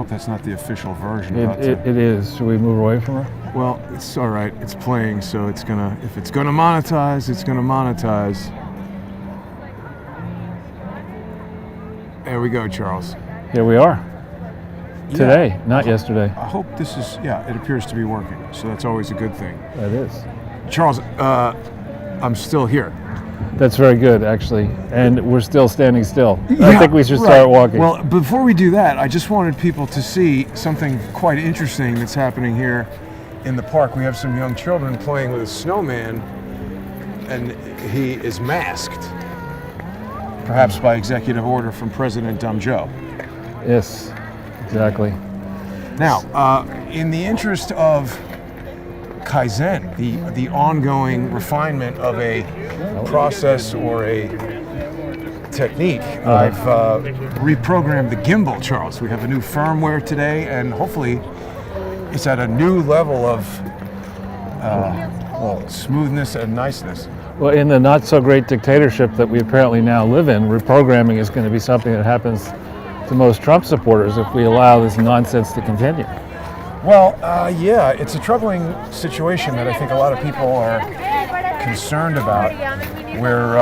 hope that's not the official version. It is. Should we move away from her? Well, it's all right. It's playing, so it's gonna. If it's gonna monetize, it's gonna monetize. There we go, Charles. Here we are. Today, not yesterday. I hope this is. Yeah, it appears to be working, so that's always a good thing. That is. Charles, I'm still here. That's very good, actually. And we're still standing still. I think we should start walking. Well, before we do that, I just wanted people to see something quite interesting that's happening here in the park. We have some young children playing with a snowman, and he is masked, perhaps by executive order from President Dumb Joe. Yes, exactly. Now, in the interest of Kaizen, the ongoing refinement of a process or a technique, I've reprogrammed the gimbal, Charles. We have a new firmware today, and hopefully it's at a new level of smoothness and niceness. Well, in the not-so-great dictatorship that we apparently now live in, reprogramming is going to be something that happens to most Trump supporters if we allow this nonsense to continue. Well, yeah, it's a troubling situation that I think a lot of people are concerned about. We're,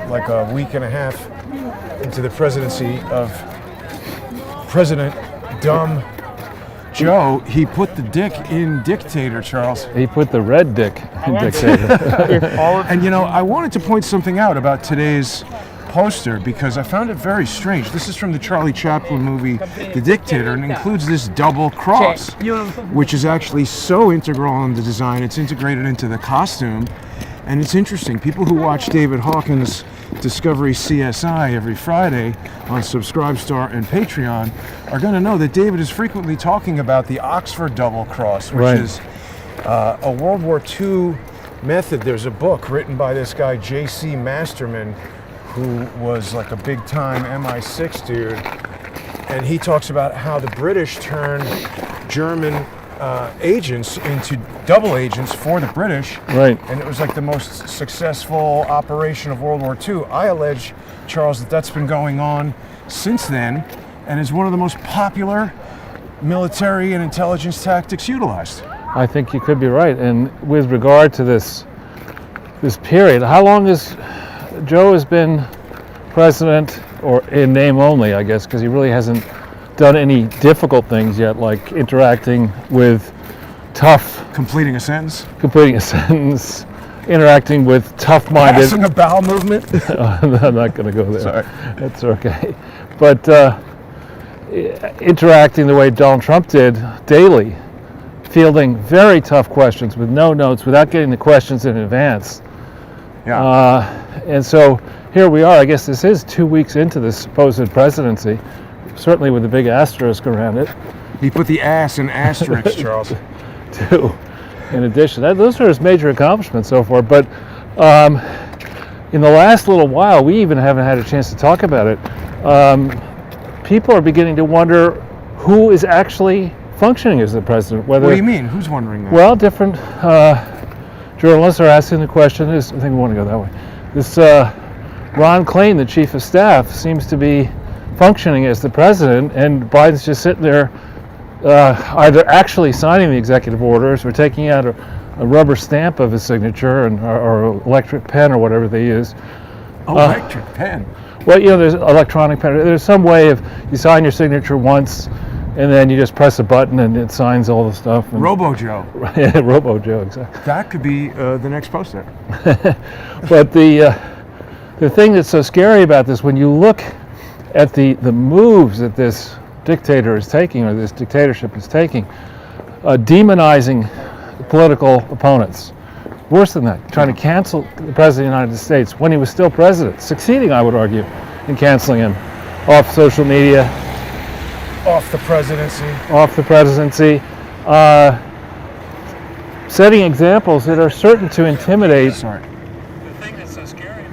like a week and a half into the presidency of President Dumb Joe. He put the dick in Dictator, Charles. He put the red dick in Dictator. And I wanted to point something out about today's poster because I found it very strange. This is from the Charlie Chaplin movie The Dictator, and it includes this double cross, which is actually so integral in the design. It's integrated into the costume, and it's interesting. People who watch David Hawkins' Discovery CSI every Friday on Subscribestar and Patreon are going to know that David is frequently talking about the Oxford double cross, which is a World War II method. There's a book written by this guy J.C. Masterman, who was like a big-time MI6 dude, and he talks about how the British turned German agents into double agents for the British, right? And it was like the most successful operation of World War II. I allege, Charles, that that's been going on since then, and is one of the most popular military and intelligence tactics utilized. I think you could be right. And with regard to this period, how long is Joe has been president, or in name only, I guess, because he really hasn't done any difficult things yet, like interacting with completing a sentence, interacting with tough-minded. Passing a bowel movement. I'm not going to go there. Sorry. That's okay. But interacting the way Donald Trump did daily, fielding very tough questions with no notes, without getting the questions in advance. Yeah. And so here we are. I guess this is 2 weeks into this supposed presidency, certainly with a big asterisk around it. He put the ass in asterisk, Charles. Too. In addition, those are his major accomplishments so far. But in the last little while, we even haven't had a chance to talk about it. People are beginning to wonder who is actually functioning as the president. What do you mean? Who's wondering that? Well, different journalists are asking the question. I think we want to go that way. This Ron Klain, the chief of staff, seems to be functioning as the president, and Biden's just sitting there either actually signing the executive orders or taking out a rubber stamp of his signature or electric pen or whatever they use. Electric pen? Well, there's electronic pen. There's some way of you sign your signature once, and then you just press a button and it signs all the stuff. Robo-Joe. Yeah, Robo-Joe, exactly. That could be the next poster. But the thing that's so scary about this, when you look at the moves that this dictator is taking, or this dictatorship is taking, demonizing political opponents. Worse than that, trying to cancel the President of the United States when he was still president, succeeding, I would argue, in canceling him off social media. Off the presidency. Setting examples that are certain to intimidate. Sorry. The thing that's so scary.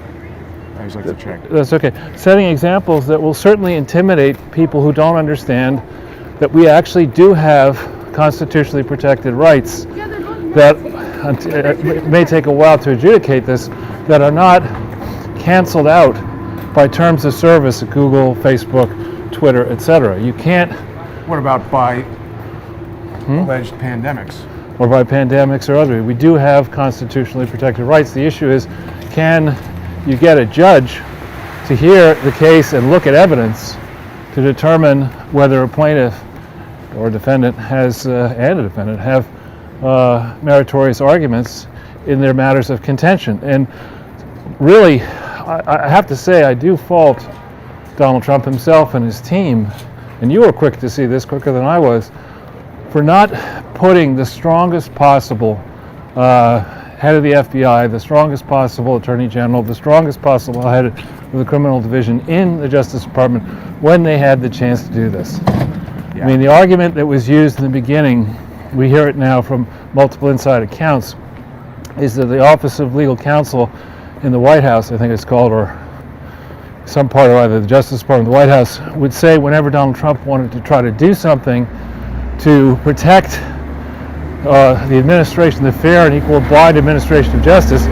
I always like to check. That's okay. Setting examples that will certainly intimidate people who don't understand that we actually do have constitutionally protected rights that it may take a while to adjudicate this, that are not canceled out by terms of service at Google, Facebook, Twitter, etc. You can't, What about by alleged pandemics? or by pandemics or other. We do have constitutionally protected rights. The issue is, can you get a judge to hear the case and look at evidence to determine whether a plaintiff or defendant has, and a defendant have meritorious arguments in their matters of contention. And really, I have to say, I do fault Donald Trump himself and his team, and you were quick to see this, quicker than I was, for not putting the strongest possible head of the FBI, the strongest possible Attorney General, the strongest possible head of the Criminal Division in the Justice Department when they had the chance to do this. Yeah. I mean, the argument that was used in the beginning, we hear it now from multiple inside accounts, is that the Office of Legal Counsel in the White House, I think it's called, or some part of either the Justice Department or the White House, would say whenever Donald Trump wanted to try to do something to protect the administration, the fair and equal blind administration of justice,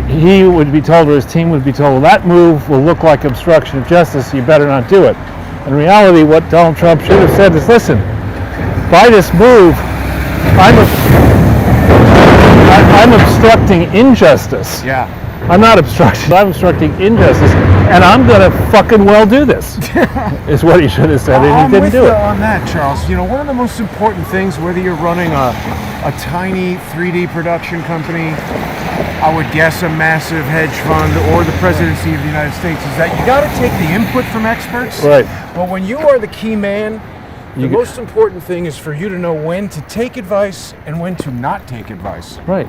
he would be told, or his team would be told, well, that move will look like obstruction of justice, so you better not do it. In reality, what Donald Trump should have said is, listen, by this move, I'm obstructing injustice. Yeah. I'm not obstructing, I'm obstructing injustice, and I'm going to fucking well do this, is what he should have said, and he didn't do it. On that, Charles. You know, one of the most important things, whether you're running a tiny 3D production company, I would guess a massive hedge fund, or the presidency of the United States, is that you got to take the input from experts. Right. But when you are the key man, the most important thing is for you to know when to take advice and when to not take advice. Right.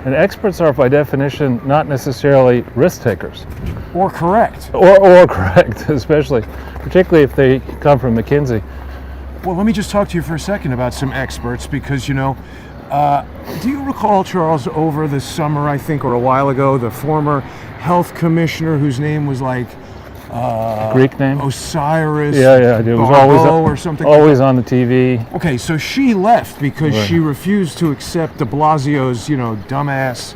And experts are, by definition, not necessarily risk takers. Or correct. Or correct, especially, particularly if they come from McKinsey. Well, let me just talk to you for a second about some experts, because, you know, do you recall, Charles, over the summer, I think, or a while ago, the former health commissioner whose name was like Greek name? Osiris. Yeah, I do. It was or something. Always on the TV. Okay, so she left because Right. she refused to accept de Blasio's, you know, dumbass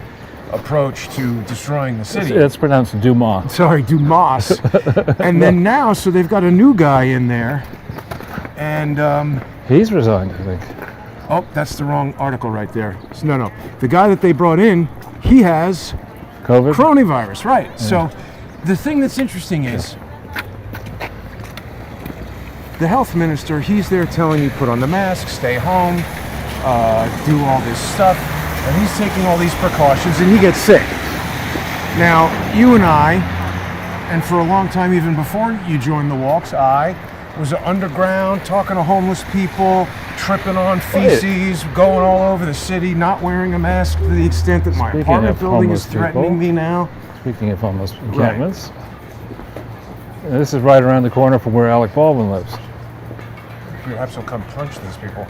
approach to destroying the city. It's pronounced Dumas. Sorry, Dumas. And then now, so they've got a new guy in there, and He's resigned, I think. oh, that's the wrong article right there. No, the guy that they brought in, he has COVID? coronavirus, right? Yeah. So the thing that's interesting is the health minister, he's there telling you put on the mask, stay home, do all this stuff, and he's taking all these precautions, and he gets sick. Now, you and I, and for a long time, even before you joined the walks, I was underground, talking to homeless people, tripping on feces, going all over the city, not wearing a mask to the extent that my apartment building is threatening me now. Speaking of homeless encampments, this is right around the corner from where Alec Baldwin lives. Perhaps he'll come punch these people.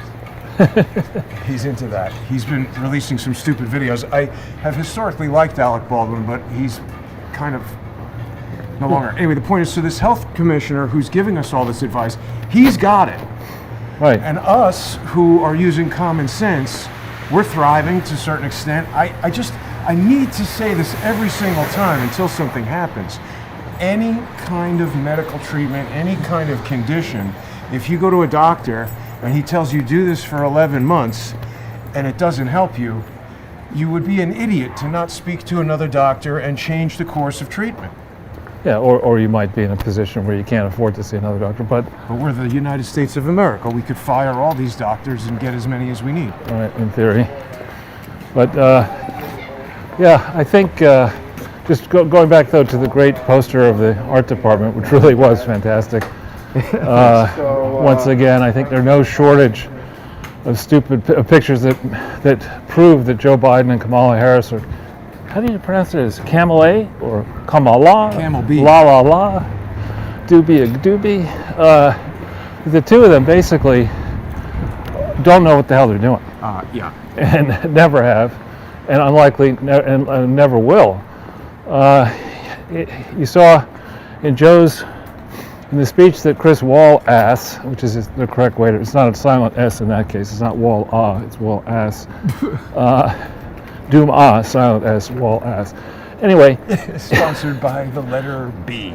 He's into that. He's been releasing some stupid videos. I have historically liked Alec Baldwin, but he's kind of no longer. Anyway, the point is, so this health commissioner who's giving us all this advice, he's got it. Right. And us who are using common sense, we're thriving to a certain extent. I need to say this every single time until something happens. Any kind of medical treatment, any kind of condition, if you go to a doctor and he tells you do this for 11 months and it doesn't help you, you would be an idiot to not speak to another doctor and change the course of treatment. Yeah, or you might be in a position where you can't afford to see another doctor, but we're the United States of America. We could fire all these doctors and get as many as we need. Right, in theory. But yeah, I think just going back though to the great poster of the art department, which really was fantastic. Once again, I think there's no shortage of stupid pictures that prove that Joe Biden and Kamala Harris are, how do you pronounce it? Is it Camel A or Kamala? Camel B. La la la. Doobie a doobie. The two of them basically don't know what the hell they're doing. Yeah. And never have, and unlikely, and never will. You saw in the speech that Chris Wall ass, which is the correct way to, it's not a silent S in that case, it's not Wall it's Wall ass. Doom silent S, Wall ass. Anyway. Sponsored by the letter B.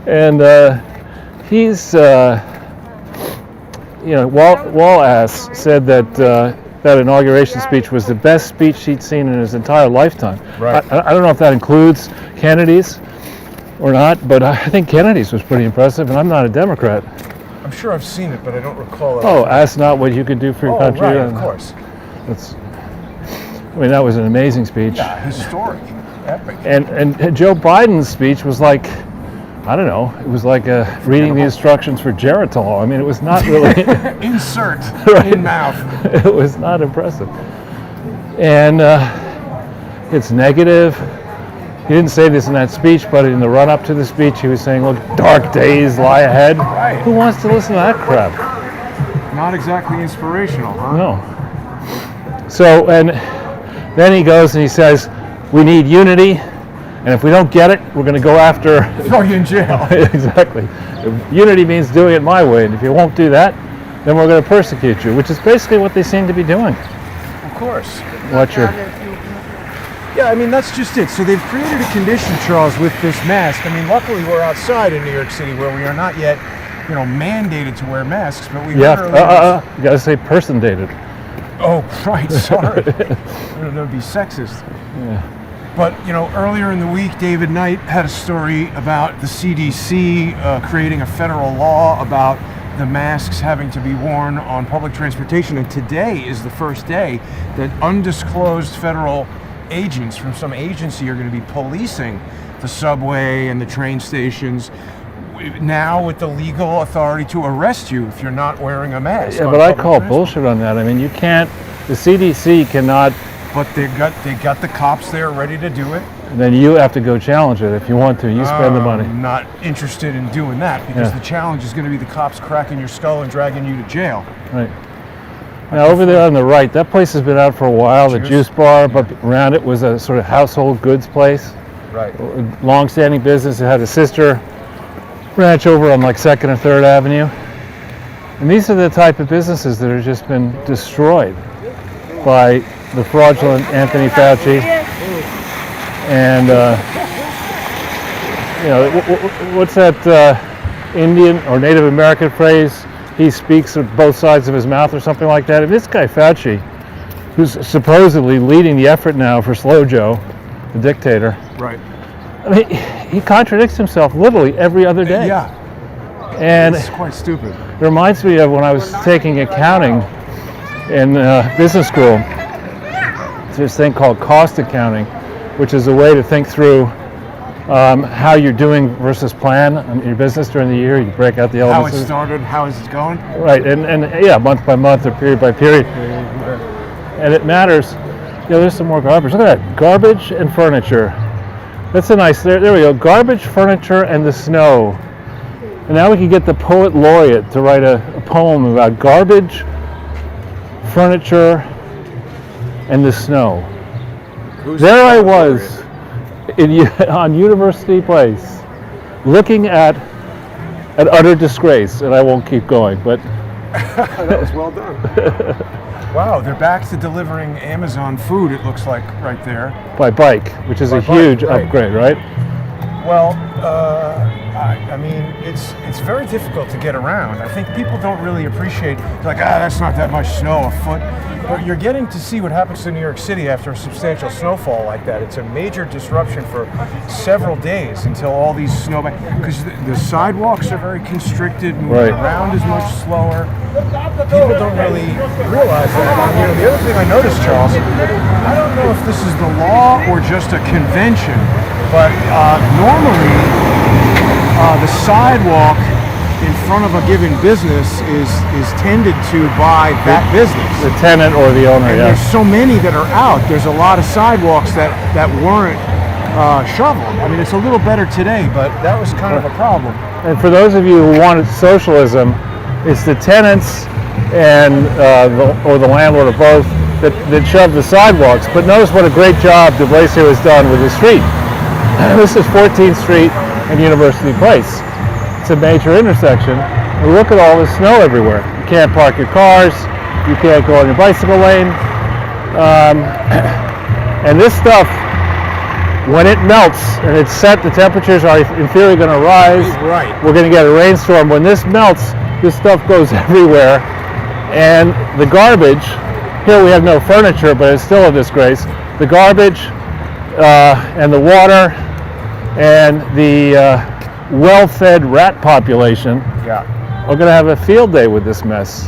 And he's, Wallace said that that inauguration speech was the best speech he'd seen in his entire lifetime. Right. I don't know if that includes Kennedy's or not, but I think Kennedy's was pretty impressive, and I'm not a Democrat. I'm sure I've seen it, but I don't recall it. Oh, ask not what you can do for your country. Right, of course. That was an amazing speech. Yeah, historic, epic. And Joe Biden's speech was like, I don't know, it was like reading the instructions for Geritol. I mean, it was not really... Insert Right. in mouth. It was not impressive. And it's negative. He didn't say this in that speech, but in the run-up to the speech, he was saying, look, dark days lie ahead. Right. Who wants to listen to that crap? Not exactly inspirational, huh? No. So, and then he goes and he says, we need unity, and if we don't get it, we're going to go after... Throw you in jail. Exactly. Unity means doing it my way, and if you won't do that, then we're going to persecute you, which is basically what they seem to be doing. Of course. Yeah, I mean, that's just it. So they've created a condition, Charles, with this mask. I mean, luckily we're outside in New York City where we are not yet, mandated to wear masks, but we literally... You got to say person dated. Oh, right, sorry. That would be sexist. Yeah. But, earlier in the week, David Knight had a story about the CDC creating a federal law about the masks having to be worn on public transportation. And today is the first day that undisclosed federal agents from some agency are going to be policing the subway and the train stations now with the legal authority to arrest you if you're not wearing a mask. Yeah, but I call bullshit on that. I mean, you can't, the CDC cannot... But they got the cops there ready to do it. Then you have to go challenge it if you want to. You spend the money. I'm not interested in doing that because the challenge is going to be the cops cracking your skull and dragging you to jail. Right. Now over there on the right, that place has been out for a while, the juice bar, but around it was a sort of household goods place. Right. Long-standing business. It had a sister ranch over on like 2nd and 3rd Avenue. And these are the type of businesses that have just been destroyed by the fraudulent Anthony Fauci. And, what's that Indian or Native American phrase? He speaks with both sides of his mouth or something like that. And this guy Fauci, who's supposedly leading the effort now for Slow Joe, the dictator. Right. I mean, he contradicts himself literally every other day. Yeah. And it's quite stupid. It reminds me of when I was taking accounting in business school. There's this thing called cost accounting, which is a way to think through how you're doing versus plan in your business during the year. You break out the elements. How it started, how is it going? Right, and month by month or period by period. And it matters. There's some more garbage. Look at that, garbage and furniture. That's a nice, there we go, garbage, furniture, and the snow. And now we can get the poet laureate to write a poem about garbage, furniture, and the snow. There I was on University Place, looking at an utter disgrace, and I won't keep going, but... That was well done. Wow, they're back to delivering Amazon food, it looks like, right there. By bike, which is a huge upgrade, right? Well, I mean, it's very difficult to get around. I think people don't really appreciate, like, that's not that much snow, a foot. But you're getting to see what happens to New York City after a substantial snowfall like that. It's a major disruption for several days until all these snowbanks, because the sidewalks are very constricted, moving around is much slower. People don't really realize that. And, the other thing I noticed, Charles, I don't know if this is the law or just a convention, but normally the sidewalk in front of a given business is tended to by that business. The tenant or the owner, and there's so many that are out. There's a lot of sidewalks that weren't shoveled. I mean, it's a little better today, but that was kind of a problem. And for those of you who wanted socialism, it's the tenants and or the landlord or both that shove the sidewalks. But notice what a great job de Blasio has done with the street. This is 14th Street and University Place. It's a major intersection. And look at all the snow everywhere. You can't park your cars. You can't go on your bicycle lane. And this stuff When it melts and it's set, the temperatures are in theory going to rise. Right. We're going to get a rainstorm. When this melts, this stuff goes everywhere. And the garbage, here we have no furniture, but it's still a disgrace. The garbage and the water and the well-fed rat population are going to have a field day with this mess.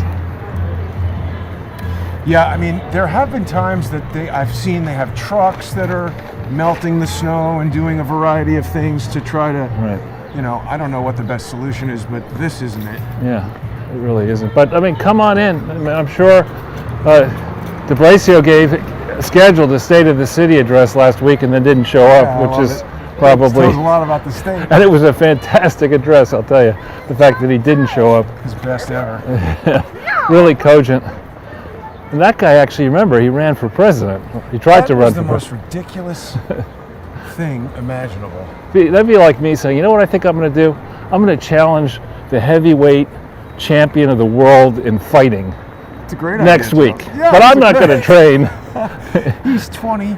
Yeah, I mean, there have been times that I've seen they have trucks that are melting the snow and doing a variety of things to try to, I don't know what the best solution is, but this isn't it. Yeah, it really isn't. But I mean, come on in. I mean, I'm sure de Blasio scheduled a State of the City address last week and then didn't show up, which is probably... It tells a lot about the state. And it was a fantastic address, I'll tell you. The fact that he didn't show up. His best ever. Really cogent. And that guy, actually, remember, he ran for president. He tried to run for president. That was the most ridiculous thing imaginable. That'd be like me saying, you know what I think I'm going to do? I'm going to challenge the heavyweight champion of the world in fighting. It's a great next idea, week. Yeah, but I'm not going to train. He's 20.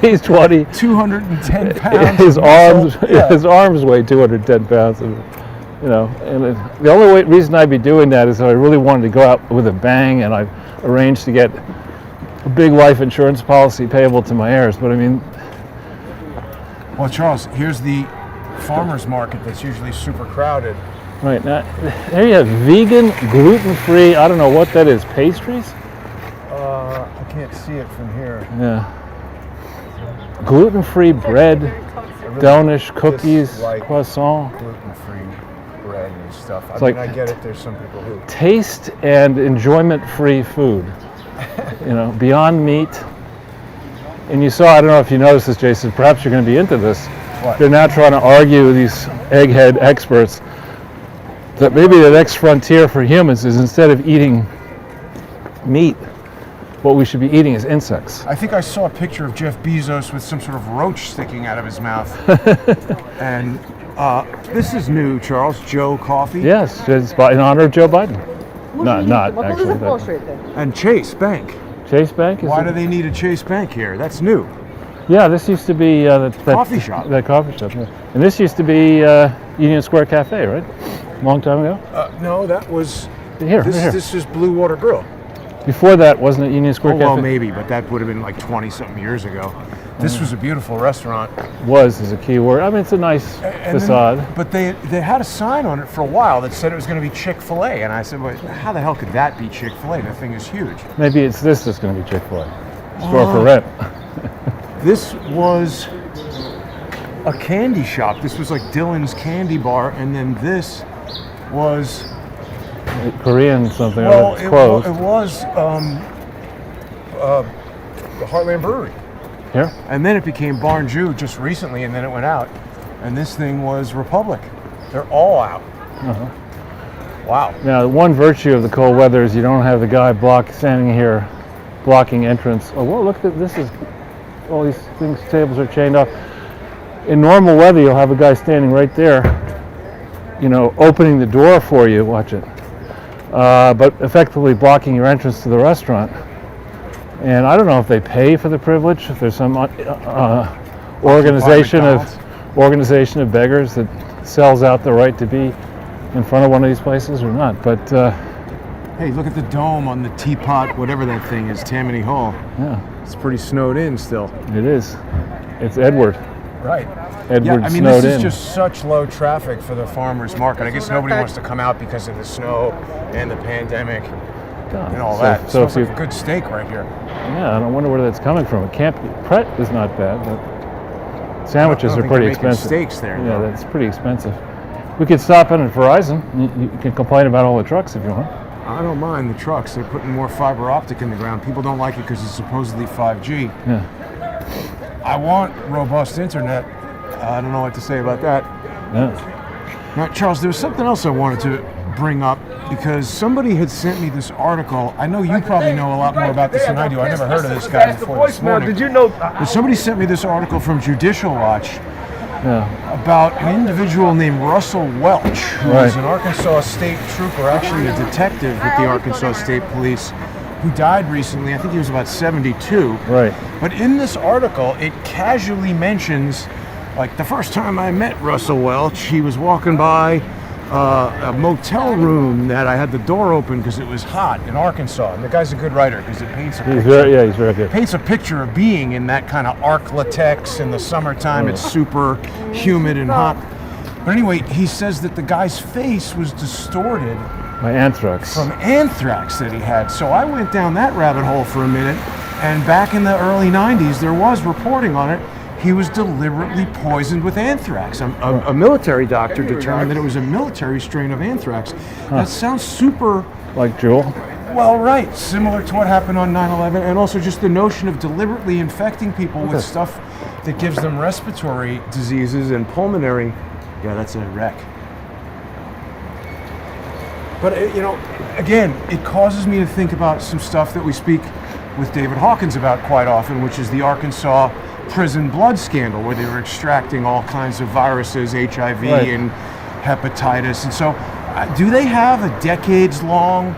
He's 20. 210 pounds. His arms weigh 210 pounds. And the only reason I'd be doing that is that I really wanted to go out with a bang, and I've arranged to get a big life insurance policy payable to my heirs. But I mean, well, Charles, here's the farmers market that's usually super crowded. Right now, there you have vegan, gluten-free. I don't know what that is. Pastries? I can't see it from here. Yeah. Gluten-free bread, Danish cookies, croissant. Gluten-free bread and stuff. I mean, I get it. There's some people who taste and enjoyment-free food. Beyond Meat. And you saw, I don't know if you noticed this, Jason, perhaps you're going to be into this. What? They're now trying to argue with these egghead experts that maybe the next frontier for humans is, instead of eating meat, what we should be eating is insects. I think I saw a picture of Jeff Bezos with some sort of roach sticking out of his mouth. And this is new, Charles. Joe Coffee. Yes, it's in honor of Joe Biden. Not actually. And Chase Bank. Chase Bank? Why do they need a Chase Bank here? That's new. Yeah, this used to be that coffee shop. That coffee shop, yeah. And this used to be Union Square Cafe, right? Long time ago? No, that was... Here. This is Blue Water Grill. Before that, wasn't it Union Square Cafe? Well, maybe, but that would have been like 20-something years ago. This was a beautiful restaurant. Was is a key word. I mean, it's a nice facade. But they had a sign on it for a while that said it was going to be Chick-fil-A. And I said, well, how the hell could that be Chick-fil-A? The thing is huge. Maybe it's this that's going to be Chick-fil-A. Store for rent. This was a candy shop. This was like Dylan's Candy Bar. And then this was... Korean something. Well, it's closed. It was the Heartland Brewery. Here? And then it became Barn Jew just recently, and then it went out. And this thing was Republic. They're all out. Uh-huh. Wow. Now, one virtue of the cold weather is you don't have the guy standing here blocking entrance. Oh, well, look at this. All these things, tables are chained off. In normal weather, you'll have a guy standing right there, opening the door for you. Watch it. But effectively blocking your entrance to the restaurant. And I don't know if they pay for the privilege, if there's some organization of beggars that sells out the right to be in front of one of these places or not. But hey, look at the dome on the teapot, whatever that thing is, Tammany Hall. Yeah, it's pretty snowed in still. It is. It's Edward. Right. Edward I mean, snowed this is in. just such low traffic for the farmers market. I guess nobody wants to come out because of the snow and the pandemic and all that. So it's like a good steak right here. Yeah, I don't wonder where that's coming from. It can't be. Pret is not bad, but sandwiches are pretty expensive. Steaks there. Yeah, that's pretty expensive. We could stop in at Verizon. You can complain about all the trucks if you want. I don't mind the trucks. They're putting more fiber optic in the ground. People don't like it because it's supposedly 5G. Yeah. I want robust internet. I don't know what to say about that. Yeah. Now, Charles, there was something else I wanted to bring up because somebody had sent me this article. I know you probably know a lot more about this than I do. I never heard of this guy before this morning. Did you know? But somebody sent me this article from Judicial Watch about an individual named Russell Welch, who is an Arkansas state trooper, actually a detective with the Arkansas State Police, who died recently. I think he was about 72. Right. But in this article, it casually mentions, like, the first time I met Russell Welch, he was walking by a motel room that I had the door open because it was hot in Arkansas. And the guy's a good writer because it paints a picture. He's very good. Paints a picture of being in that kind of arc latex in the summertime. It's super humid and hot. But anyway, he says that the guy's face was distorted by anthrax. From anthrax that he had. So I went down that rabbit hole for a minute, and back in the early 90s, there was reporting on it. He was deliberately poisoned with anthrax. A military doctor determined that it was a military strain of anthrax. That sounds super... Like Jewel? Well, right. Similar to what happened on 9/11, and also just the notion of deliberately infecting people with stuff that gives them respiratory diseases and pulmonary... Yeah, that's a wreck. But, again, it causes me to think about some stuff that we speak with David Hawkins about quite often, which is the Arkansas prison blood scandal, where they were extracting all kinds of viruses, HIV and hepatitis. And so, do they have a decades-long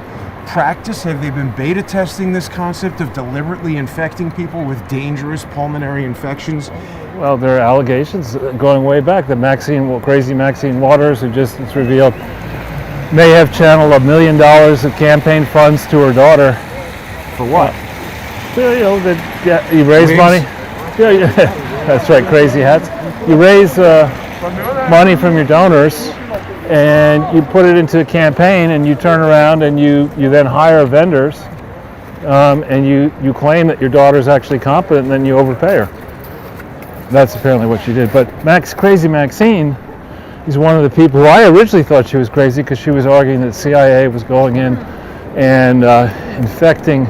practice? Have they been beta testing this concept of deliberately infecting people with dangerous pulmonary infections? Well, there are allegations going way back that crazy Maxine Waters, who just it's revealed, may have channeled $1 million of campaign funds to her daughter. For what? You raise money. Yeah, that's right, crazy hats. You raise money from your donors, and you put it into a campaign, and you turn around and you then hire vendors, and you claim that your daughter's actually competent, and then you overpay her. That's apparently what she did. But Crazy Maxine is one of the people who I originally thought she was crazy because she was arguing that CIA was going in and infecting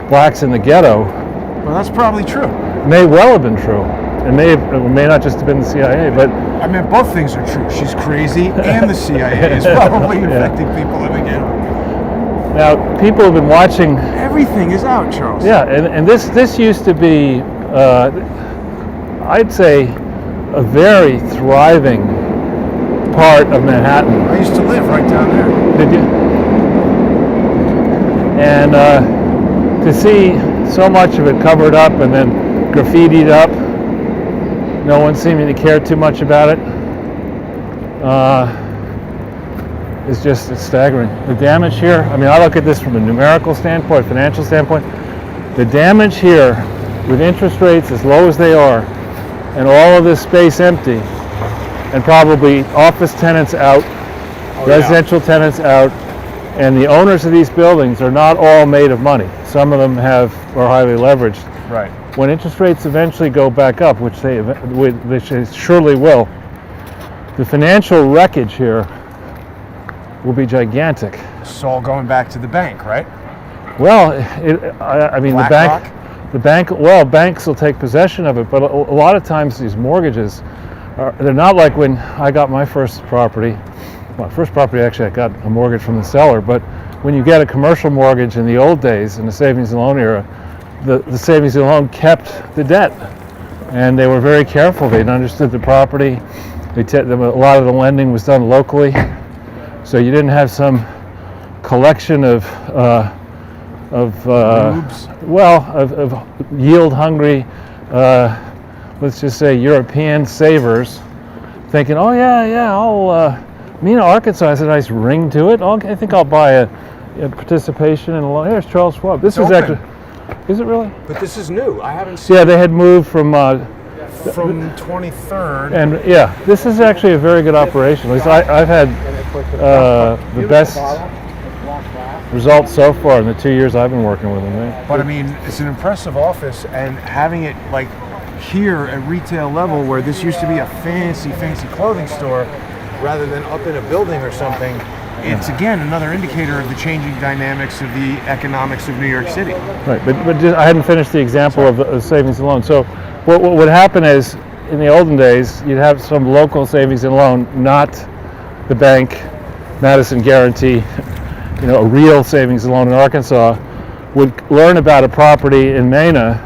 blacks in the ghetto. Well, that's probably true. May well have been true. It may not just have been the CIA, but... I mean, both things are true. She's crazy, and the CIA is probably infecting people in the ghetto. Now, people have been watching... Everything is out, Charles. Yeah, and this used to be, I'd say, a very thriving part of Manhattan. I used to live right down there. Did you? And to see so much of it covered up and then graffitied up, no one seeming to care too much about it, it's staggering. The damage here, I mean, I look at this from a numerical standpoint, financial standpoint, the damage here with interest rates as low as they are and all of this space empty and probably office tenants out, residential tenants out, and the owners of these buildings are not all made of money. Some of them are highly leveraged. Right. When interest rates eventually go back up, which they surely will, the financial wreckage here will be gigantic. It's all going back to the bank, right? Well, banks will take possession of it, but a lot of times these mortgages, they're not like when I got my first property. My first property, actually, I got a mortgage from the seller, but when you get a commercial mortgage in the old days, in the savings and loan era, the savings and loan kept the debt, and they were very careful. They understood the property. A lot of the lending was done locally, so you didn't have some collection of yield-hungry, let's just say European savers, thinking, oh yeah, Arkansas has a nice ring to it. I think I'll buy a participation in a loan. Here's Charles Schwab. This is actually, is it really? But this is new. I haven't seen. Yeah, they had moved from 23rd. And yeah, this is actually a very good operation. At least I've had the best results so far in the 2 years I've been working with them. But I mean, it's an impressive office, and having it like here at retail level, where this used to be a fancy clothing store, rather than up in a building or something, it's again another indicator of the changing dynamics of the economics of New York City. Right, but I hadn't finished the example of the savings and loan. So what would happen is, in the olden days, you'd have some local savings and loan, not the bank, Madison Guarantee, a real savings and loan in Arkansas, would learn about a property in Mena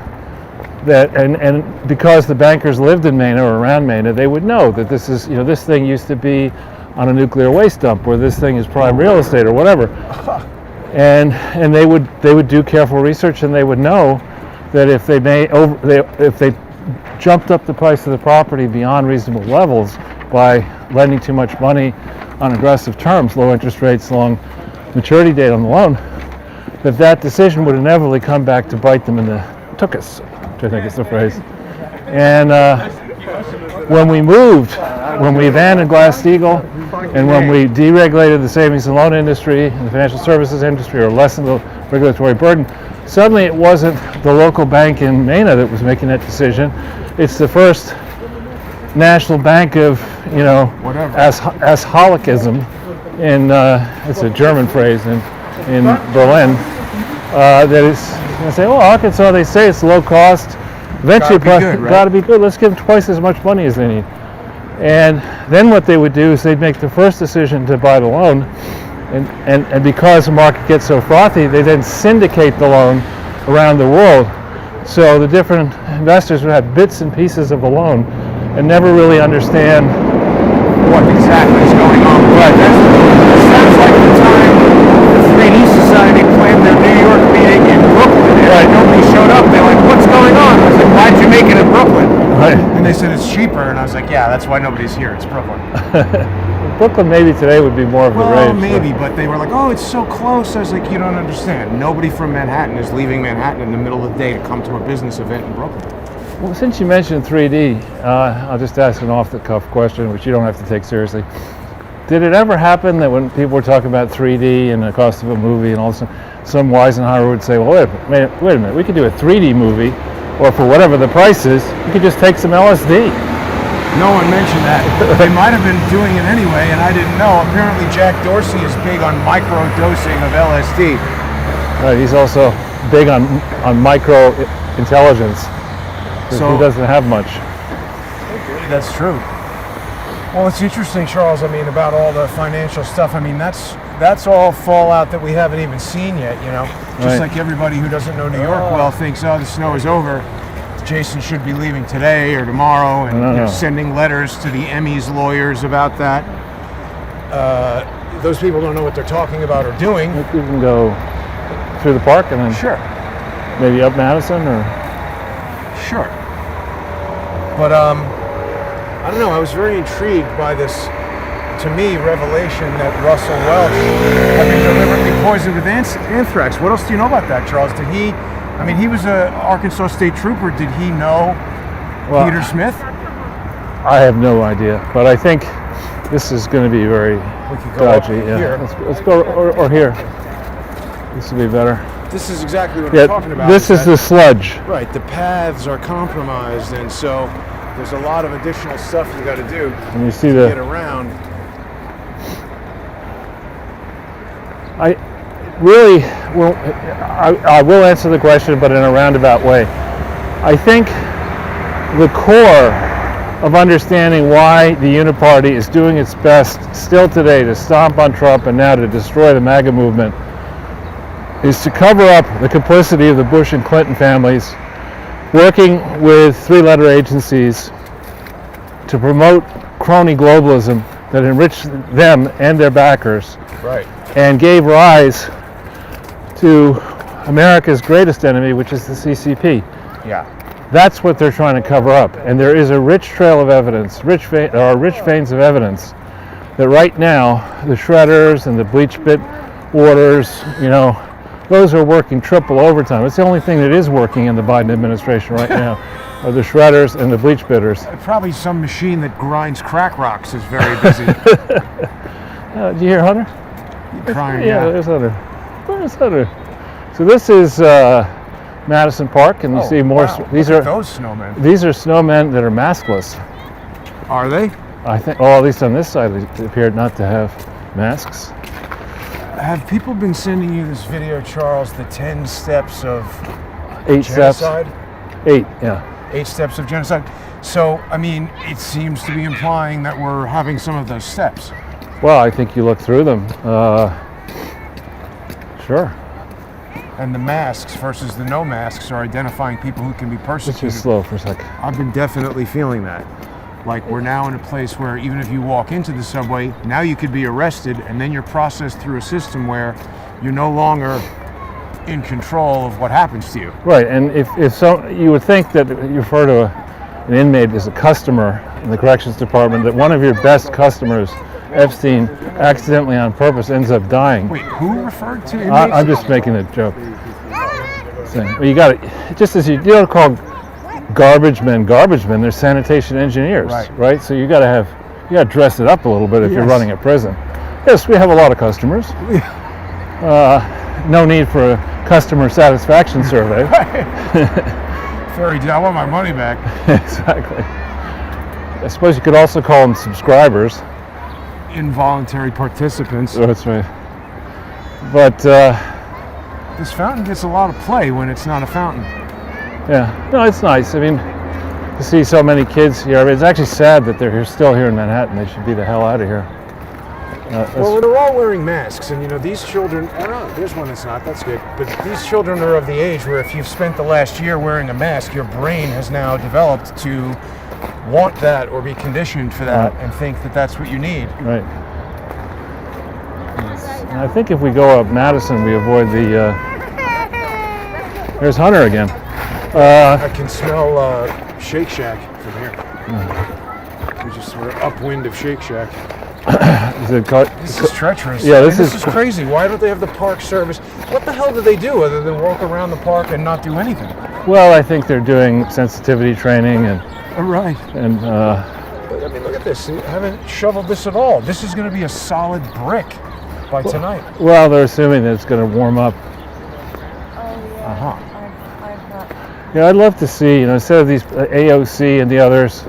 and because the bankers lived in Mena or around Mena, they would know that this is, this thing used to be on a nuclear waste dump, or this thing is prime real estate or whatever. and they would do careful research, and they would know that if they jumped up the price of the property beyond reasonable levels by lending too much money on aggressive terms, low interest rates, long maturity date on the loan, that decision would inevitably come back to bite them in the tuchus, which I think is the phrase. And when we abandoned Glass-Steagall, and when we deregulated the savings and loan industry and the financial services industry, or lessened the regulatory burden, suddenly it wasn't the local bank in Maine that was making that decision. It's the first national bank of, Asholicism in, it's a German phrase in Berlin, that is going to say, oh, Arkansas, they say it's low cost. Eventually, got to be good. Let's give them twice as much money as they need. And then what they would do is they'd make the first decision to buy the loan, and because the market gets so frothy, they then syndicate the loan around the world. So the different investors would have bits and pieces of the loan and never really understand what exactly is going on. Right. It sounds like the time the 3D Society planned their New York meeting in Brooklyn, and Right. nobody showed up. They're like, what's going on? I was like, why'd you make it in Brooklyn? Right. And they said it's cheaper, and I was like, yeah, that's why nobody's here. It's Brooklyn. Brooklyn maybe today would be more of the rage. Well, maybe, but they were like, oh, it's so close. I was like, you don't understand. Nobody from Manhattan is leaving Manhattan in the middle of the day to come to a business event in Brooklyn. Well, since you mentioned 3D, I'll just ask an off-the-cuff question, which you don't have to take seriously. Did it ever happen that when people were talking about 3D and the cost of a movie and all this, some Weisenhower would say, well, wait a minute, we could do a 3D movie, or for whatever the price is, you could just take some LSD. No one mentioned that. They might have been doing it anyway, and I didn't know. Apparently, Jack Dorsey is big on micro-dosing of LSD. Right, he's also big on micro-intelligence. So he doesn't have much. That's true. Well, it's interesting, Charles. I mean, about all the financial stuff. I mean, that's all fallout that we haven't even seen yet. Just like everybody who doesn't know New York well thinks, oh, the snow is over. Jason should be leaving today or tomorrow, and sending letters to the Emmys lawyers about that. Those people don't know what they're talking about or doing. You can go through the park and then maybe up Madison or. Sure. But I don't know, I was very intrigued by this, to me, revelation that Russell Welch had been deliberately poisoned with anthrax. What else do you know about that, Charles? He was an Arkansas State Trooper. Did he know Peter Smith? I have no idea, but I think this is going to be very dodgy. Here. Let's go, or here. This will be better. This is exactly what I'm talking about. This is the sludge. Right, the paths are compromised, and so there's a lot of additional stuff you got to do and you see to get around. I will answer the question, but in a roundabout way. I think the core of understanding why the Uniparty is doing its best still today to stomp on Trump and now to destroy the MAGA movement is to cover up the complicity of the Bush and Clinton families, working with three-letter agencies to promote crony globalism that enriched them and their backers, and gave rise to America's greatest enemy, which is the CCP. Yeah. That's what they're trying to cover up. And there is a rich trail of evidence, rich veins of evidence, that right now the shredders and the bleach bit orders, those are working triple overtime. It's the only thing that is working in the Biden administration right now, are the shredders and the bleach bitters. Probably some machine that grinds crack rocks is very busy. Did you hear Hunter? Crying, there's Hunter. Where's Hunter? So this is Madison Park, and you see more. Wow. These Look are at those snowmen. These are snowmen that are maskless. Are they? I think. Well, at least on this side, they appeared not to have masks. Have people been sending you this video, Charles? The 10 steps of 8 genocide? steps. 8, yeah. 8 steps of genocide. So, I mean, it seems to be implying that we're having some of those steps. Well, I think you look through them. Sure. And the masks versus the no masks are identifying people who can be persecuted. Just slow for a sec. I've been definitely feeling that. Like, we're now in a place where even if you walk into the subway, now you could be arrested, and then you're processed through a system where you're no longer in control of what happens to you. Right, and if so, you would think that you refer to an inmate as a customer in the corrections department, that one of your best customers, Epstein, accidentally on purpose ends up dying. Wait, who referred to inmates? I'm just making a joke. Well, you got it. Just as you don't call garbage men, they're sanitation engineers, right? So you got to dress it up a little bit if you're running a prison. Yes, we have a lot of customers. No need for a customer satisfaction survey. Fairy, I want my money back. Exactly. I suppose you could also call them subscribers. Involuntary participants. That's right. But this fountain gets a lot of play when it's not a fountain. Yeah, no, it's nice. I mean, to see so many kids here. I mean, it's actually sad that they're still here in Manhattan. They should be the hell out of here. Well, they're all wearing masks, and these children, there's one that's not, that's good. But these children are of the age where if you've spent the last year wearing a mask, your brain has now developed to want that or be conditioned for that and think that that's what you need. Right. And I think if we go up Madison, we avoid the, there's Hunter again. I can smell Shake Shack from here. We're just sort of upwind of Shake Shack. This is treacherous. Yeah, this is crazy. Why don't they have the park service? What the hell do they do other than walk around the park and not do anything? Well, I think they're doing sensitivity training and. Right. And. But, I mean, look at this. They haven't shoveled this at all. This is going to be a solid brick by tonight. Well, they're assuming that it's going to warm up. Yeah, I'd love to see, instead of these AOC and the others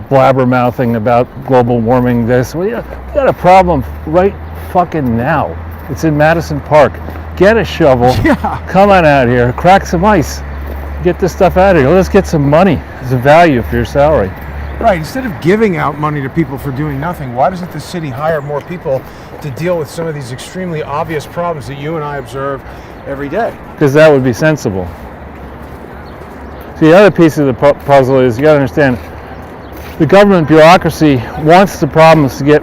blabber-mouthing about global warming this, we got a problem right fucking now. It's in Madison Park. Get a shovel, come on out here, crack some ice, get this stuff out of here. Let's get some money as a value for your salary. Right, instead of giving out money to people for doing nothing, why doesn't the city hire more people to deal with some of these extremely obvious problems that you and I observe every day? Because that would be sensible. See, the other piece of the puzzle is you got to understand the government bureaucracy wants the problems to get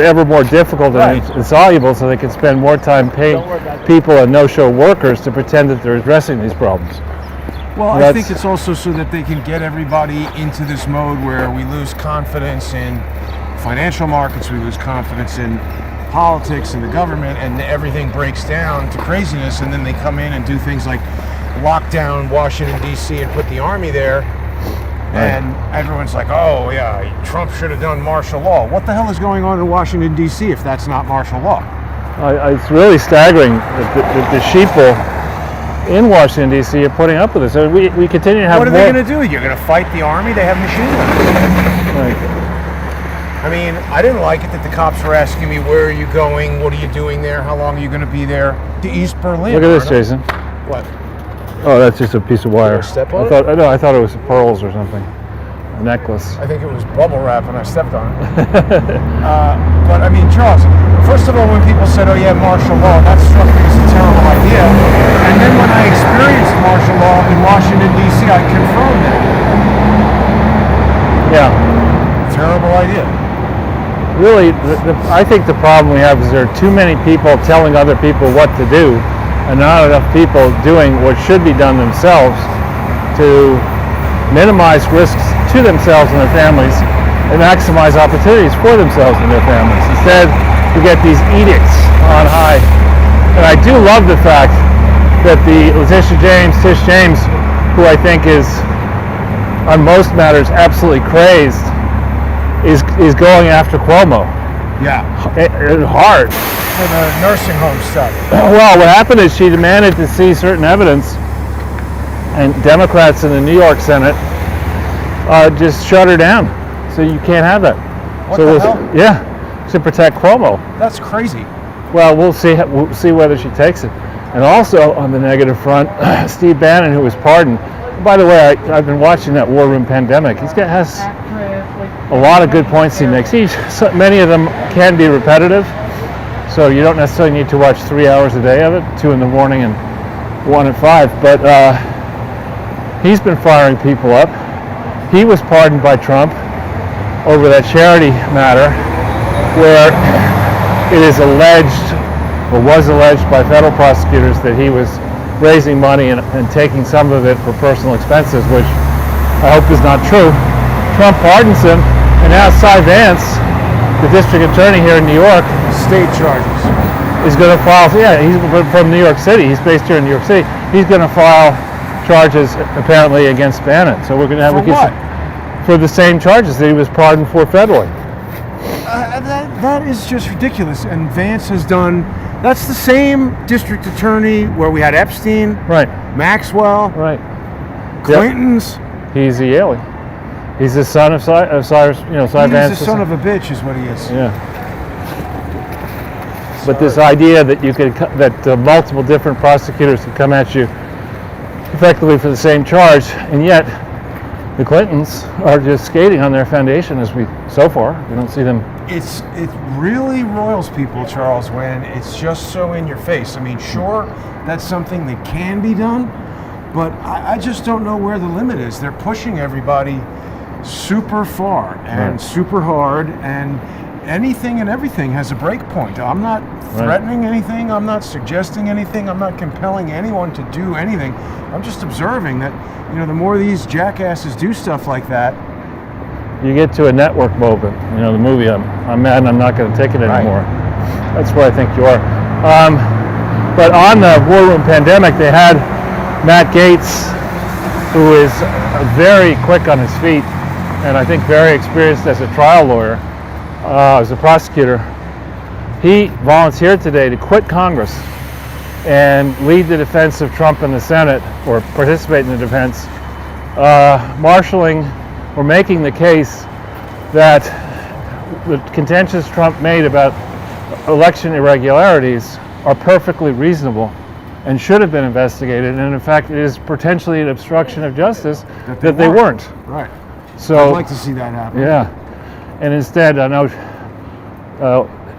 ever more difficult and insoluble, so they can spend more time paying people and no-show workers to pretend that they're addressing these problems. Well, I think it's also so that they can get everybody into this mode where we lose confidence in financial markets, we lose confidence in politics and the government, and everything breaks down to craziness, and then they come in and do things like lock down Washington, D.C. and put the army there. And everyone's like, oh, yeah, Trump should have done martial law. What the hell is going on in Washington, D.C. if that's not martial law? It's really staggering that the sheeple in Washington, D.C. are putting up with this. So we continue to have What are they going to do? You're going to fight the army? They have machine guns. Right. I mean, I didn't like it that the cops were asking me, where are you going? What are you doing there? How long are you going to be there? To East Berlin. Look at this, Jason. What? Oh, that's just a piece of wire. Step on I thought it was pearls or something. A necklace. I think it was bubble wrap and I stepped on it. But I mean, Charles, first of all, when people said, oh yeah, martial law, that struck me as a terrible idea. And then when I experienced martial law in Washington, D.C., I confirmed that. Yeah. Terrible idea. Really, I think the problem we have is there are too many people telling other people what to do, and not enough people doing what should be done themselves to minimize risks to themselves and their families and maximize opportunities for themselves and their families. Instead, we get these edicts on high. And I do love the fact that the Tish James, who I think is, on most matters, absolutely crazed, is going after Cuomo. Yeah. Hard. For the nursing home stuff. Well, what happened is she demanded to see certain evidence, and Democrats in the New York Senate just shut her down. So you can't have that. What the hell? Yeah, to protect Cuomo. That's crazy. Well, we'll see whether she takes it. And also on the negative front, Steve Bannon, who was pardoned. By the way, I've been watching that War Room Pandemic. He has a lot of good points he makes. Many of them can be repetitive. So you don't necessarily need to watch 3 hours a day of it, 2 in the morning and 1 at 5. But he's been firing people up. He was pardoned by Trump over that charity matter where it is alleged or was alleged by federal prosecutors that he was raising money and taking some of it for personal expenses, which I hope is not true. Trump pardons him, and now Cy Vance, the district attorney here in New York, State charges. is going to file, he's from New York City, he's based here in New York City, he's going to file charges apparently against Bannon. So we're going to have For what? for the same charges that he was pardoned for federally. That is just ridiculous. And Vance has done, that's the same district attorney where we had Epstein, Right, Maxwell, right. Clintons. He's a Yalie. He's the son of Cyrus, Cy Vance. He's a son of a bitch is what he is. Yeah. But this idea that you could, that multiple different prosecutors could come at you effectively for the same charge, and yet the Clintons are just skating on their foundation so far. We don't see them. It really roils people, Charles, when it's just so in your face. I mean, sure, that's something that can be done, but I just don't know where the limit is. They're pushing everybody super far and super hard, and anything and everything has a break point. I'm not threatening anything. I'm not suggesting anything. I'm not compelling anyone to do anything. I'm just observing that, the more these jackasses do stuff like that, You get to a network moment, the movie, I'm mad and I'm not going to take it anymore. That's where I think you are. But on the War Room Pandemic, they had Matt Gaetz, who is very quick on his feet and I think very experienced as a trial lawyer, as a prosecutor. He volunteered today to quit Congress and lead the defense of Trump in the Senate, or participate in the defense, marshaling or making the case that the contentions Trump made about election irregularities are perfectly reasonable and should have been investigated, and in fact it is potentially an obstruction of justice that they weren't. Right. So I'd like to see that happen. yeah, and instead I know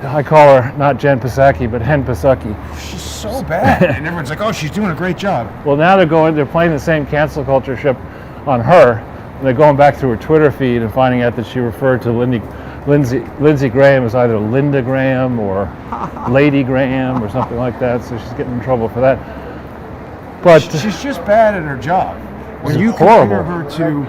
I call her not Jen Psaki but Hen Psaki. She's so bad, and everyone's like, "Oh, she's doing a great job." Well, now they're playing the same cancel culture ship on her, and they're going back through her Twitter feed and finding out that she referred to Lindsey Graham as either Linda Graham or Lady Graham or something like that. So she's getting in trouble for that. But she's just bad at her job. When you compare her to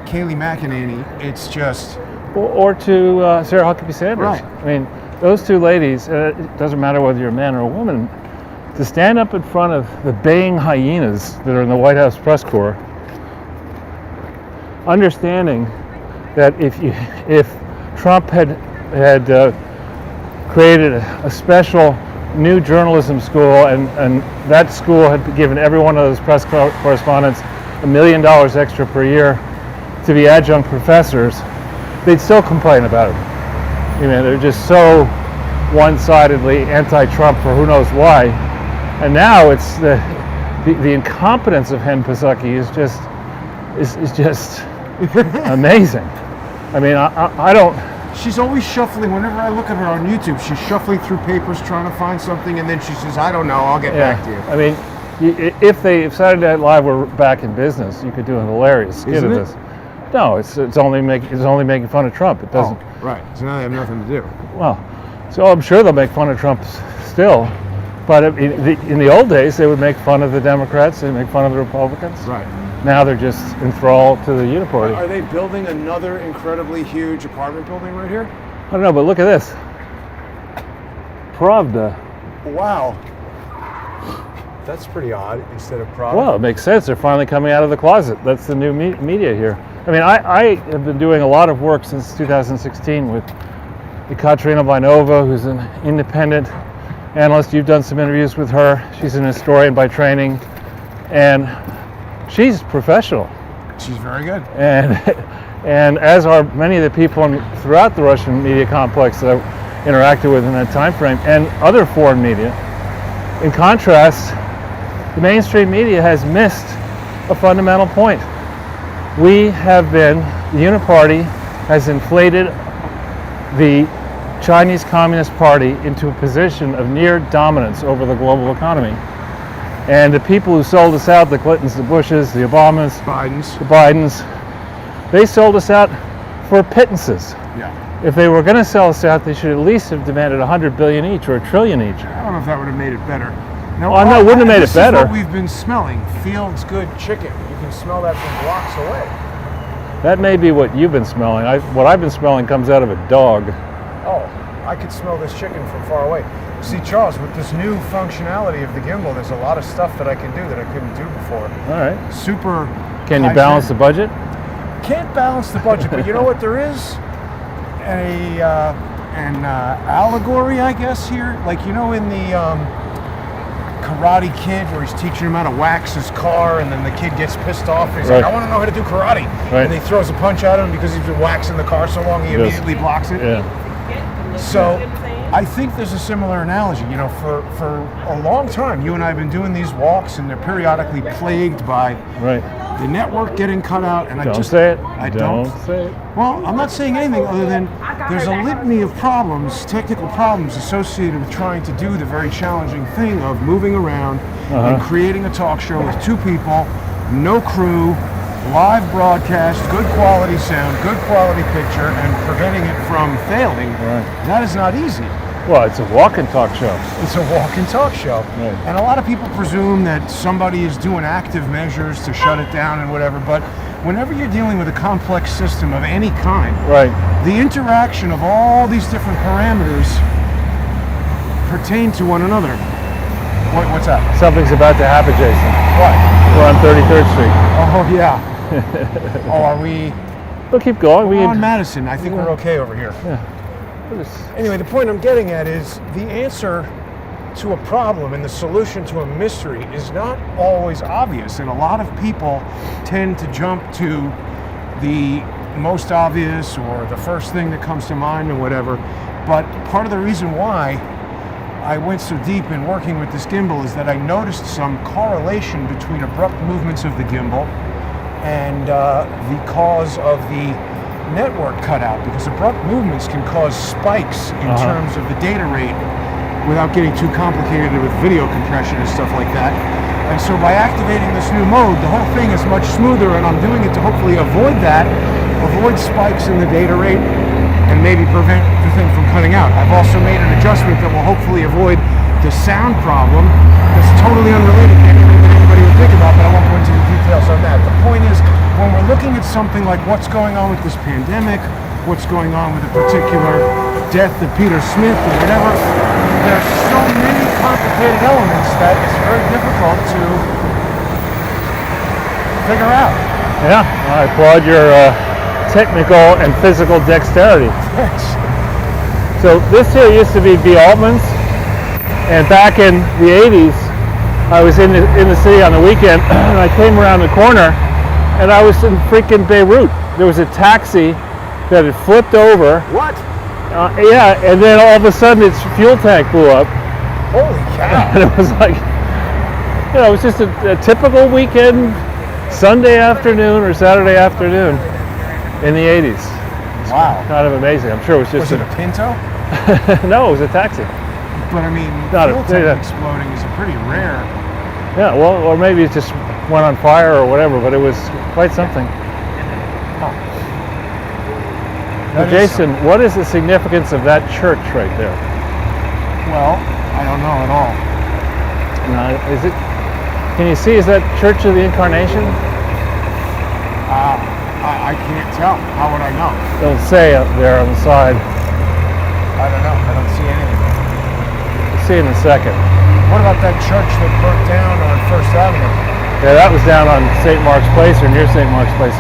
Kayleigh McEnany, it's just or to Sarah Huckabee Sanders. Right. I mean, those two ladies. It doesn't matter whether you're a man or a woman. To stand up in front of the baying hyenas that are in the White House press corps, understanding that if Trump had created a special new journalism school and that school had given every one of those press correspondents $1 million extra per year to be adjunct professors, they'd still complain about it. They're just so one-sidedly anti-Trump for who knows why. And now it's the incompetence of Hen Psaki is just amazing. I mean, I don't. She's always shuffling. Whenever I look at her on YouTube, she's shuffling through papers trying to find something, and then she says, "I don't know. I'll get back to you." I mean, if Saturday Night Live were back in business, you could do a hilarious skit of this. No, it's only making fun of Trump. It doesn't. Oh, right. So now they have nothing to do. Well, so I'm sure they'll make fun of Trump still, but in the old days they would make fun of the Democrats, they make fun of the Republicans. Right. Now they're just enthralled to the uniparty. Are they building another incredibly huge apartment building right here? I don't know, but look at this. Pravda. Wow. That's pretty odd. Instead of Pravda. Well, it makes sense. They're finally coming out of the closet. That's the new media here. I mean, I have been doing a lot of work since 2016 with Ekaterina Vainova, who's an independent analyst. You've done some interviews with her. She's an historian by training, and she's professional. She's very good. And as are many of the people throughout the Russian media complex that I've interacted with in that time frame, and other foreign media. In contrast, the mainstream media has missed a fundamental point. The Uniparty has inflated the Chinese Communist Party into a position of near dominance over the global economy. And the people who sold us out, the Clintons, the Bushes, the Obamas, the Bidens, they sold us out for pittances. Yeah. If they were going to sell us out, they should at least have demanded 100 billion each or a trillion each. I don't know if that would have made it better. No, Well, no, it wouldn't have made it this better. Is what we've been smelling. Fields Good chicken. You can smell that from blocks away. That may be what you've been smelling. What I've been smelling comes out of a dog. Oh, I could smell this chicken from far away. See, Charles, with this new functionality of the gimbal, there's a lot of stuff that I can do that I couldn't do before. All right. Super. Can you balance the budget? Can't balance the budget, but you know what? There is an allegory, I guess, here. Like, you know, in the Karate Kid, where he's teaching him how to wax his car, and then the kid gets pissed off. He's like, I want to know how to do karate. Right. And he throws a punch at him because he's been waxing the car so long, he immediately blocks it. Yeah. So I think there's a similar analogy. You know, for a long time, you and I have been doing these walks, and they're periodically plagued by the network getting cut out. And Don't say it. I don't say it. Well, I'm not saying anything other than there's a litany of problems, technical problems associated with trying to do the very challenging thing of moving around and creating a talk show with two people, no crew, live broadcast, good quality sound, good quality picture, and preventing it from failing. Right. That is not easy. Well, it's a walk and talk show. It's a walk and talk show. Right. And a lot of people presume that somebody is doing active measures to shut it down and whatever, but whenever you're dealing with a complex system of any kind, the interaction of all these different parameters pertain to one another. What's that? Something's about to happen, Jason. What? We're on 33rd Street. Oh, yeah. Oh, are we? We'll keep going. We're on Madison. I think we're okay over here. Yeah. Anyway, the point I'm getting at is the answer to a problem and the solution to a mystery is not always obvious, and a lot of people tend to jump to the most obvious or the first thing that comes to mind or whatever. But part of the reason why I went so deep in working with this gimbal is that I noticed some correlation between abrupt movements of the gimbal and the cause of the network cutout, because abrupt movements can cause spikes in terms of the data rate without getting too complicated with video compression and stuff like that. And so by activating this new mode, the whole thing is much smoother, and I'm doing it to hopefully avoid that, avoid spikes in the data rate, and maybe prevent the thing from cutting out. I've also made an adjustment that will hopefully avoid the sound problem that's totally unrelated to anything that anybody would think about, but I won't go into the details on that. The point is, when we're looking at something like what's going on with this pandemic, what's going on with a particular death of Peter Smith or whatever, there's so many complicated elements that it's very difficult to figure out. Yeah, I applaud your technical and physical dexterity. Thanks. So this here used to be B. Altman's, and back in the 80s, I was in the city on the weekend, and I came around the corner, and I was in freaking Beirut. There was a taxi that had flipped over. What? Yeah, and then all of a sudden its fuel tank blew up. Holy cow. And it was like, you know, it was just a typical weekend, Sunday afternoon or Saturday afternoon in the 80s. Wow. Kind of amazing. I'm sure it was just Was it a Pinto? No, it was a taxi. But I mean, Not fuel tank exploding is a pretty rare. Yeah, well, or maybe it just went on fire or whatever, but it was quite something. Now, Jason, what is the significance of that church right there? Well, I don't know at all. Is it? Can you see? Is that Church of the Incarnation? I can't tell. How would I know? It'll say up there on the side. I don't know. I don't see anything. We'll see in a second. What about that church that burnt down on First Avenue? Yeah, that was down on St. Mark's Place or near St. Mark's Place.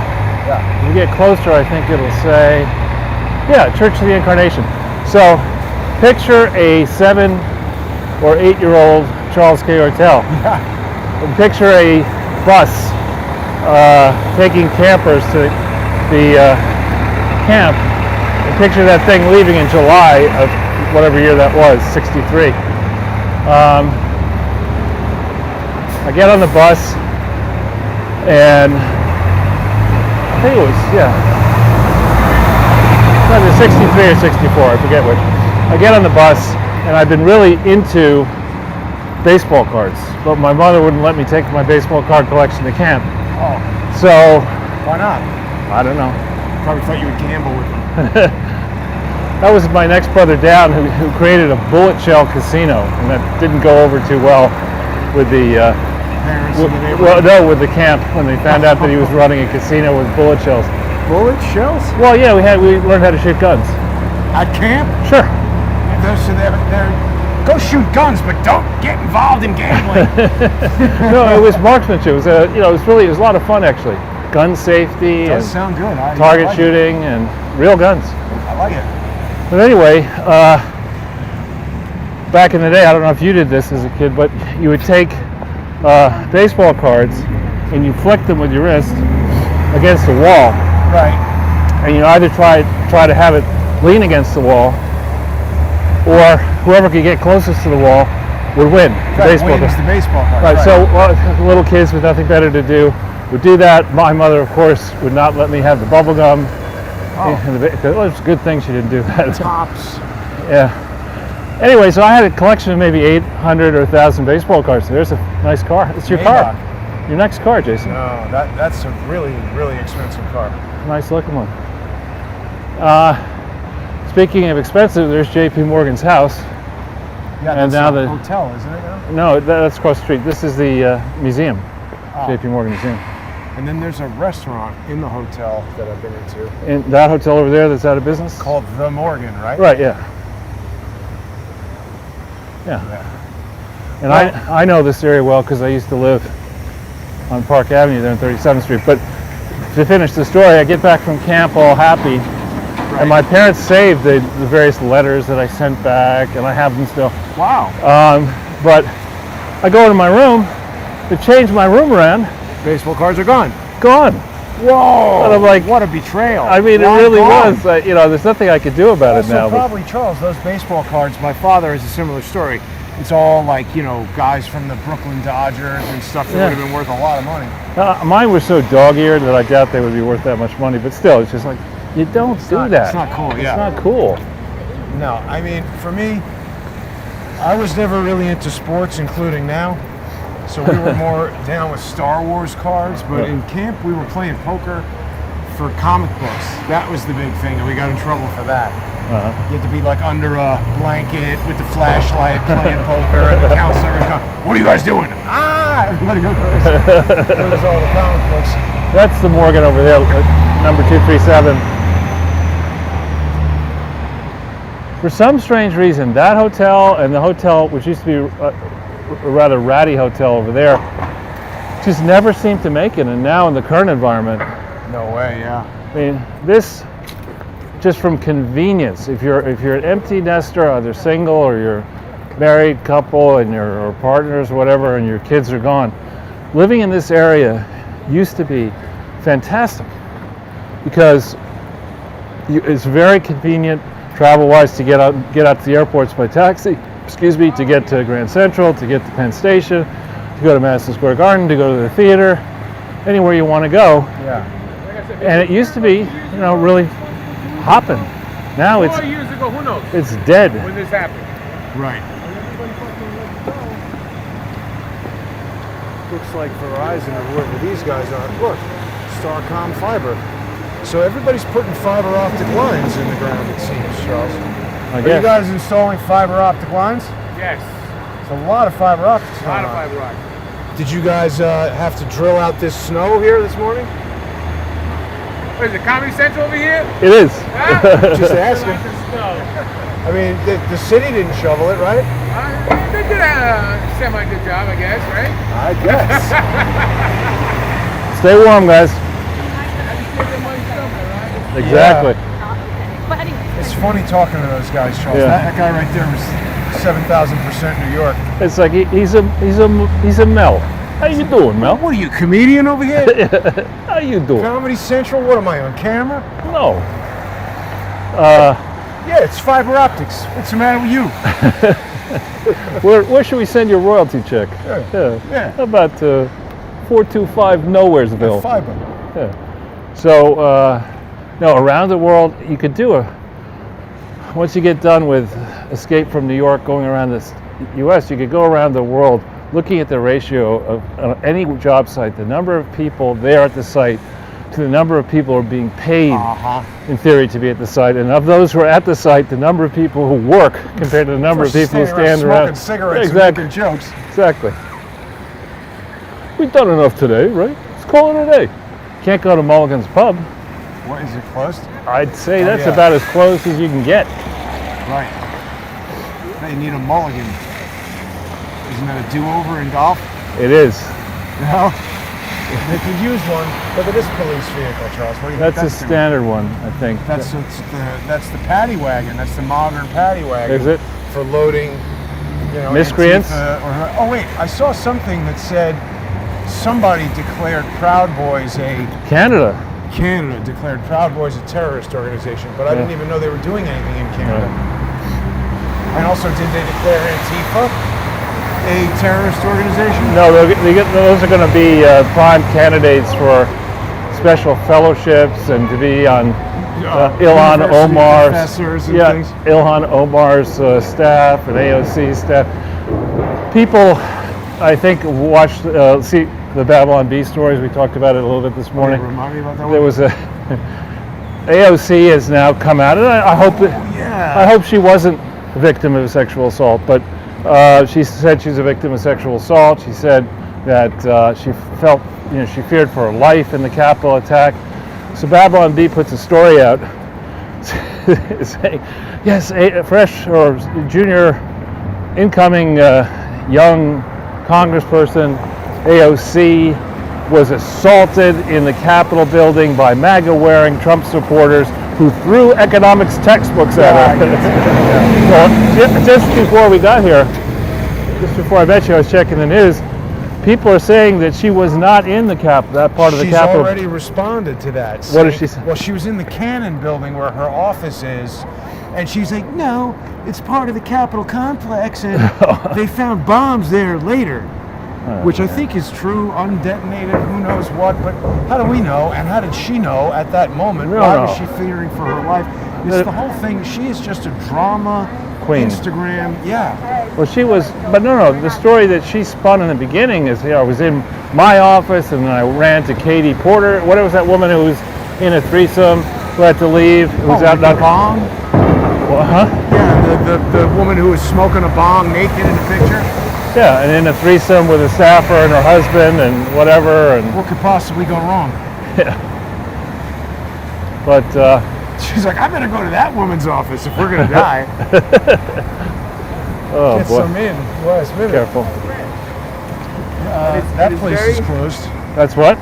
Yeah. If you get closer, I think it'll say, yeah, Church of the Incarnation. So, picture a 7 or 8-year-old Charles K. Ortel. Yeah. And picture a bus taking campers to the camp. And picture that thing leaving in July of whatever year that was, 63. I get on the bus, and I think it was, either 63 or 64, I forget which. I get on the bus, and I've been really into baseball cards, but my mother wouldn't let me take my baseball card collection to camp. Oh. So, Why not? I don't know. Probably thought you would gamble with them. That was my next brother down who created a bullet shell casino, and that didn't go over too well with the Parents in the neighborhood. with the camp when they found out that he was running a casino with bullet shells. Bullet shells? Well, yeah, we learned how to shoot guns. At camp? Sure. So they're go shoot guns, but don't get involved in gambling. No, it was marksmanship. It was it was a lot of fun actually. Gun safety Does and sound good. target I like shooting and real guns. I like it. But anyway, back in the day, I don't know if you did this as a kid, but you would take baseball cards and you flick them with your wrist against the wall, Right. and you either try to have it lean against the wall, or whoever could get closest to the wall would win. The baseball Wins card. the baseball card. Right. So little kids with nothing better to do would do that. My mother, of course, would not let me have the bubble gum. Well, it's a good thing she didn't do that. Tops. Yeah. Anyway, so I had a collection of maybe 800 or 1,000 baseball cards. There's a nice car. It's your car. Your next car, Jason. No, that's a really, really expensive car. Nice looking one. Speaking of expensive, there's J.P. Morgan's house. Yeah, And that's now a the- hotel, isn't it now? No, that's across the street. This is the museum, Oh. J.P. Morgan Museum. And then there's a restaurant in the hotel that I've been into And that hotel over there that's out of business? called The Morgan, right? Right, yeah. Yeah. And I know this area well because I used to live on Park Avenue there on 37th Street. But to finish the story, I get back from camp all happy, and my parents saved the various letters that I sent back, and I have them still. Wow. But I go into my room to change my room around, Baseball cards are gone. gone. Whoa. And I'm like, what a betrayal. I mean, Why it really gone? was. There's nothing I could do about it Also, now. But probably, Charles, those baseball cards, my father has a similar story. It's all like, guys from the Brooklyn Dodgers and stuff that Yeah. would have been worth a lot of money. mine were so dog-eared that I doubt they would be worth that much money. But still, it's just like, you don't do that. It's not cool, It's yeah. not cool. No, I mean, for me, I was never really into sports, including now. So we were more down with Star Wars cards, but in camp we were playing poker for comic books. That was the big thing, and we got in trouble for that. You had to be like under a blanket with the flashlight playing poker, and the counselor would come, "What are you guys doing?" Ah! Everybody go crazy. It was all the comic books. That's the Morgan over there, number 237. For some strange reason, that hotel and the hotel, which used to be a rather ratty hotel over there, just never seemed to make it. And now in the current environment, No way, yeah. I mean, this just from convenience. If you're an empty nester, either single or you're married couple and or partners or whatever, and your kids are gone, living in this area used to be fantastic because it's very convenient travel-wise to get out to the airports by taxi. To get to Grand Central, to get to Penn Station, to go to Madison Square Garden, to go to the theater, anywhere you want to go. Yeah. And it used to be, really hopping. Now 4 years ago, who knows it's dead. when this happened? Right. Looks like Verizon or whoever these guys are. Look, Starcom fiber. So everybody's putting fiber optic lines in the ground, it seems, Charles. I Are you guess. guys installing fiber optic lines? Yes, It's a lot of fiber optics a lot going of on. fiber optic. Did you guys have to drill out this snow here this morning? What is it, Comedy Central over here? It is. Huh? Just asking. Lots of snow. I mean, the city didn't shovel it, right? They did a semi-good job, I guess, right? I guess. Stay warm, guys. Had to give them money somewhere, right? Exactly. But anyway, It's funny talking to those guys, Charles. Yeah. That guy right there was 7,000% New York. It's like he's a Mel. How you doing, Mel? What are you, comedian over here? How you doing? Comedy Central? What am I, on camera? No. Yeah, it's fiber optics. What's the matter with you? Where should we send your royalty check? Yeah. How about 425 Nowheresville? Fiber. Yeah. So, no, around the world, you could do once you get done with Escape from New York, going around the U.S., you could go around the world looking at the ratio of any job site, the number of people there at the site to the number of people who are being paid, Uh-huh. in theory, to be at the site. And of those who are at the site, the number of people who work compared to the number of people who stand around. Smoking cigarettes Exactly. and making jokes. Exactly. We've done enough today, right? Let's call it a day. Can't go to Mulligan's Pub. What, is it closed? I'd say Oh, that's yeah. about as close as you can get. Right. They need a mulligan. Isn't that a do-over in golf? It is. No. They could use one. Look at this police vehicle, Charles. What do you That's a think doing? standard one, I think. That's the paddy wagon. That's the modern paddy wagon. Is it? For loading, you know, Miscreants? Antifa oh wait, I saw something that said somebody declared Proud Boys Canada. Canada declared Proud Boys a terrorist organization, but I didn't even know they were doing anything in Canada. And also, did they declare Antifa a terrorist organization? No, those are going to be prime candidates for special fellowships and to be on Ilhan University Omar's professors and things. Ilhan Omar's staff and AOC staff. People, I think, watched see the Babylon Bee stories. We talked about it a little bit this morning. Remind me about that one. There was a AOC has now come out, and I hope that I hope she wasn't a victim of sexual assault, but she said she's a victim of sexual assault. She said that she felt, she feared for her life in the Capitol attack. So Babylon Bee puts a story out saying, yes, a fresh or junior incoming young congressperson, AOC, was assaulted in the Capitol building by MAGA-wearing Trump supporters who threw economics textbooks at her. Well, just before we got here, just before I met you, I was checking the news. People are saying that she was not in the that part of the Capitol. She's already responded to that. What did she say? Well, she was in the Cannon building where her office is, and she's like, no, it's part of the Capitol complex, and they found bombs there later, which I think is true, undetonated, who knows what, but how do we know, and how did she know at that moment? Why was she fearing for her life? It's the whole thing. She is just a drama queen. Instagram, Well, she was, but no, the story that she spun in the beginning is, I was in my office and then I ran to Katie Porter. What was that woman who was in a threesome who had to leave? Who was out the bong? Well, Yeah, the woman who was smoking a bong naked in the picture? Yeah, and in a threesome with a staffer and her husband and whatever. And what could possibly go wrong? Yeah. But she's like, I better go to that woman's office if we're gonna die. Oh Get boy! some in last minute. Careful. That place is closed. That's what?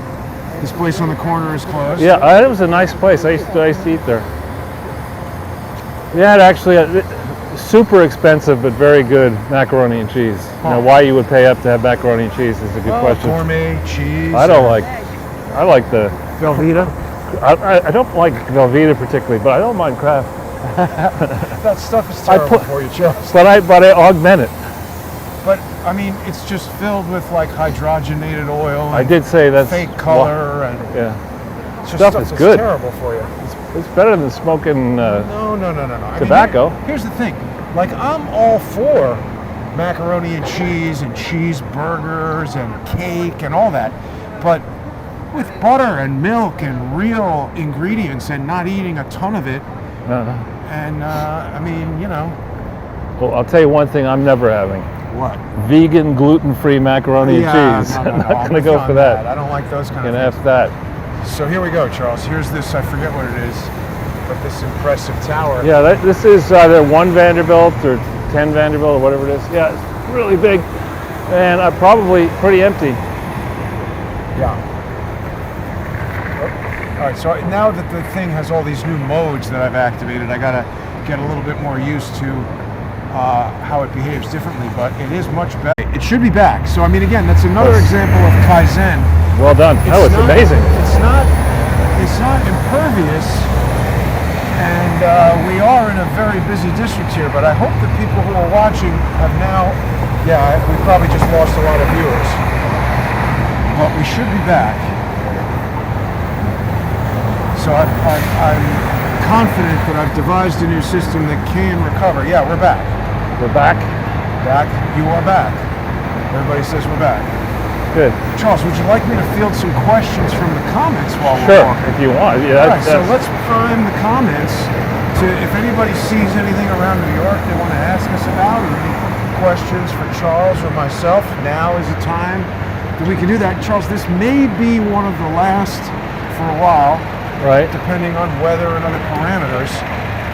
This place on the corner is closed. Yeah, it was a nice place. I used to eat there. We had actually super expensive but very good macaroni and cheese. Now, why you would pay up to have macaroni and cheese is a good question. Gourmet cheese. I like the Velveeta. I don't like Velveeta particularly, but I don't mind Kraft. That stuff is terrible for you, Charles. But I augment it. But I mean, it's just filled with like hydrogenated oil. And I did say that's fake color and yeah. it's just Stuff is good. Terrible for you. It's better than smoking No. tobacco. I mean, here's the thing. Like, I'm all for macaroni and cheeseburgers and cake and all that, but with butter and milk and real ingredients and not eating a ton of it. And I mean, Well, I'll tell you one thing I'm never having. What? Vegan, gluten-free macaroni and cheese. No, I'm not going to go for on that. I don't like those kind of Gonna things. have that. So here we go, Charles. Here's this, I forget what it is, but this impressive tower. Yeah, this is either 1 Vanderbilt or 10 Vanderbilt or whatever it is. Yeah, it's really big and probably pretty empty. Yeah. All right, so now that the thing has all these new modes that I've activated, I gotta get a little bit more used to how it behaves differently, but it is much better. It should be back. So I mean, again, that's another example of Kaizen. Well done. It's amazing. It's not impervious, and we are in a very busy district here, but I hope the people who are watching have now, we probably just lost a lot of viewers, but we should be back. So I'm confident that I've devised a new system that can recover. Yeah, we're back. We're back. Back. You are back. Everybody says we're back. Good. Charles, would you like me to field some questions from the comments while we're Sure, walking? if you want. Yeah, All right, so let's prime the comments to if anybody sees anything around New York they want to ask us about, or any questions for Charles or myself. Now is the time that we can do that. Charles, this may be one of the last for a while, right. depending on weather and other parameters.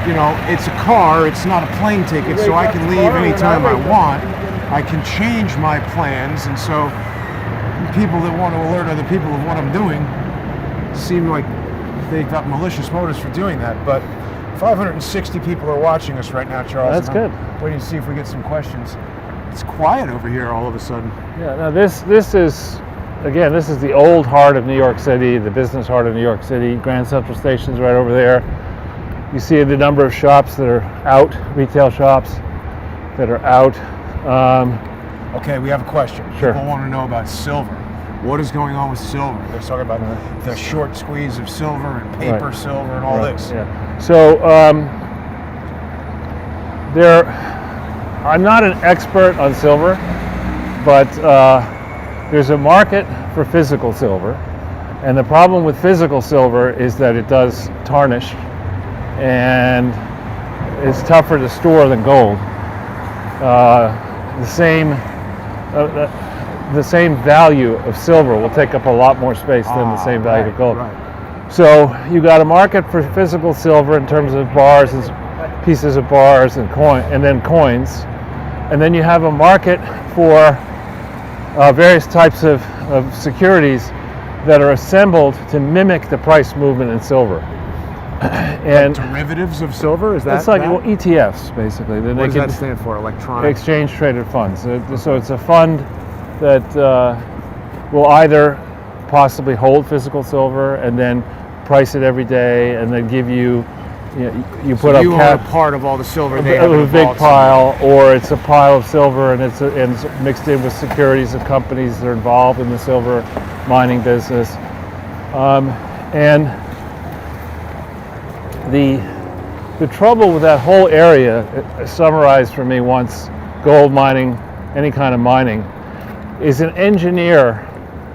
You know, it's a car, it's not a plane ticket, so I can leave anytime I want. I can change my plans, and so people that want to alert other people of what I'm doing seem like they've got malicious motives for doing that. But 560 people are watching us right now, Charles. That's good. Waiting to see if we get some questions. It's quiet over here all of a sudden. Yeah. Now this is, again, this is the old heart of New York City, the business heart of New York City. Grand Central Station's right over there. You see the number of shops that are out, retail shops that are out. Okay, we have a question. Sure. People want to know about silver. What is going on with silver? They're talking about the short squeeze of silver and paper silver and all this. Yeah. So I'm not an expert on silver, but there's a market for physical silver, and the problem with physical silver is that it does tarnish, and it's tougher to store than gold. The same value of silver will take up a lot more space than the same value of gold. Right. So you got a market for physical silver in terms of bars and pieces of bars and then coins, and then you have a market for various types of securities that are assembled to mimic the price movement in silver. And like derivatives of silver, is that? it's like that? well, ETFs basically. What does that stand for? Electronic exchange traded funds. So it's a fund that will either possibly hold physical silver and then price it every day, and then give you put so up you own a part of all the silver they have in a a big vault pile, or it's a pile of silver and it's mixed in with securities of companies that are involved in the silver mining business, and the trouble with that whole area, summarized for me once, gold mining, any kind of mining, is a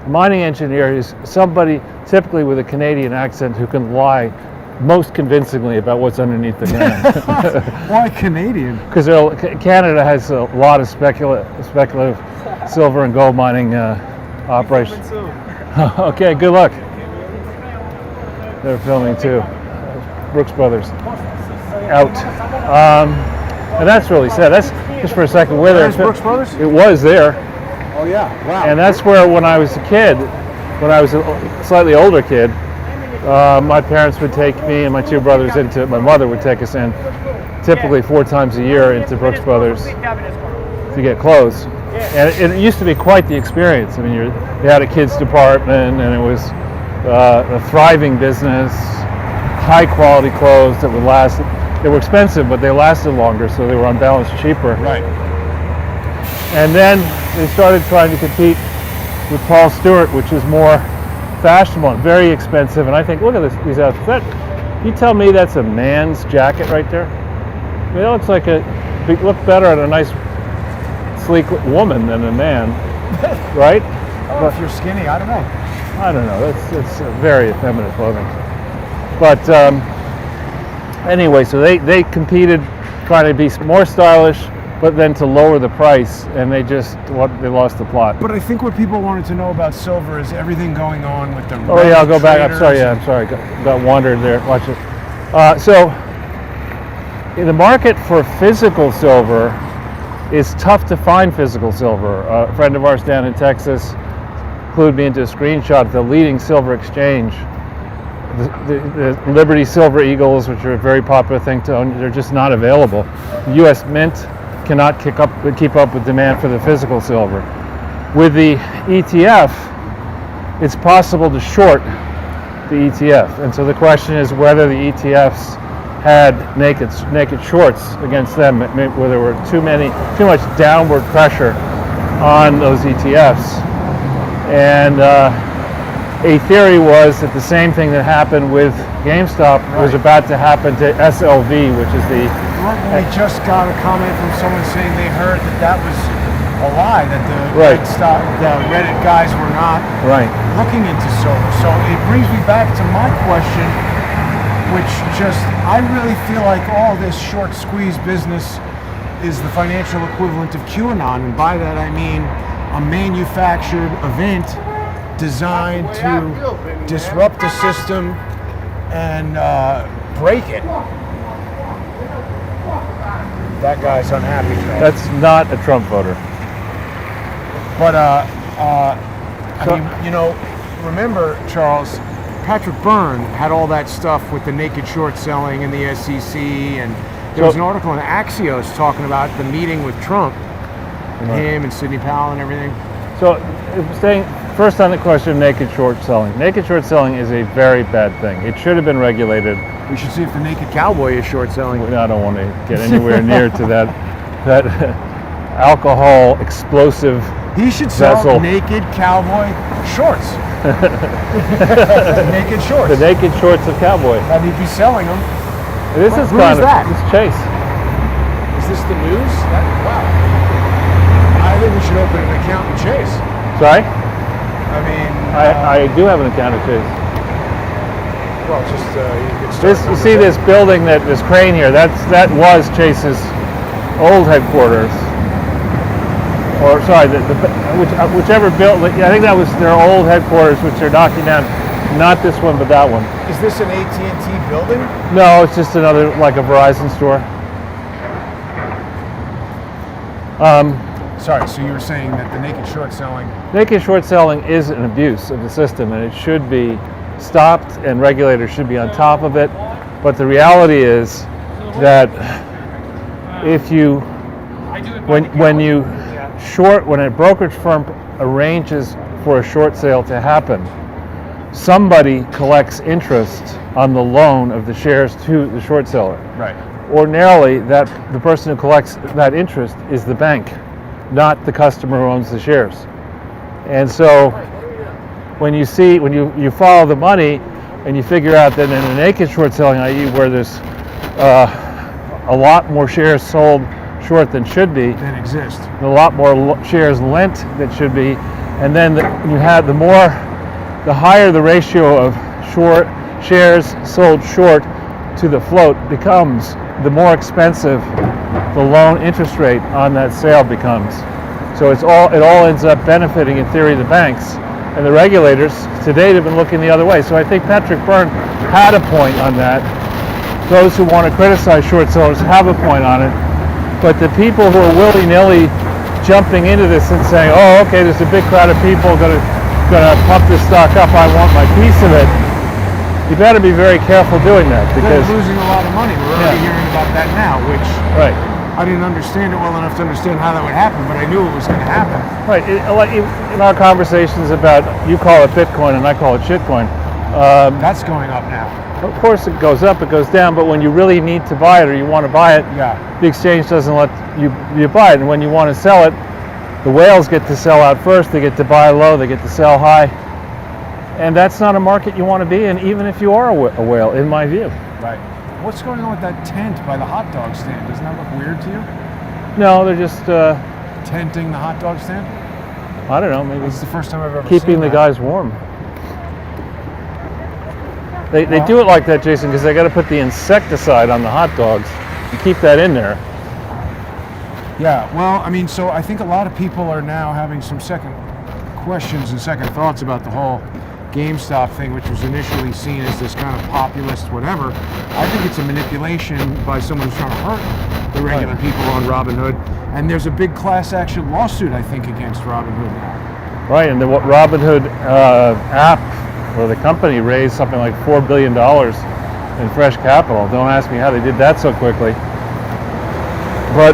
mining engineer is somebody typically with a Canadian accent who can lie most convincingly about what's underneath the ground. Why Canadian? Because Canada has a lot of speculative silver and gold mining operations. Okay, good luck. They're filming too. Brooks Brothers out. And that's really sad. That's just for a second. Where There's Brooks Brothers? It was there. Oh yeah, wow. And that's where, when I was a kid, when I was a slightly older kid, my parents would take me and my two brothers my mother would take us in, typically 4 times a year, into Brooks Brothers to get clothes. And it used to be quite the experience. I mean, they had a kids department, and it was a thriving business, high quality clothes that would last. They were expensive, but they lasted longer, so they were on balance cheaper. Right. And then they started trying to compete with Paul Stewart, which is more fashionable and very expensive. And I think, look at these outfits. You tell me that's a man's jacket right there? I mean, it looks like it look better on a nice, sleek woman than a man, right? If you're skinny, I don't know. I don't know. It's very effeminate clothing. But anyway, so they competed, trying to be more stylish, but then to lower the price, and they lost the plot. But I think what people wanted to know about silver is everything going on with the. Oh yeah, I'll go back. I'm sorry. Yeah, I'm sorry. Got wandered there. Watch it. So, in the market for physical silver, it's tough to find physical silver. A friend of ours down in Texas clued me into a screenshot of the leading silver exchange. The Liberty Silver Eagles, which are a very popular thing to own, they're just not available. The U.S. Mint cannot keep up with demand for the physical silver. With the ETF, it's possible to short the ETF, and so the question is whether the ETFs had naked shorts against them, where there were too much downward pressure on those ETFs. And a theory was that the same thing that happened with GameStop was about to happen to SLV, which is the. We just got a comment from someone saying they heard that was a lie that the Right. the Reddit guys were not Right. looking into solar. So it brings me back to my question, which I really feel like all this short squeeze business is the financial equivalent of QAnon, and by that I mean a manufactured event designed to disrupt the system and break it. That guy's unhappy. That's not a Trump voter. But I mean, you know, remember, Charles, Patrick Byrne had all that stuff with the naked short selling and the SEC, and there was an article in Axios talking about the meeting with Trump, and him and Sidney Powell and everything. So, staying first on the question of naked short selling. Naked short selling is a very bad thing. It should have been regulated. We should see if the naked cowboy is short selling. I don't want to get anywhere near to that alcohol explosive He should sell vessel. naked cowboy shorts. Naked shorts. The naked shorts of cowboy. And he'd be selling them. This is Who kind is of that? It's Chase. Is this the news? Wow. I think we should open an account in Chase. Sorry? I mean, I do have an account of Chase. well, just you could start. You see this building, this crane here, that was Chase's old headquarters. Or sorry, whichever building, I think that was their old headquarters, which they're knocking down. Not this one, but that one. Is this an AT&T building? No, it's just another, like a Verizon store. Sorry, so you were saying that the naked short selling. Naked short selling is an abuse of the system, and it should be stopped, and regulators should be on top of it. But the reality is that if you, when a brokerage firm arranges for a short sale to happen, somebody collects interest on the loan of the shares to the short seller. Right. Ordinarily, the person who collects that interest is the bank, not the customer who owns the shares. And so when you follow the money and you figure out that in a naked short selling, i.e. where there's a lot more shares sold short than should be, That exist. a lot more shares lent that should be, and then you have the higher the ratio of short shares sold short to the float becomes, the more expensive the loan interest rate on that sale becomes. So it all ends up benefiting, in theory, the banks. And the regulators to date have been looking the other way. So I think Patrick Byrne had a point on that. Those who want to criticize short sellers have a point on it. But the people who are willy-nilly jumping into this and saying, oh, okay, there's a big crowd of people going to pump this stock up, I want my piece of it, you better be very careful doing that, because They're losing a lot of money. We're already hearing about that now, which right. I didn't understand it well enough to understand how that would happen, but I knew it was going to happen. Right. In our conversations about, you call it Bitcoin and I call it shitcoin. That's going up now. Of course it goes up, it goes down, but when you really need to buy it or you want to buy it, Yeah. the exchange doesn't let you buy it. And when you want to sell it, the whales get to sell out first, they get to buy low, they get to sell high. And that's not a market you want to be in, even if you are a whale, in my view. Right. What's going on with that tent by the hot dog stand? Doesn't that look weird to you? No, they're just, Tenting the hot dog stand? I don't know, maybe This is the first time I've ever keeping seen the that. guys warm. They do it like that, Jason, because they got to put the insecticide on the hot dogs and keep that in there. Yeah, well, I mean, so I think a lot of people are now having some second questions and second thoughts about the whole GameStop thing, which was initially seen as this kind of populist whatever. I think it's a manipulation by someone who's trying to hurt the regular people on Robinhood. And there's a big class action lawsuit, I think, against Robinhood now. Right, and the Robinhood app, or the company, raised something like $4 billion in fresh capital. Don't ask me how they did that so quickly. But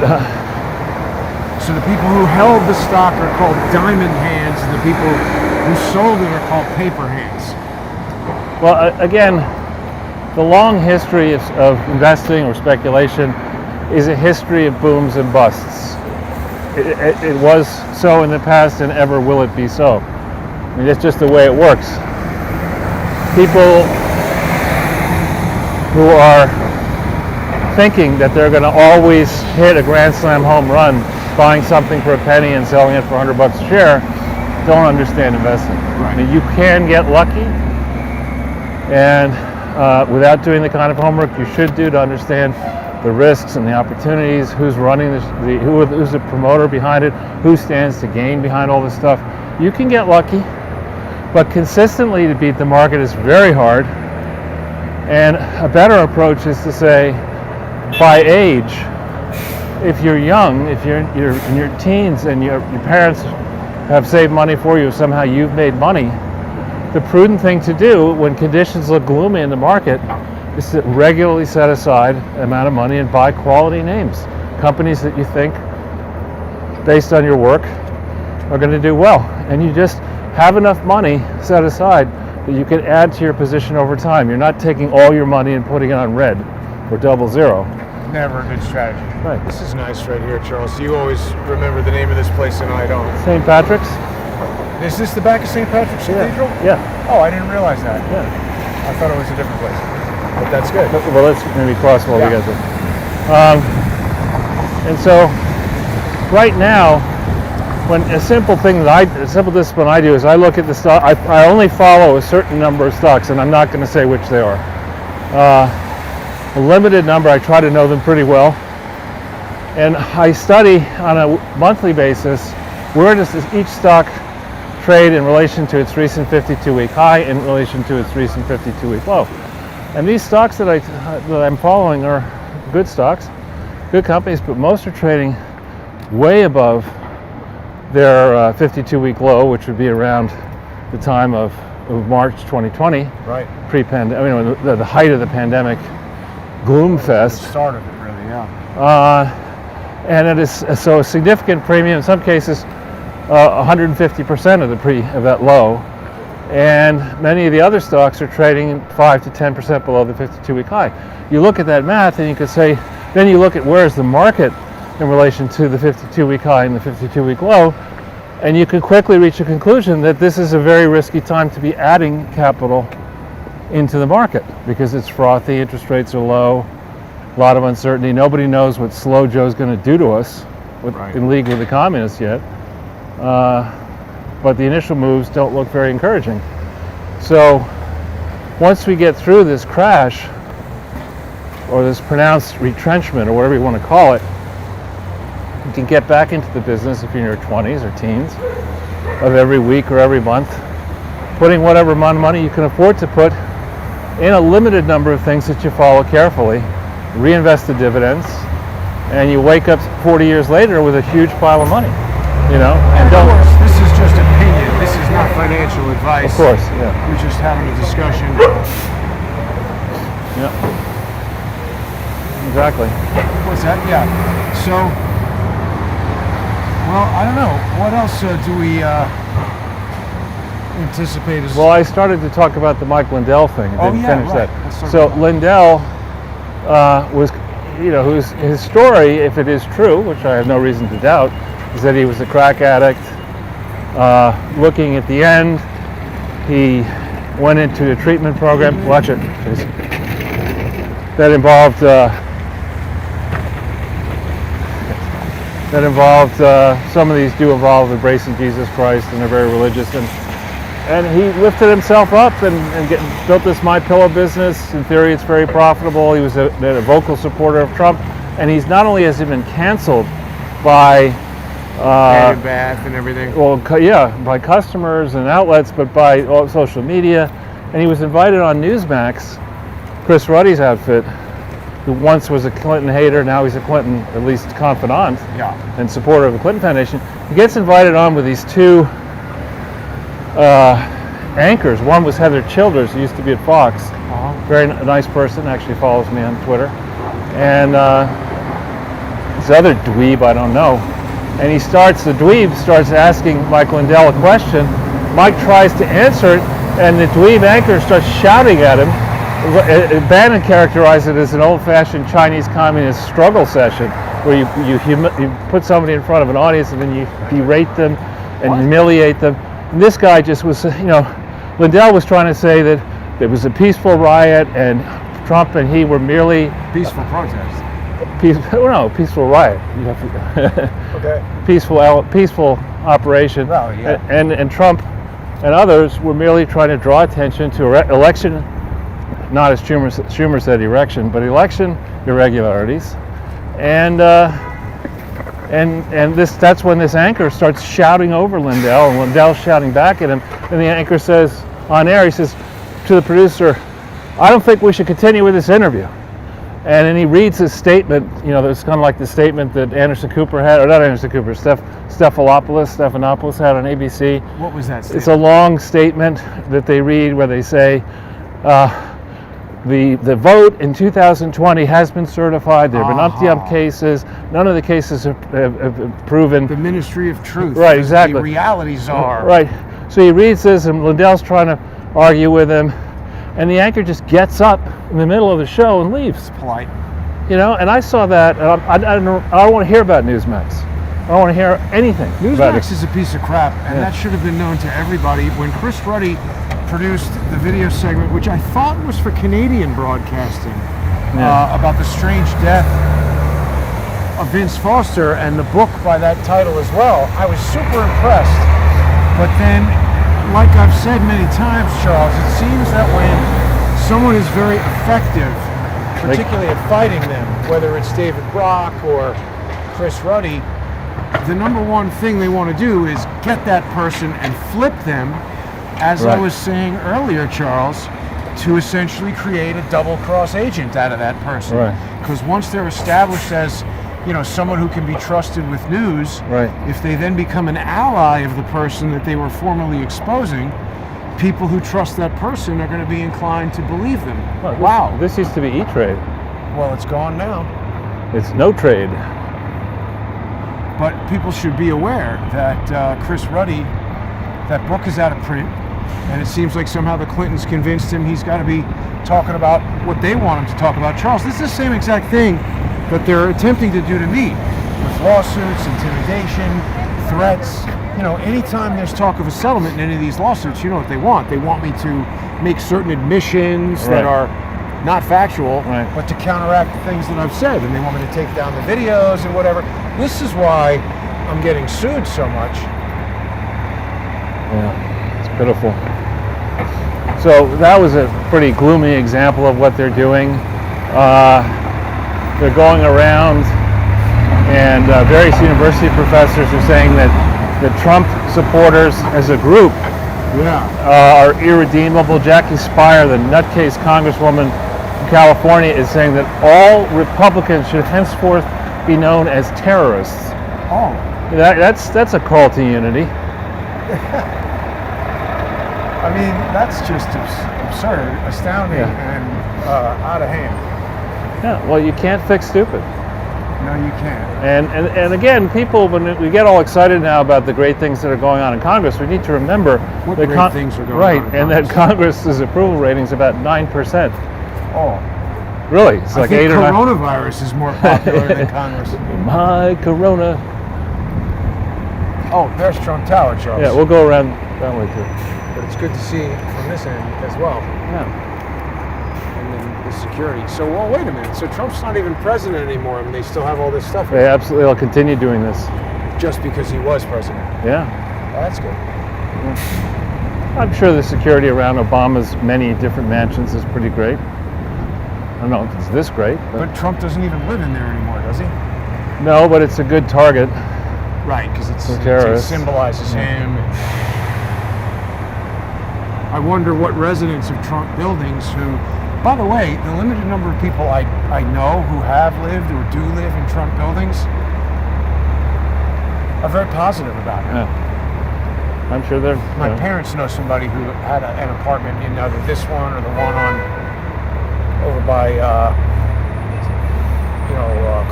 So the people who held the stock are called diamond hands, and the people who sold it are called paper hands. well, again, the long history of investing or speculation is a history of booms and busts. It was so in the past, and ever will it be so. I mean, that's just the way it works. People who are thinking that they're going to always hit a Grand Slam home run buying something for a penny and selling it for $100 a share don't understand investing. Right. I mean, you can get lucky, and without doing the kind of homework you should do to understand the risks and the opportunities, who's running who's the promoter behind it, who stands to gain behind all this stuff. You can get lucky, but consistently to beat the market is very hard. And a better approach is to say, by age, if you're young, if you're in your teens and your parents have saved money for you, somehow you've made money, the prudent thing to do when conditions look gloomy in the market is to regularly set aside an amount of money and buy quality names, companies that you think, based on your work, are going to do well. And you just have enough money set aside that you can add to your position over time. You're not taking all your money and putting it on red or double zero. Never a good strategy. Right. This is nice right here, Charles. You always remember the name of this place and I don't. St. Patrick's? Is this the back of St. Patrick's Cathedral? Yeah. Oh, I didn't realize that. Yeah. I thought it was a different place. But that's good. Well, let's maybe cross while we get there. And so, right now, when a simple discipline I do is I look at the stock. I only follow a certain number of stocks, and I'm not going to say which they are. A limited number. I try to know them pretty well, and I study on a monthly basis where does each stock trade in relation to its recent 52-week high, in relation to its recent 52-week low. And these stocks that I'm following are good stocks, good companies, but most are trading way above their 52-week low, which would be around the time of March 2020, right? Pre-pandemic, I mean, the height of the pandemic gloom fest. The start of it, really, yeah. And it is so a significant premium. In some cases, 150% of that low, and many of the other stocks are trading 5 to 10% below the 52-week high. You look at that math, and you could say, then you look at where's the market in relation to the 52-week high and the 52-week low, and you can quickly reach a conclusion that this is a very risky time to be adding capital into the market because it's frothy, interest rates are low, a lot of uncertainty. Nobody knows what Slow Joe's going to do to us in league with the communists yet. But the initial moves don't look very encouraging. So once we get through this crash, or this pronounced retrenchment, or whatever you want to call it, you can get back into the business if you're in your 20s or teens, of every week or every month, putting whatever amount of money you can afford to put in a limited number of things that you follow carefully, reinvest the dividends, and you wake up 40 years later with a huge pile of money. And of course, this is just opinion. This is not financial advice. Of course, yeah. We're just having a discussion. Yeah. Exactly. What's that? Yeah. So, well, I don't know. What else do we anticipate? Well, I started to talk about the Mike Lindell thing and didn't finish that. So Lindell was, his story, if it is true, which I have no reason to doubt, is that he was a crack addict. Looking at the end, he went into a treatment program. Watch it, please. That involved some of these do involve embracing Jesus Christ, and they're very religious. And he lifted himself up and built this My Pillow business. In theory, it's very profitable. He was a vocal supporter of Trump, and he's not only has he been canceled by bath and everything. Well, by customers and outlets, but by social media. And he was invited on Newsmax, Chris Ruddy's outfit, who once was a Clinton hater, now he's a Clinton, at least confidant, and supporter of the Clinton Foundation. He gets invited on with these two anchors. One was Heather Childers, who used to be at Fox. Very nice person, actually follows me on Twitter. And this other dweeb, I don't know. And the dweeb starts asking Mike Lindell a question. Mike tries to answer it, and the dweeb anchor starts shouting at him. Bannon characterized it as an old-fashioned Chinese communist struggle session, where you put somebody in front of an audience and then you berate them and humiliate them. And this guy just was, Lindell was trying to say that it was a peaceful riot and Trump and he were merely peaceful protest. peaceful riot. You have to Okay. peaceful operation. Well, yeah. And Trump and others were merely trying to draw attention to election, not as Schumer said erection, but election irregularities, and that's when this anchor starts shouting over Lindell, and Lindell's shouting back at him, and the anchor says on air, he says to the producer, "I don't think we should continue with this interview." And then he reads his statement, it's kind of like the statement that Anderson Cooper had, or not Anderson Cooper, Stephanopoulos had on ABC. What was that statement? It's a long statement that they read where they say, the vote in 2020 has been certified. There have been umpty cases. None of the cases have proven. The Ministry of Truth. Right, exactly. The realities are. Right. So he reads this, and Lindell's trying to argue with him, and the anchor just gets up in the middle of the show and leaves. It's polite. And I saw that, and I don't want to hear about Newsmax. I don't want to hear anything about it. Newsmax is a piece of crap, and that should have been known to everybody. When Chris Ruddy produced the video segment, which I thought was for Canadian broadcasting, about the strange death of Vince Foster, and the book by that title as well, I was super impressed. But then, like I've said many times, Charles, it seems that when someone is very effective, particularly at fighting them, whether it's David Brock or Chris Ruddy, the number one thing they want to do is get that person and flip them, as I was saying earlier, Charles, to essentially create a double-cross agent out of that person. Because once they're established as, someone who can be trusted with news, if they then become an ally of the person that they were formerly exposing, people who trust that person are going to be inclined to believe them. Wow. This used to be E-Trade. Well, it's gone now. It's no trade. But people should be aware that Chris Ruddy, that book is out of print, and it seems like somehow the Clintons convinced him he's got to be talking about what they want him to talk about. Charles, this is the same exact thing that they're attempting to do to me with lawsuits, intimidation, threats. Anytime there's talk of a settlement in any of these lawsuits, you know what they want. They want me to make certain admissions that are not factual, but to counteract the things that I've said, and they want me to take down the videos and whatever. This is why I'm getting sued so much. Yeah, it's pitiful. So that was a pretty gloomy example of what they're doing. They're going around, and various university professors are saying that the Trump supporters as a group are irredeemable. Jackie Spire, the nutcase congresswoman from California, is saying that all Republicans should henceforth be known as terrorists. Oh. That's a call to unity. I mean, that's just absurd, astounding, and out of hand. Yeah, well, you can't fix stupid. No, you can't. And again, people, when we get all excited now about the great things that are going on in Congress, we need to remember what that great things are going on in and Congress. that Congress's approval rating is about 9%. Oh. Really? It's like 8 or 9. Coronavirus is more popular than Congress. My Corona. Oh, there's Trump Tower, Charles. Yeah, we'll go around that way too. But it's good to see from this end as well. Yeah. And then the security. So, well, wait a minute. So Trump's not even president anymore, and they still have all this stuff. They absolutely will continue doing this. Just because he was president. Yeah. Well, that's good. Yeah. I'm sure the security around Obama's many different mansions is pretty great. I don't know if it's this great. But Trump doesn't even live in there anymore, does he? No, but it's a good target. Right, because it symbolizes him. I wonder what residents of Trump buildings who, by the way, the limited number of people I know who have lived or do live in Trump buildings are very positive about it. Yeah. I'm sure they're... My parents know somebody who had an apartment in either this one or the one on over by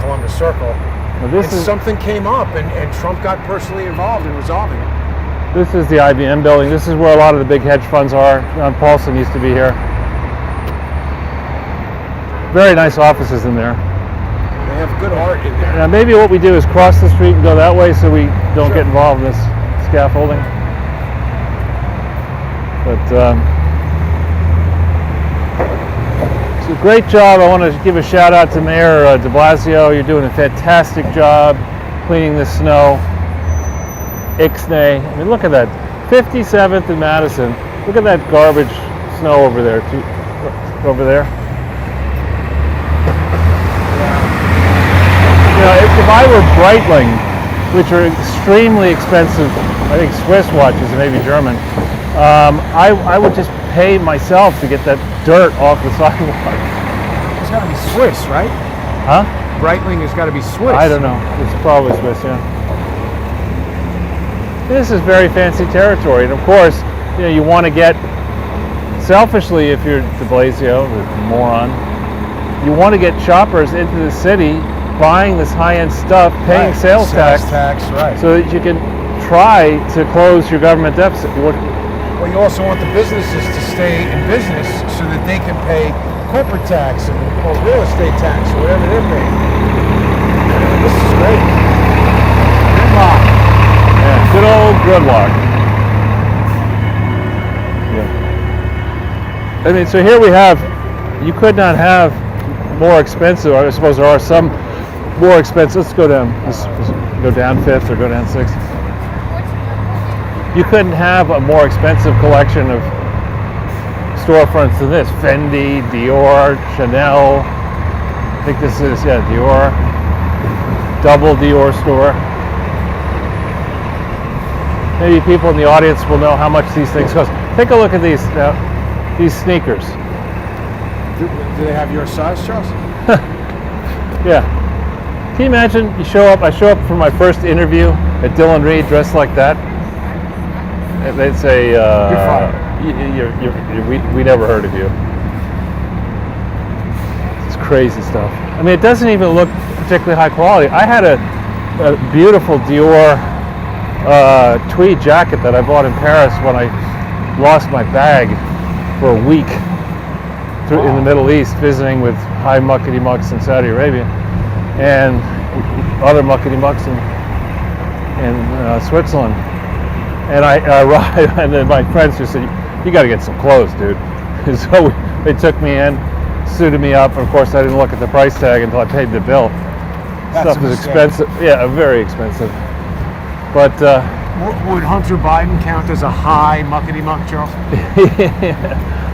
Columbus Circle. Well, something came up and Trump got personally involved in resolving it. This is the IBM building. This is where a lot of the big hedge funds are. John Paulson used to be here. Very nice offices in there. They have good art in there. Now maybe what we do is cross the street and go that way so we don't get involved in this scaffolding. But It's a great job. I want to give a shout out to Mayor de Blasio. You're doing a fantastic job cleaning the snow. Ixnay. I mean, look at that. 57th and Madison. Look at that garbage snow over there. Over there. You know, if I were Breitling, which are extremely expensive, I think Swiss watches, maybe German, I would just pay myself to get that dirt off the sidewalk. It's got to be Swiss, right? Huh? Breitling has got to be Swiss. I don't know. It's probably Swiss, yeah. This is very fancy territory, and of course, you know, you want to get, selfishly, if you're de Blasio, the moron, you want to get shoppers into the city buying this high-end stuff, paying sales tax, right. so that you can try to close your government deficit. Well, you also want the businesses to stay in business so that they can pay corporate tax or real estate tax or whatever they're paying. This is great. Gridlock. Yeah, good old gridlock. Yeah. I mean, so here we have, you could not have more expensive, I suppose there are some more expensive. Let's go down, let's go down 5th or go down 6th. You couldn't have a more expensive collection of storefronts than this. Fendi, Dior, Chanel. I think this is, yeah, Dior. Double Dior store. Maybe people in the audience will know how much these things cost. Take a look at these sneakers. Do they have your size, Charles? Yeah. Can you imagine? I show up for my first interview at Dillon Reed dressed like that. And they'd say, "You're fired. We never heard of you." It's crazy stuff. I mean, it doesn't even look particularly high quality. I had a beautiful Dior tweed jacket that I bought in Paris when I lost my bag for a week in the Middle East, visiting with high muckety mucks in Saudi Arabia and other muckety mucks in Switzerland. And I arrived, and then my friends just said, "You got to get some clothes, dude." And so they took me in, suited me up. And of course, I didn't look at the price tag until I paid the bill. Stuff is expensive. Yeah, very expensive. But would Hunter Biden count as a high muckety muck, Charles?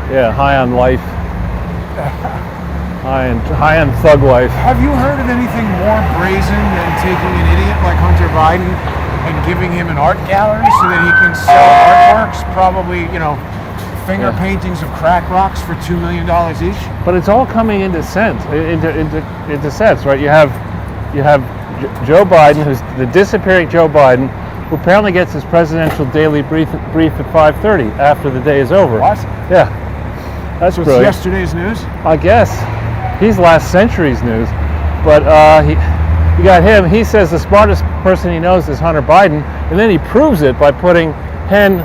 Yeah, high on life. High on thug life. Have you heard of anything more brazen than taking an idiot like Hunter Biden and giving him an art gallery so that he can sell artworks, probably, you know, finger paintings of crack rocks for $2 million each? But it's all coming into sense, into sense, right? You have Joe Biden, who's the disappearing Joe Biden, who apparently gets his presidential daily brief at 5:30 after the day is over. What? Yeah. That's so brilliant. It's yesterday's news? I guess. He's last century's news. But you got him. He says the smartest person he knows is Hunter Biden, and then he proves it by putting Hen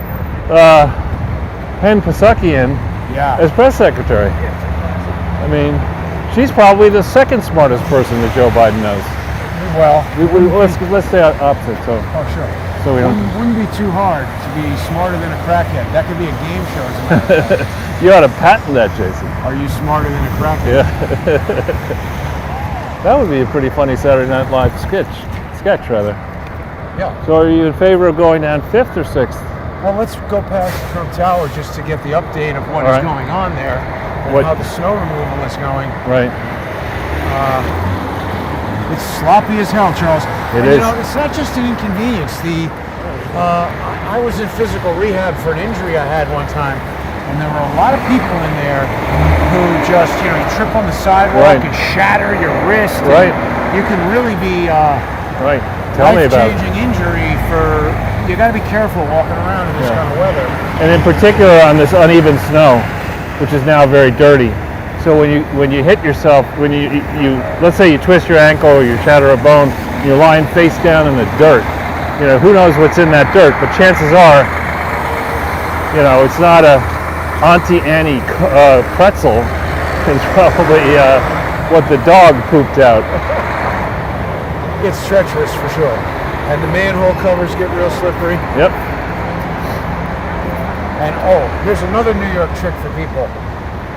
Psaki in as press secretary. I mean, she's probably the second smartest person that Joe Biden knows. Well, let's stay opposite. So. Oh, sure. So we wouldn't be too hard to be smarter than a crackhead. That could be a game show. As a matter of fact. You ought to patent that, Jason. Are you smarter than a crackhead? Yeah. That would be a pretty funny Saturday Night Live sketch rather. Yeah. So are you in favor of going down 5th or 6th? Well, let's go past Trump Tower just to get the update of what is going on there and how the snow removal is going. Right. It's sloppy as hell, Charles. It is. You know, it's not just an inconvenience. I was in physical rehab for an injury I had one time, and there were a lot of people in there who just, you know, you trip on the sidewalk and shatter your wrist. Right. You can really be Tell me about it. life-changing injury for. You got to be careful walking around in this kind of weather. And in particular on this uneven snow, which is now very dirty. So when you hit yourself, when you let's say you twist your ankle or you shatter a bone, you're lying face down in the dirt. You know, who knows what's in that dirt? But chances are, you know, it's not a Auntie Annie pretzel. It's probably what the dog pooped out. It's treacherous for sure, and the manhole covers get real slippery. Yep. And here's another New York trick for people.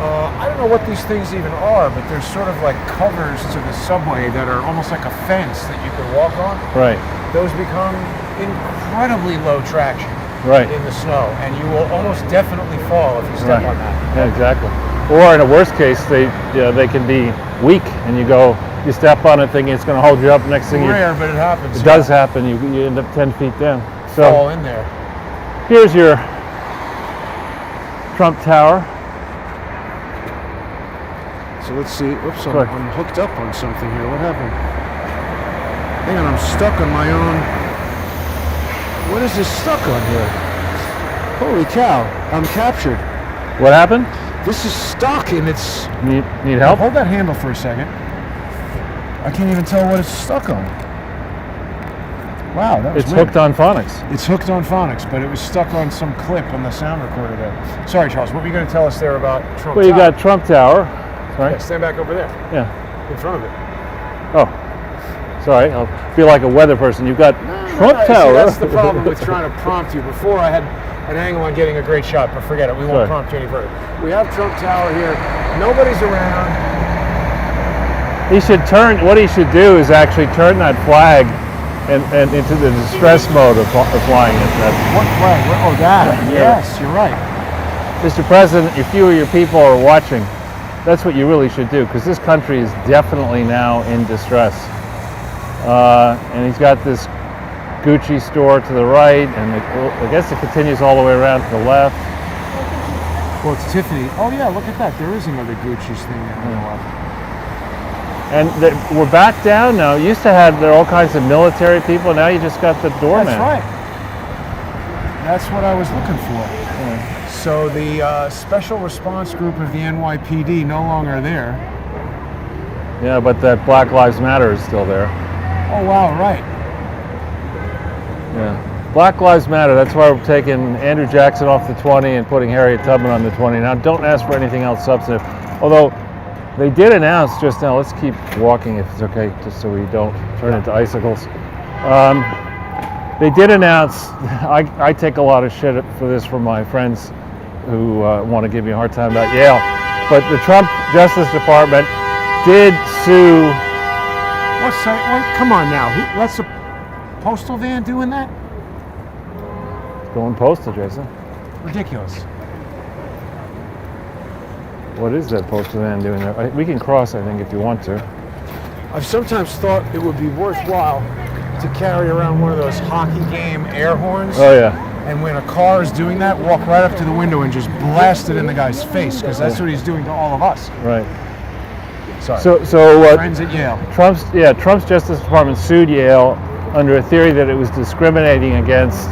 I don't know what these things even are, but there's sort of like covers to the subway that are almost like a fence that you can walk on. Right. Those become incredibly low traction Right. in the snow, and you will almost definitely fall if you step on that. Yeah, exactly. Or in a worst case, they can be weak, and you step on it thinking it's going to hold you up. Next thing Rare, but it happens. it does happen. You end up 10 feet down. So Fall in there. here's your Trump Tower. So let's see. Oops, Sorry. I'm hooked up on something here. What happened? Hang on, I'm stuck on my own. What is this stuck on here? Holy cow, I'm captured. What happened? This is stuck and it's... Need help? Hold that handle for a second. I can't even tell what it's stuck on. Wow, that was It's weird. hooked on phonics. It's hooked on phonics, but it was stuck on some clip on the sound recorder there. Sorry, Charles, what were you going to tell us there about Trump Well, you Tower? got Trump Tower. Sorry. Yeah, stand back over there, Yeah. in front of it. Oh, sorry. I'll feel like a weather person. You've got Trump See, Tower. that's the problem with trying to prompt you. Before I had an angle on getting a great shot, but forget it. We won't Sorry. prompt you any further. We have Trump Tower here. Nobody's around. What he should do is actually turn that flag and into the distress mode of flying it. What flag? Oh, that. Yeah. Yes, you're right. Mr. President, if you or your people are watching, that's what you really should do, because this country is definitely now in distress. And he's got this Gucci store to the right, and I guess it continues all the way around to the left. Well, it's Tiffany. Oh, yeah, look at that. There is another Gucci's thing there on the left. And we're back down now. You used to have there all kinds of military people. Now you just got the doorman. That's right. That's what I was looking for. So the special response group of the NYPD no longer there. Yeah, but that Black Lives Matter is still there. Oh, wow, right. Yeah. Black Lives Matter. That's why we're taking Andrew Jackson off the 20 and putting Harriet Tubman on the 20. Now, don't ask for anything else substantive. Although they did announce just now. Let's keep walking if it's okay, just so we don't turn into icicles. They did announce. I take a lot of shit for this from my friends who want to give me a hard time about Yale, but the Trump Justice Department did sue. What's that? Come on now. That's a postal van doing that? Going postal, Jason. Ridiculous. What is that postal van doing there? We can cross, I think, if you want to. I've sometimes thought it would be worthwhile to carry around one of those hockey game air horns. Oh yeah. And when a car is doing that, walk right up to the window and just blast it in the guy's face, because that's what he's doing to all of us. Right. Sorry. So Friends at Yale. Trump's Justice Department sued Yale under a theory that it was discriminating against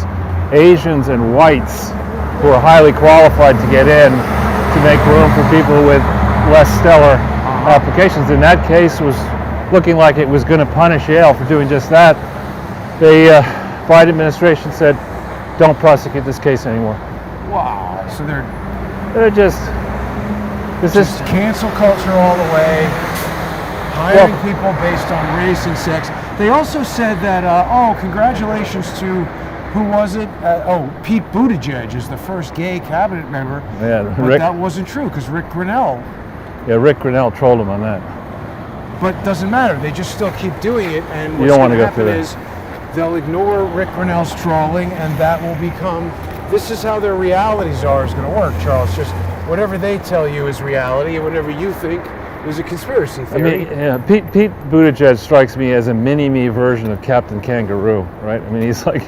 Asians and whites who are highly qualified to get in to make room for people with less stellar applications. And that case was looking like it was going to punish Yale for doing just that. The Biden administration said, don't prosecute this case anymore. Wow. So They're just cancel culture all the way, hiring people based on race and sex. They also said that, congratulations to, who was it? Pete Buttigieg is the first gay cabinet member. Yeah, but that wasn't true, because Rick Grinnell. Yeah, Rick Grinnell trolled him on that. But it doesn't matter. They just still keep doing it, and You what's don't going wanna to go through happen that. is they'll ignore Rick Grinnell's trolling, and that will become. This is how their reality czar is going to work, Charles. Just whatever they tell you is reality, and whatever you think is a conspiracy theory. I mean, yeah, Pete Buttigieg strikes me as a mini-me version of Captain Kangaroo, right? I mean, he's like,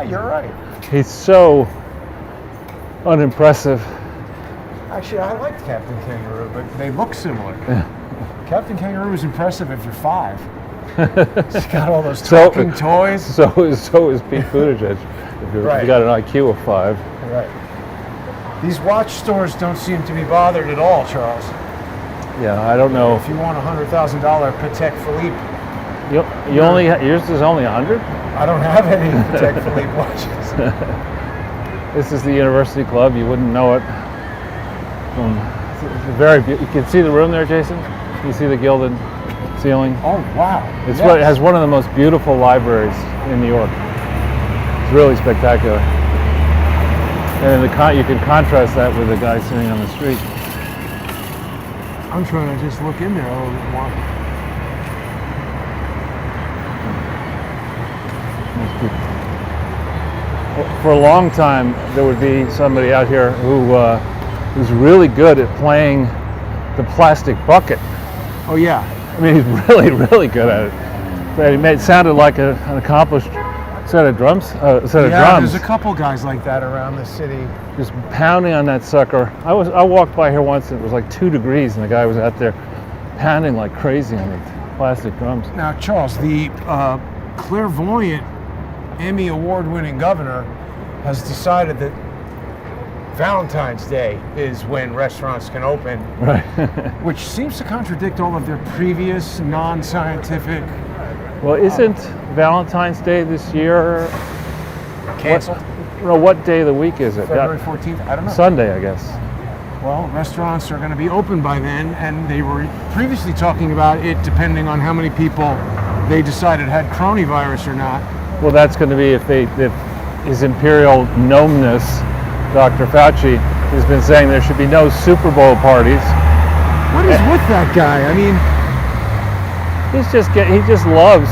You're right. he's so unimpressive. Actually, I liked Captain Kangaroo, but they look similar. Captain Kangaroo is impressive if you're 5. He's got all those talking toys. So is Pete Buttigieg. If you got an IQ of 5. Right. These watch stores don't seem to be bothered at all, Charles. Yeah, I don't know. If you want a $100,000 Patek Philippe, yours is only 100. I don't have any Patek Philippe watches. This is the University Club. You wouldn't know it. It's very beautiful. You can see the room there, Jason. You see the gilded ceiling. Oh wow! It has one of the most beautiful libraries in New York. It's really spectacular. And you can contrast that with the guy sitting on the street. I'm trying to just look in there a little bit more. For a long time, there would be somebody out here who was really good at playing the plastic bucket. Oh yeah. I mean, he's really, really good at it. But it sounded like an accomplished set of drums. Yeah, Drums. there's a couple guys like that around the city. Just pounding on that sucker. I walked by here once and it was like 2 degrees, and the guy was out there pounding like crazy on the plastic drums. Now, Charles, the clairvoyant Emmy award-winning governor has decided that Valentine's Day is when restaurants can open, Right. which seems to contradict all of their previous non-scientific Well, isn't Valentine's Day this year? canceled. What day of the week is it? February 14th? I don't know. Sunday, I guess. Well, restaurants are going to be open by then, and they were previously talking about it depending on how many people they decided had coronavirus or not. Well, that's going to be if His Imperial Gnomeness, Dr. Fauci, has been saying there should be no Super Bowl parties. What is with that guy? I mean, He just loves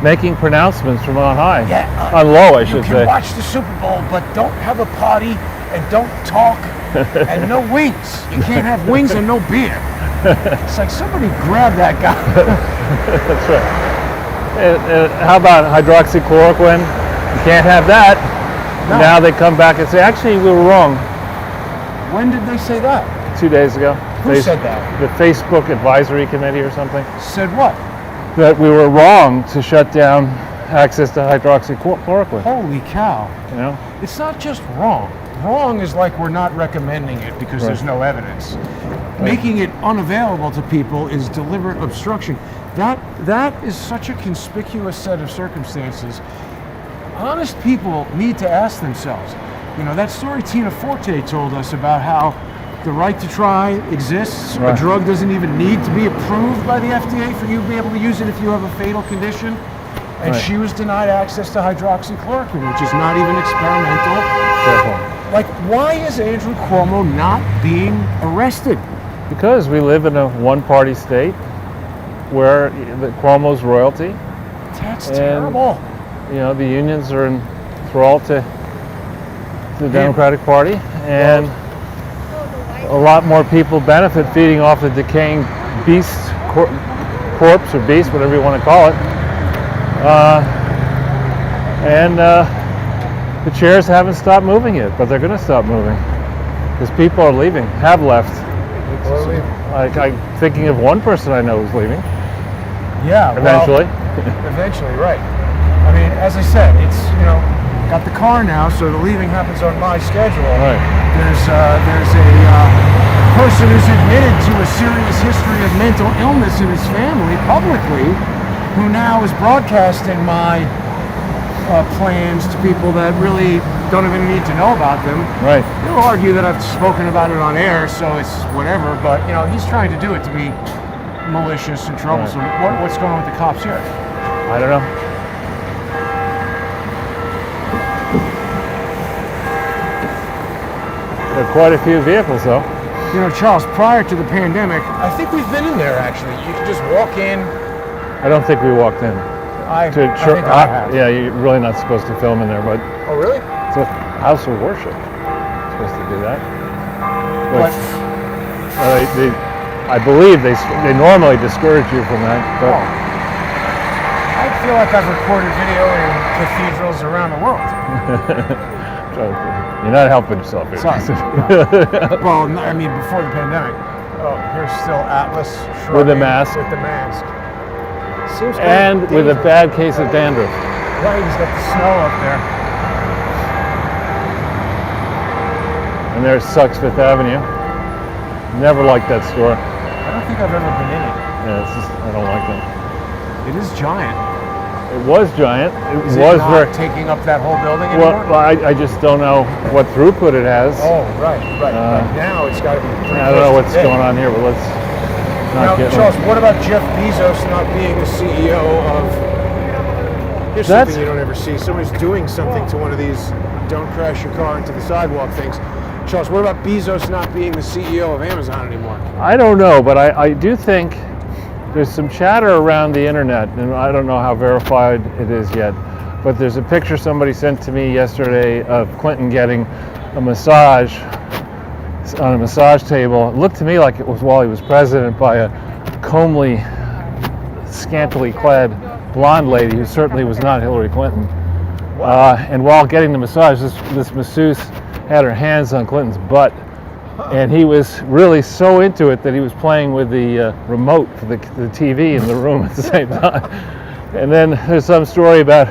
making pronouncements from on high. Yeah, on low, I you should can say. watch the Super Bowl, but don't have a party and don't talk and no wings. You can't have wings and no beer. It's like somebody grab that guy. That's right. How about hydroxychloroquine? You can't have that. No. Now they come back and say, actually, we were wrong. When did they say that? 2 days ago. Who said that? The Facebook Advisory Committee or something. Said what? That we were wrong to shut down access to hydroxychloroquine. Holy cow. You know? It's not just wrong. Wrong is like we're not recommending it because there's no evidence. Making it unavailable to people is deliberate obstruction. That is such a conspicuous set of circumstances. Honest people need to ask themselves. You know, that story Tina Forte told us about how the right to try exists. Right. A drug doesn't even need to be approved by the FDA for you to be able to use it if you have a fatal condition. And Right. she was denied access to hydroxychloroquine, which is not even experimental. Careful. Like, why is Andrew Cuomo not being arrested? Because we live in a one-party state where Cuomo's royalty. That's And- terrible. You know, the unions are enthralled to the Democratic Party, and a lot more people benefit feeding off the decaying corpse or beast, whatever you want to call it. The chairs haven't stopped moving yet, but they're going to stop moving because people are leaving, have left. Like, I'm thinking of one person I know who's leaving Yeah, eventually. Well, eventually, right. I mean, as I said, it's, you know, got the car now, so the leaving happens on my schedule. Right. There's a person who's admitted to a serious history of mental illness in his family publicly, who now is broadcasting my plans to people that really don't even need to know about them. Right. He'll argue that I've spoken about it on air, so it's whatever, but, you know, he's trying to do it to be malicious and troublesome. Right. What's going on with the cops here? I don't know. There are quite a few vehicles, though. You know, Charles, prior to the pandemic, I think we've been in there, actually. You can just walk in. I don't think we walked in. I think I have. Yeah, you're really not supposed to film in there, but Oh, really? it's a house of worship. You're supposed to do that. But, I believe they normally discourage you from that. But I feel like I've recorded video in cathedrals around the world. you're not helping yourself here. Sorry. Well, I mean, before the pandemic. Oh, here's still Atlas. With a shrugging mask. With the mask. Seems And with a bad case of dandruff. Right, he's got the snow up there. And there's Sucks Fifth Avenue. Never liked that store. I don't think I've ever been in it. Yeah, I don't like that. It is giant. It was giant. Is was it not very. taking up that whole building anymore? Well, I just don't know what throughput it has. Oh, right. Now it's got to be pretty I don't know close what's to dead. going on here, but let's Now, not get Charles, what about Jeff Bezos not being the CEO of... Here's something you don't ever see. Somebody's doing something to one of these don't crash your car into the sidewalk things. Charles, what about Bezos not being the CEO of Amazon anymore? I don't know, but I do think there's some chatter around the internet, and I don't know how verified it is yet, but there's a picture somebody sent to me yesterday of Clinton getting a massage on a massage table. It looked to me like it was while he was president, by a comely, scantily clad blonde lady who certainly was not Hillary Clinton. And while getting the massage, this masseuse had her hands on Clinton's butt, and he was really so into it that he was playing with the remote for the TV in the room at the same time. And then there's some story about,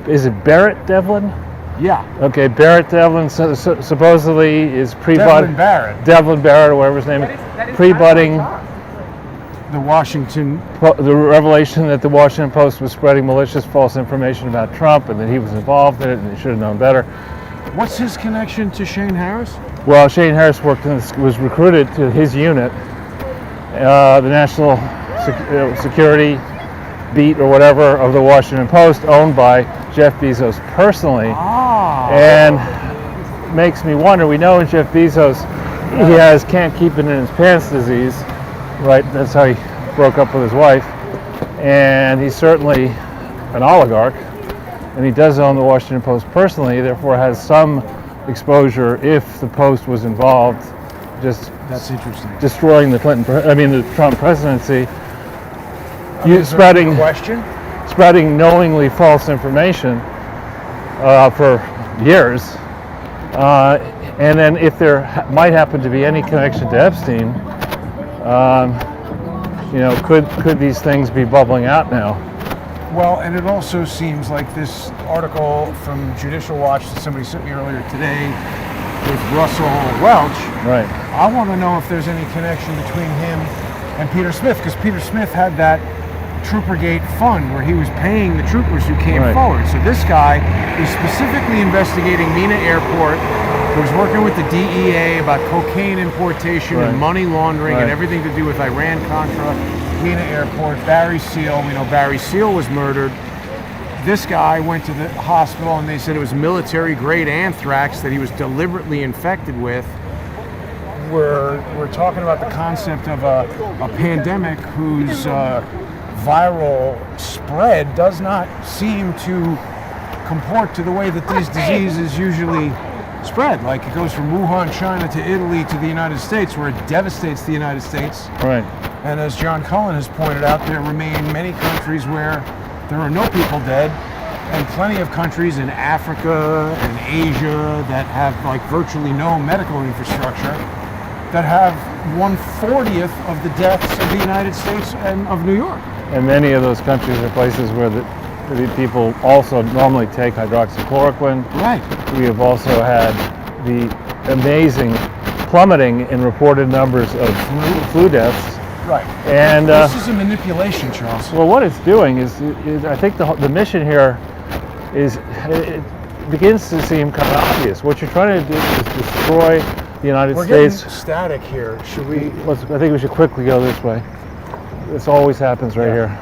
is it Barrett Devlin? Yeah. Okay, Barrett Devlin supposedly is Devlin Barrett. Devlin Barrett, or whatever his name is, pre-budding the revelation that the Washington Post was spreading malicious false information about Trump and that he was involved in it and he should have known better. What's his connection to Shane Harris? Well, Shane Harris was recruited to his unit, the National Security Beat or whatever of the Washington Post, owned by Jeff Bezos personally. And makes me wonder, we know Jeff Bezos, he has can't keep it in his pants disease, right? That's how he broke up with his wife. And he's certainly an oligarch, and he does own the Washington Post personally, therefore has some exposure if the Post was involved, just that's interesting, destroying the Trump presidency. Spreading knowingly false information for years, and then if there might happen to be any connection to Epstein, could these things be bubbling out now? Well, and it also seems like this article from Judicial Watch that somebody sent me earlier today with Russell Welch. Right. I want to know if there's any connection between him and Peter Smith, because Peter Smith had that Troopergate fund where he was paying the troopers who came forward. So this guy is specifically investigating Mena Airport. He was working with the DEA about cocaine importation and money laundering and everything to do with Iran-Contra, Mena Airport. Barry Seal, we know Barry Seal was murdered. This guy went to the hospital and they said it was military-grade anthrax that he was deliberately infected with. We're talking about the concept of a pandemic whose viral spread does not seem to comport to the way that these diseases usually spread. Like it goes from Wuhan, China to Italy to the United States, where it devastates the United States. Right. And as John Cullen has pointed out, there remain many countries where there are no people dead, and plenty of countries in Africa and Asia that have like virtually no medical infrastructure that have 1/40th of the deaths of the United States and of New York. And many of those countries are places where the people also normally take hydroxychloroquine. Right. We have also had the amazing plummeting in reported numbers of flu deaths. Right. And this is a manipulation, Charles. Well, what it's doing is I think the mission here is, it begins to seem kind of obvious. What you're trying to do is destroy the United States. Getting static here. Should we? I think we should quickly go this way. This always happens right here.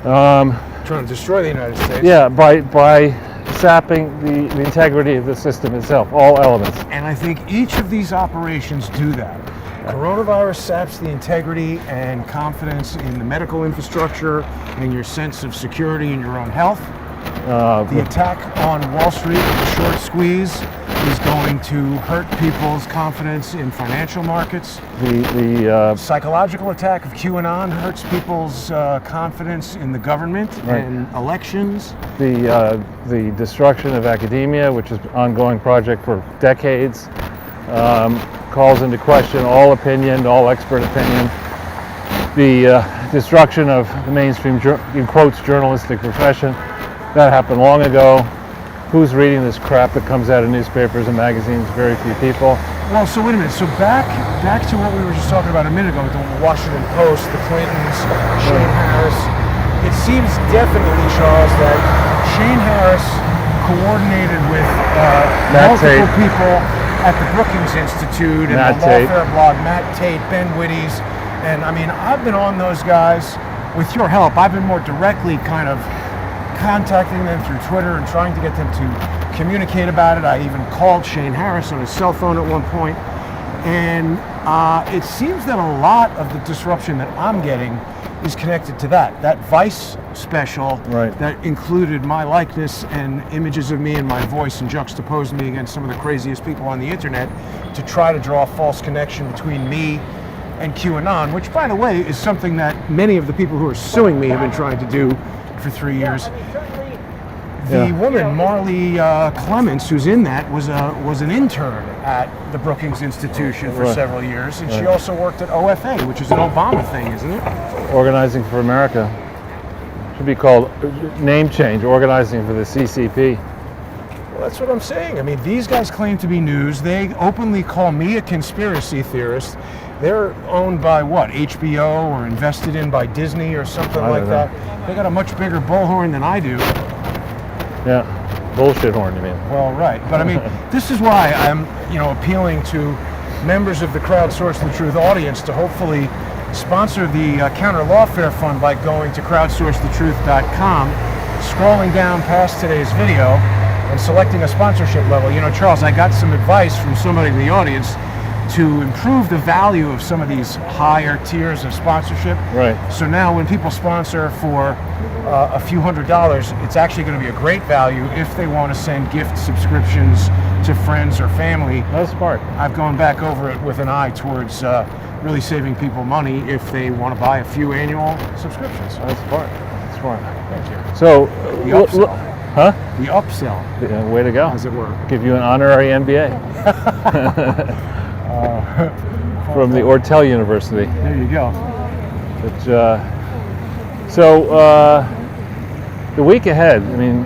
Trying to destroy the United States. Yeah, by sapping the integrity of the system itself, all elements. And I think each of these operations do that. Coronavirus saps the integrity and confidence in the medical infrastructure and your sense of security in your own health. The attack on Wall Street with the short squeeze is going to hurt people's confidence in financial markets. The psychological attack of QAnon hurts people's confidence in the government and elections. The destruction of academia, which is an ongoing project for decades, calls into question all opinion, all expert opinion. The destruction of the mainstream, in quotes, journalistic profession, that happened long ago. Who's reading this crap that comes out of newspapers and magazines? Very few people. Well, so wait a minute. So back to what we were just talking about a minute ago with the Washington Post, the Clintons, Shane Harris. It seems definitely, Charles, that Shane Harris coordinated with multiple people at the Brookings Institute and the Lawfare blog, Matt Tate, Ben Wittes. And I mean, I've been on those guys with your help. I've been more directly kind of contacting them through Twitter and trying to get them to communicate about it. I even called Shane Harris on his cell phone at one point. And it seems that a lot of the disruption that I'm getting is connected to that Vice special that included my likeness and images of me and my voice and juxtaposed me against some of the craziest people on the internet to try to draw a false connection between me and QAnon, which, by the way, is something that many of the people who are suing me have been trying to do for 3 years. The woman, Marley Clements, who's in that, was an intern at the Brookings Institution for several years, and she also worked at OFA, which is an Obama thing, isn't it? Organizing for America. Should be called name change, Organizing for the CCP. Well, that's what I'm saying. I mean, these guys claim to be news. They openly call me a conspiracy theorist. They're owned by what, HBO, or invested in by Disney or something like that. They got a much bigger bullhorn than I do. Yeah, bullshit horn, you mean? Well, right. But I mean, this is why I'm, appealing to members of the Crowdsource the Truth audience to hopefully sponsor the Counter Lawfare Fund by going to crowdsourcethetruth.com, scrolling down past today's video, and selecting a sponsorship level. Charles, I got some advice from somebody in the audience to improve the value of some of these higher tiers of sponsorship. Right. So now when people sponsor for a few $100s, it's actually going to be a great value if they want to send gift subscriptions to friends or family. That's smart. I've gone back over it with an eye towards really saving people money if they want to buy a few annual subscriptions. That's smart. That's smart. Thank you. So, The upsell. huh? The upsell, Way to go. as it were. Give you an honorary MBA from the Ortel University. There you go. But, the week ahead, I mean,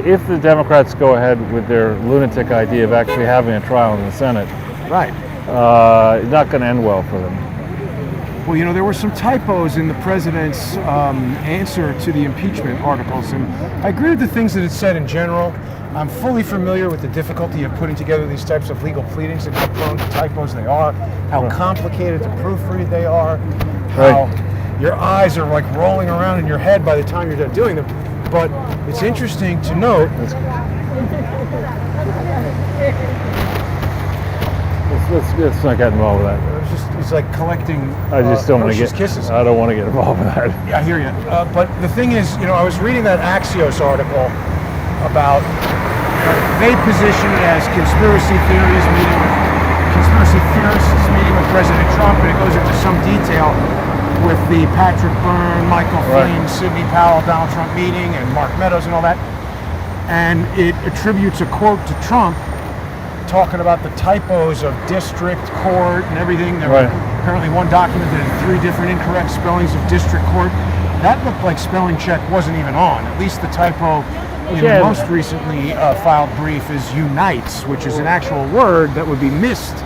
if the Democrats go ahead with their lunatic idea of actually having a trial in the Senate, Right. it's not going to end well for them. Well, there were some typos in the president's answer to the impeachment articles, and I agree with the things that it said in general. I'm fully familiar with the difficulty of putting together these types of legal pleadings and how prone to typos they are, how complicated to proofread they are, how your eyes are like rolling around in your head by the time you're done doing them. But it's interesting to note. Let's not get involved with that. It's like collecting I just don't want to get kisses. I don't want to get involved with that. Yeah, I hear you. But the thing is, I was reading that Axios article about they position it as conspiracy theorists meeting with President Trump, and it goes into some detail with the Patrick Byrne, Michael Flynn, Sidney Powell, Donald Trump meeting, and Mark Meadows and all that. And it attributes a quote to Trump talking about the typos of district court and everything. There were apparently one document that had 3 different incorrect spellings of district court. That looked like spelling check wasn't even on. At least the typo in the most recently filed brief is unites, which is an actual word that would be missed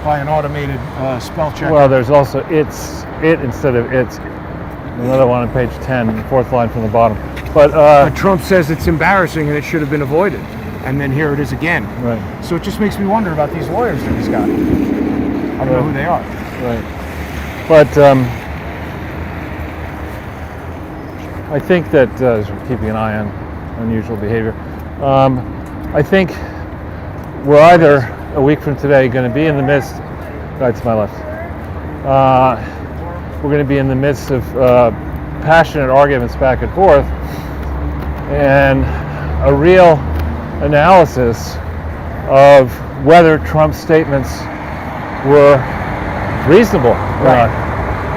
by an automated spell checker. Well, there's also it instead of it's. Another one on page 10, fourth line from the bottom. But Trump says it's embarrassing and it should have been avoided. And then here it is again. Right. So it just makes me wonder about these lawyers that he's got. I don't know who they are. Right. But I think that as we're keeping an eye on unusual behavior, I think we're either a week from today going to be in the midst, right to my left, we're going to be in the midst of passionate arguments back and forth and a real analysis of whether Trump's statements were reasonable or not.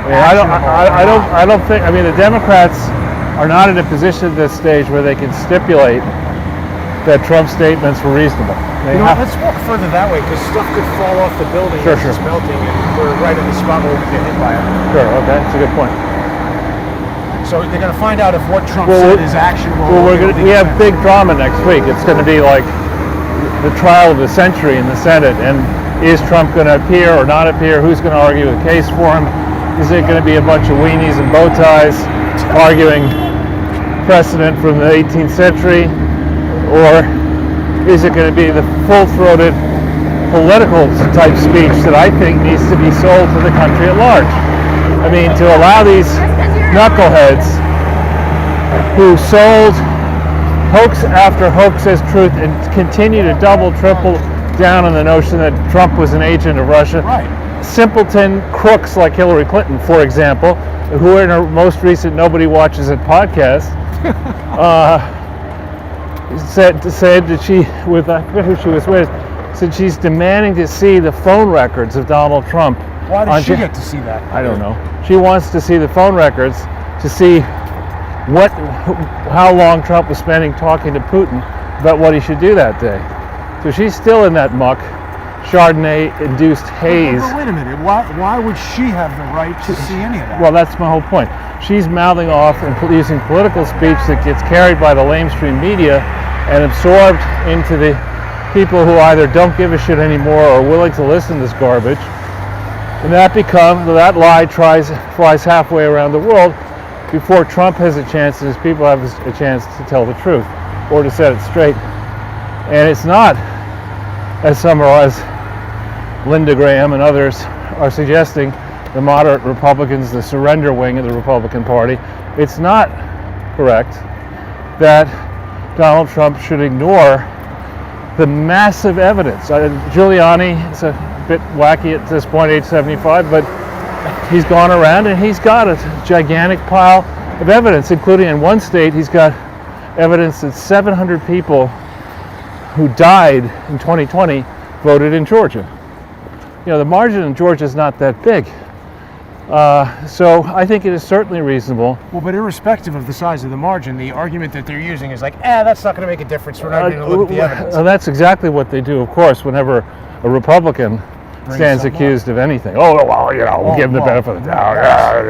I don't think. I mean, the Democrats are not in a position at this stage where they can stipulate that Trump's statements were reasonable. Let's walk further that way because stuff could fall off the building as it's melting, and we're right in the spot where we get hit by it. Sure. Okay, that's a good point. So they're going to find out if what Trump said is actionable. Well, we have big drama next week. It's going to be like the trial of the century in the Senate, and is Trump going to appear or not appear? Who's going to argue the case for him? Is it going to be a bunch of weenies and bow ties arguing precedent from the 18th century, or is it going to be the full-throated political type speech that I think needs to be sold to the country at large? I mean, to allow these knuckleheads who sold hoax after hoax as truth and continue to double, triple down on the notion that Trump was an agent of Russia. Right. Simpleton crooks like Hillary Clinton, for example, who in her most recent Nobody Watches It podcast, said that she, with I forget who she was with, said she's demanding to see the phone records of Donald Trump. Why did she get to see that? I don't know. She wants to see the phone records to see how long Trump was spending talking to Putin about what he should do that day. So she's still in that muck, Chardonnay-induced haze. But wait a minute. Why would she have the right to see any of that? Well, that's my whole point. She's mouthing off and using political speech that gets carried by the lamestream media and absorbed into the people who either don't give a shit anymore or are willing to listen to this garbage. And that lie flies halfway around the world before Trump has a chance and his people have a chance to tell the truth or to set it straight. And it's not, as Linda Graham and others are suggesting, the moderate Republicans, the surrender wing of the Republican Party, it's not correct that Donald Trump should ignore the massive evidence. Giuliani is a bit wacky at this point, age 75, but he's gone around and he's got a gigantic pile of evidence, including in one state he's got evidence that 700 people who died in 2020 voted in Georgia. You know, the margin in Georgia is not that big. So I think it is certainly reasonable. Well, but irrespective of the size of the margin, the argument that they're using is like, that's not going to make a difference. We're not going to look at the evidence. That's exactly what they do, of course, whenever a Republican stands accused of anything. Oh, well, you know, we'll give them the benefit of the doubt. Yeah,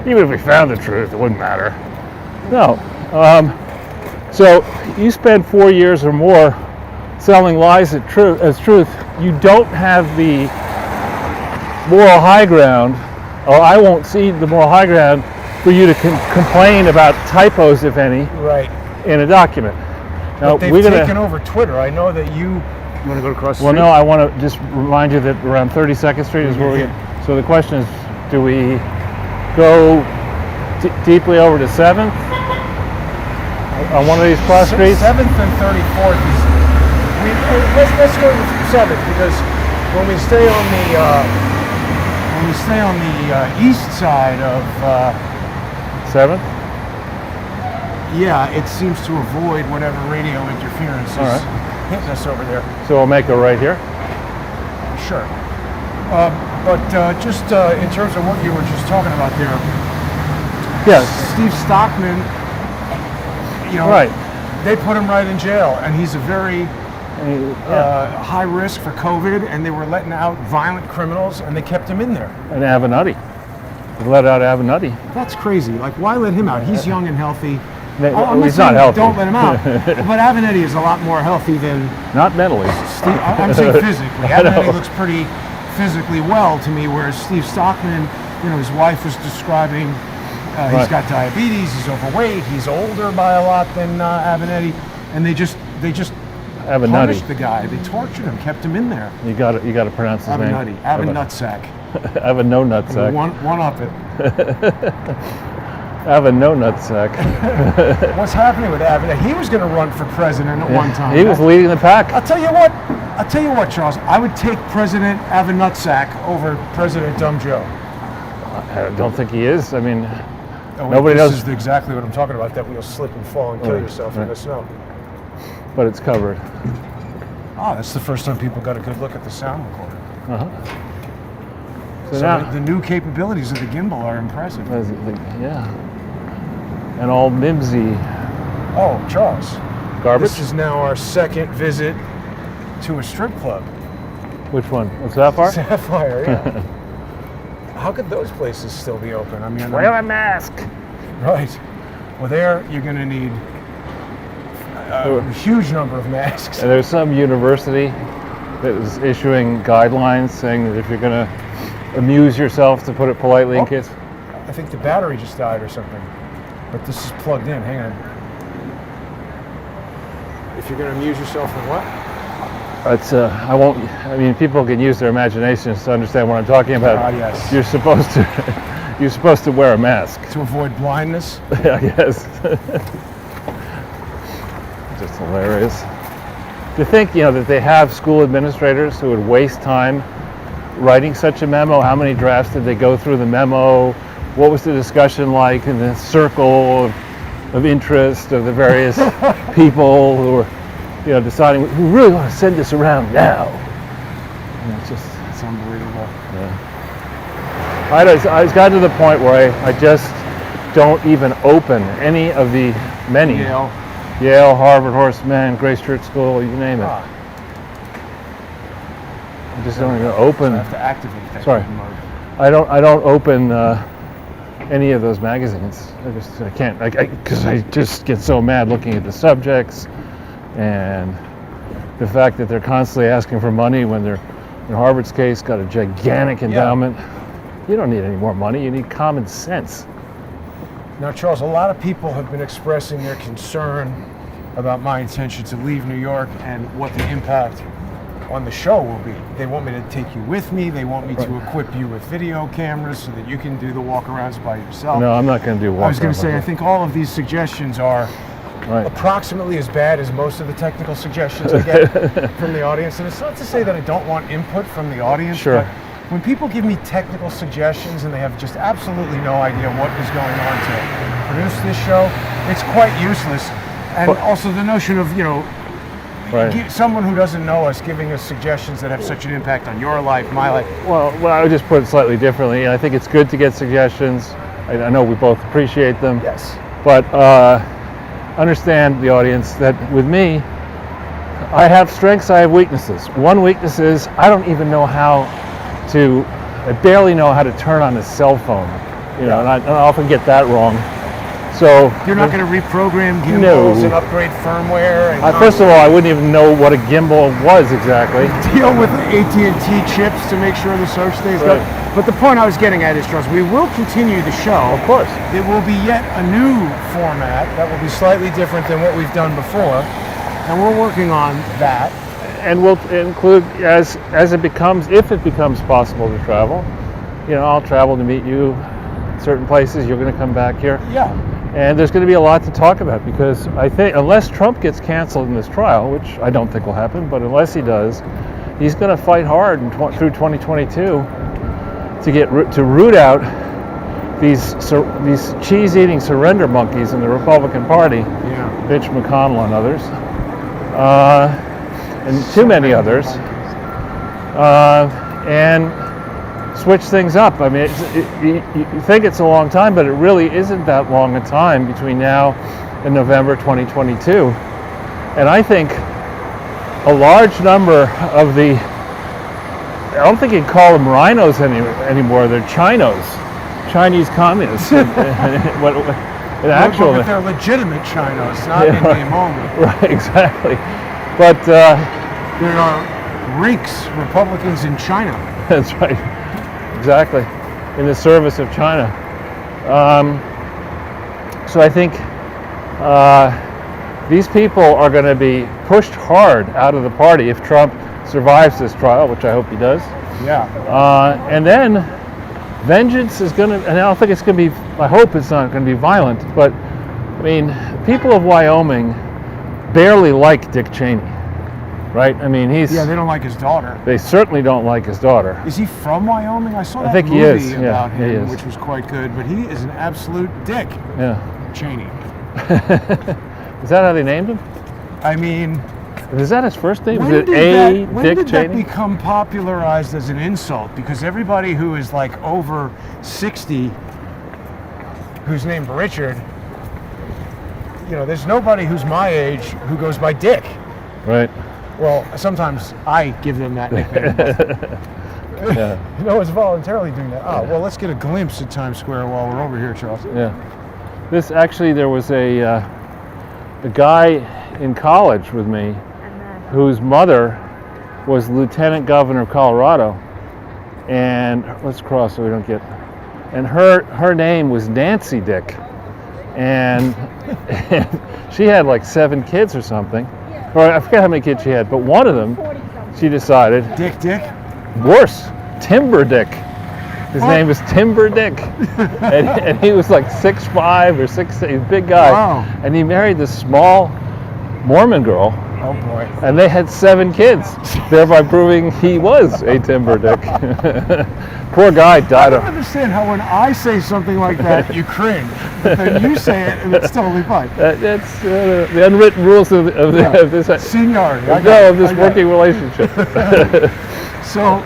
even if we found the truth, it wouldn't matter. No. So you spend 4 years or more selling lies as truth. You don't have the moral high ground, or I won't see the moral high ground for you to complain about typos, if any, right, in a document. Now, but they've taken over Twitter. I know that you want to go across the street? Well, no, I want to just remind you that around 32nd Street is where we get. So the question is, do we go deeply over to 7th on one of these cross streets? 7th and 34th is. Let's go to 7th, because when we stay on the east side of 7th. Yeah, it seems to avoid whatever radio interference is hitting us over there. So we'll make a right here. Sure. But just in terms of what you were just talking about there. Yes. Steve Stockman. You know. Right. They put him right in jail, and he's a very high risk for COVID, and they were letting out violent criminals, and they kept him in there. And Avenatti. They let out Avenatti. That's crazy. Like, why let him out? He's young and healthy. He's not healthy. Don't let him out. But Avenatti is a lot more healthy than... Not mentally. Steve, I'm saying physically. Avenatti looks pretty physically well to me, whereas Steve Stockman, you know, his wife was describing, he's got diabetes, he's overweight, he's older by a lot than Avenatti, and they just punished the guy. They tortured him, kept him in there. You got to pronounce his name. Nutsack. No nutsack. One up it. No nutsack. What's happening with Avenatti? He was going to run for president at one time. He was leading the pack. I'll tell you what, Charles. I would take President Nutsack over President Dumb Joe. I don't think he is. I mean, nobody knows. This is exactly what I'm talking about. That you'll slip and fall and kill yourself in the snow. But it's covered. Oh, that's the first time people got a good look at the sound recorder. So now the new capabilities of the gimbal are impressive. Yeah. And all mimsy. Oh, Charles. Garbage? This is now our second visit to a strip club. Which one? Sapphire? Sapphire, yeah. How could those places still be open? I mean, wear a mask. Right. Well, there you're going to need a huge number of masks. And there's some university that is issuing guidelines saying that if you're going to amuse yourself, to put it politely, in case. I think the battery just died or something. But this is plugged in. Hang on. If you're going to amuse yourself with what? It's I won't. I mean, people can use their imaginations to understand what I'm talking about. Yes. You're supposed to wear a mask to avoid blindness. I guess. just hilarious. To think, that they have school administrators who would waste time writing such a memo. How many drafts did they go through the memo? What was the discussion like in the circle of interest of the various people who were, deciding we really want to send this around now? And it's unbelievable. Yeah. I was gotten to the point where I just don't even open any of the many Yale, Harvard, Horace Mann, Grace Church School, you name it. I just don't even open. So I have to activate that. Sorry, mode. I don't open any of those magazines. I can't because I just get so mad looking at the subjects and the fact that they're constantly asking for money when they're, in Harvard's case, got a gigantic endowment. You don't need any more money. You need common sense. Now, Charles, a lot of people have been expressing their concern about my intention to leave New York and what the impact on the show will be. They want me to take you with me. They want me to equip you with video cameras so that you can do the walk-arounds by yourself. No, I'm not going to do walk-arounds. I was going to say, I think all of these suggestions are approximately as bad as most of the technical suggestions I get from the audience. And it's not to say that I don't want input from the audience, but when people give me technical suggestions and they have just absolutely no idea what is going on to produce this show, it's quite useless. And also the notion of, someone who doesn't know us giving us suggestions that have such an impact on your life, my life. Well, I would just put it slightly differently. I think it's good to get suggestions. I know we both appreciate them. Yes. But understand, the audience, that with me, I have strengths, I have weaknesses. One weakness is I don't even know I barely know how to turn on a cell phone, and I often get that wrong. So you're not going to reprogram gimbals and upgrade firmware. And first of all, I wouldn't even know what a gimbal was exactly. Deal with AT&T chips to make sure the search stays good. But the point I was getting at is, Charles, we will continue the show. Of course. It will be yet a new format that will be slightly different than what we've done before, and we're working on that. And we'll include, as it becomes, if it becomes possible to travel, I'll travel to meet you in certain places. You're going to come back here. Yeah. And there's going to be a lot to talk about, because I think unless Trump gets canceled in this trial, which I don't think will happen, but unless he does, he's going to fight hard through 2022 to root out these cheese-eating surrender monkeys in the Republican Party, Mitch McConnell and others. And too many others, and switch things up. I mean, you think it's a long time, but it really isn't that long a time between now and November 2022. And I think a large number of I don't think you can call them rhinos anymore, they're Chinos, Chinese communists. But they're legitimate Chinos, not in name only. Right, exactly. But there are rinks, Republicans in China. That's right, exactly, in the service of China. So I think these people are going to be pushed hard out of the party if Trump survives this trial, which I hope he does. Yeah. And then vengeance is going to, and I don't think it's going to be, I hope it's not going to be violent, but I mean, people of Wyoming barely like Dick Cheney, right? I mean, they don't like his daughter. They certainly don't like his daughter. Is he from Wyoming? I saw that think movie he is. about him, he is. which was quite good, but he is an absolute dick. Yeah. Cheney. Is that how they named him? I mean, is that his first name? When Is it did Dick that Cheney? become popularized as an insult? Because everybody who is like over 60, who's named Richard, there's nobody who's my age who goes by Dick. Right. Well, sometimes I give them that nickname. Yeah. No one's voluntarily doing that. Oh, well, let's get a glimpse at Times Square while we're over here, Charles. Yeah. There was a guy in college with me whose mother was lieutenant governor of Colorado, and let's cross so we don't get, and her name was Nancy Dick, and she had like 7 kids or something, or I forget how many kids she had, but one of them she decided, Dick? Worse, Timber Dick. His name was Timber Dick, and he was like 6'5" or 6'6", he's a big guy. Wow. And he married this small Mormon girl, Oh boy. and they had 7 kids, thereby proving he was a timber dick. Poor guy I died don't of... understand how when I say something like that, you cringe. But then you say it, and it's totally fine. That's the unwritten rules of this. Seniority. I got No, it, of this I got working relationship. it. So,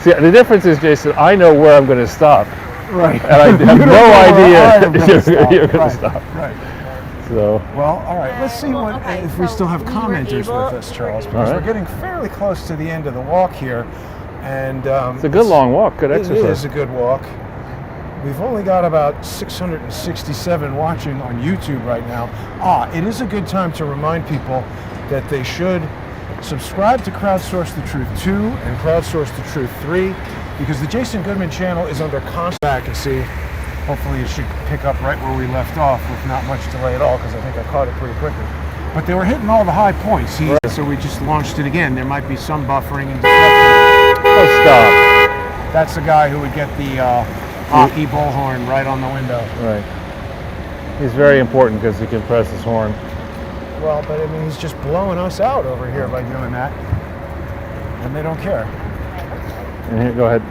See, the difference is, Jason, I know where I'm going to stop, right. and I have You don't no know where I am idea gonna stop. you're going Right, to stop. Right. So, Well, all right. Let's see what if we still have commenters with us, Charles, because All right. we're getting fairly close to the end of the walk here, and it's a good long walk, good It exercise. is a good walk. We've only got about 667 watching on YouTube right now. It is a good time to remind people that they should subscribe to Crowdsource the Truth 2 and Crowdsource the Truth 3, because the Jason Goodman channel is under constant back and see. Hopefully it should pick up right where we left off with not much delay at all, because I think I caught it pretty quickly. But they were hitting all the high points, so we just launched it again. There might be some buffering and disruption. Oh, stop. That's the guy who would get the hockey bullhorn right on the window. Right. He's very important because he can press his horn. Well, but I mean, he's just blowing us out over here by doing that. And they don't care. And here, go ahead.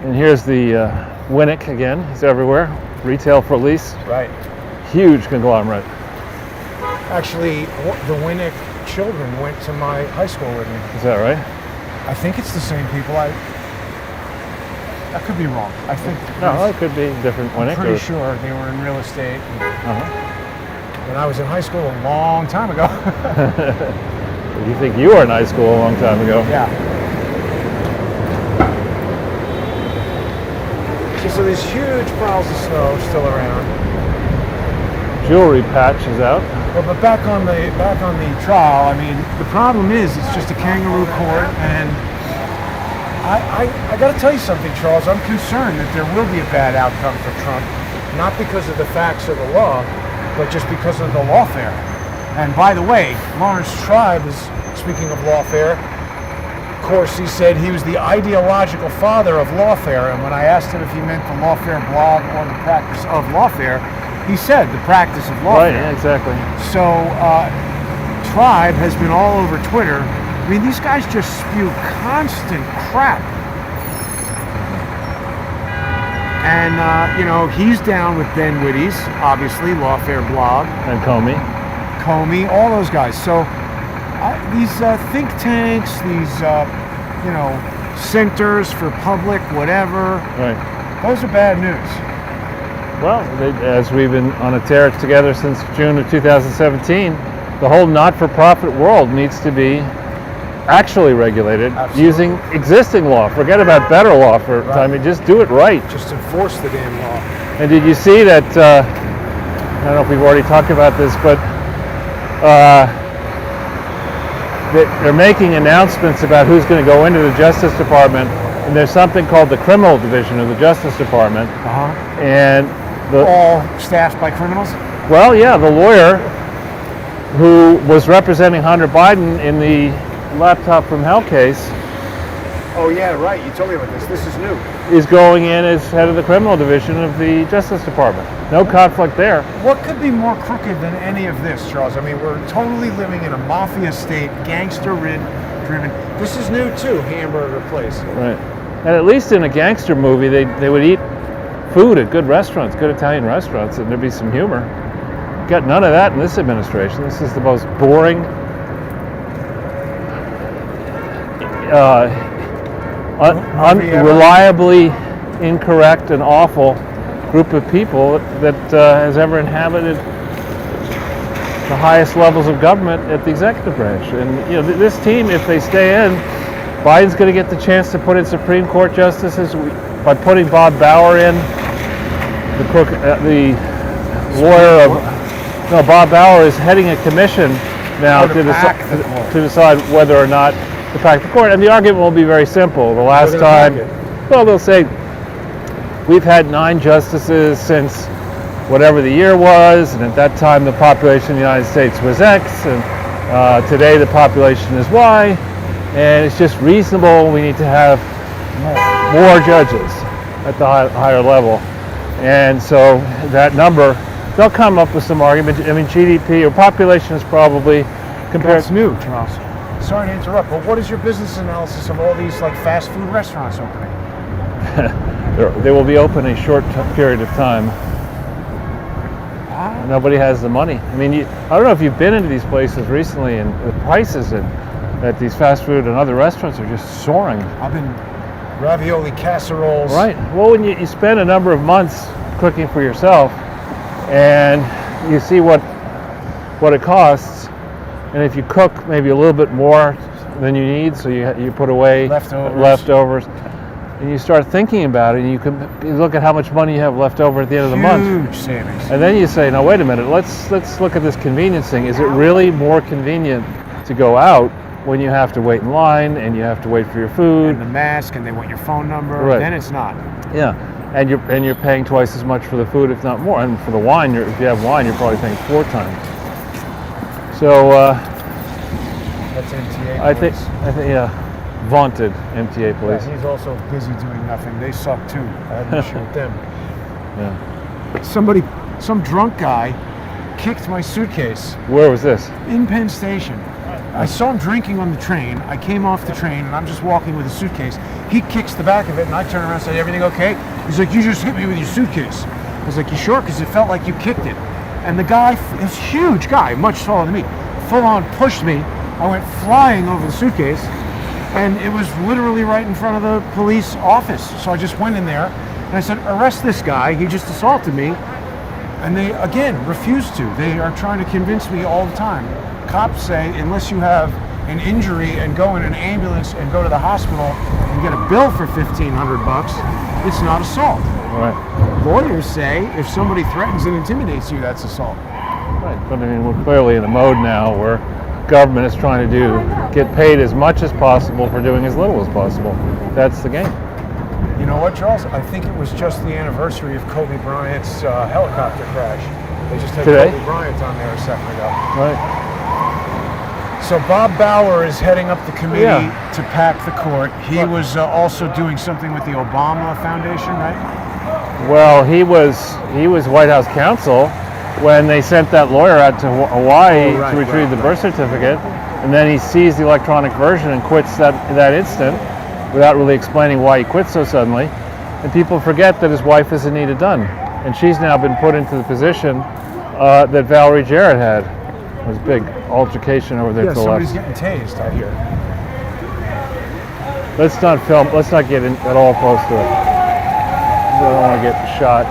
And here's the Winnick again. He's everywhere. Retail for lease. Right. Huge conglomerate. Actually, the Winnick children went to my high school with me. Is that right? I think it's the same people. I could be wrong. I think. No, it could be different Winnick. I'm pretty sure they were in real estate. Uh-huh. When I was in high school a long time ago. You think you were in high school a long time ago? Yeah. So there's huge piles of snow still around. Jewelry patch is out. Well, but back on the trial, I mean, the problem is it's just a kangaroo court, and I got to tell you something, Charles. I'm concerned that there will be a bad outcome for Trump, not because of the facts of the law, but just because of the lawfare. And by the way, Lawrence Tribe is, speaking of lawfare, of course, he said he was the ideological father of lawfare, and when I asked him if he meant the lawfare blog or the practice of lawfare, he said the practice of lawfare. Right, yeah, exactly. So, Tribe has been all over Twitter. I mean, these guys just spew constant crap. And, he's down with Ben Wittes, obviously, Lawfare Blog. And Comey, all those guys. So, these think tanks, these, centers for public whatever, Right. those are bad news. Well, as we've been on a tear together since June of 2017, the whole not-for-profit world needs to be actually regulated. Absolutely. Using existing law. Forget about better law for Right. time. Just do it right. Just enforce the damn law. And did you see that? I don't know if we've already talked about this, but they're making announcements about who's going to go into the Justice Department. And there's something called the Criminal Division of the Justice Department. And all staffed by criminals? Well, yeah, the lawyer who was representing Hunter Biden in the laptop from hell case Oh yeah, right. You told me about this. This is new. is going in as head of the criminal division of the Justice Department. No conflict there. What could be more crooked than any of this, Charles? I mean, we're totally living in a mafia state, gangster-driven. This is new too, hamburger place. Right. And at least in a gangster movie, they would eat food at good restaurants, good Italian restaurants, and there'd be some humor. Got none of that in this administration. This is the most boring, reliably incorrect and awful group of people that has ever inhabited the highest levels of government at the executive branch. And this team, if they stay in, Biden's going to get the chance to put in Supreme Court justices by putting Bob Bauer in, the lawyer of. No, Bob Bauer is heading a commission now to decide whether or not to pack the court. And the argument will be very simple. The last time, well, they'll say, we've had 9 justices since whatever the year was, and at that time the population of the United States was X, and today the population is Y, and it's just reasonable. We need to have more judges at the higher level. And so that number they'll come up with some argument. I mean, GDP or population is probably compared. That's new, Charles. Sorry to interrupt, but what is your business analysis of all these like fast food restaurants opening? They will be open a short period of time. Nobody has the money. I mean, I don't know if you've been into these places recently, and the prices at these fast food and other restaurants are just soaring. I've been ravioli casseroles. Right. Well, when you spend a number of months cooking for yourself, and you see what it costs, and if you cook maybe a little bit more than you need, so you put away leftovers, and you start thinking about it, and you look at how much money you have left over at the end of the month. Huge savings. And then you say, no, wait a minute, let's look at this convenience thing. Is it really more convenient to go out when you have to wait in line and you have to wait for your food? And the mask, and they want your phone number. Right. Then it's not. Yeah, and you're paying twice as much for the food, if not more. And for the wine, if you have wine, you're probably paying 4 times. So That's MTA. I think yeah. Vaunted MTA police. Yeah, he's also busy doing nothing. They suck too. I had an issue with them. Yeah. Some drunk guy kicked my suitcase Where was this? in Penn Station. I saw him drinking on the train. I came off the train and I'm just walking with a suitcase. He kicks the back of it and I turn around and say, everything okay? He's like, you just hit me with your suitcase. I was like, you sure? Because it felt like you kicked it. And the guy, this huge guy, much taller than me, full on pushed me. I went flying over the suitcase. And it was literally right in front of the police office. So I just went in there and I said, arrest this guy. He just assaulted me. And they, again, refuse to. They are trying to convince me all the time. Cops say, unless you have an injury and go in an ambulance and go to the hospital and get a bill for $1,500, it's not assault. Right. Lawyers say if somebody threatens and intimidates you, that's assault. Right. But I mean, we're clearly in a mode now where government is trying to get paid as much as possible for doing as little as possible. That's the game. You know what, Charles? I think it was just the anniversary of Kobe Bryant's helicopter crash. They just had Today? Kobe Bryant on there a second ago. Right. So Bob Bauer is heading up the committee to pack the court. He was also doing something with the Obama Foundation, right? Well, he was White House counsel when they sent that lawyer out to Hawaii to retrieve the birth certificate, and then he sees the electronic version and quits that instant without really explaining why he quit so suddenly. And people forget that his wife is Anita Dunn, and she's now been put into the position that Valerie Jarrett had. It was a big altercation over there to the left. Somebody's getting tased, I hear. Let's not film. Let's not get at all close to it. I don't want to get shot.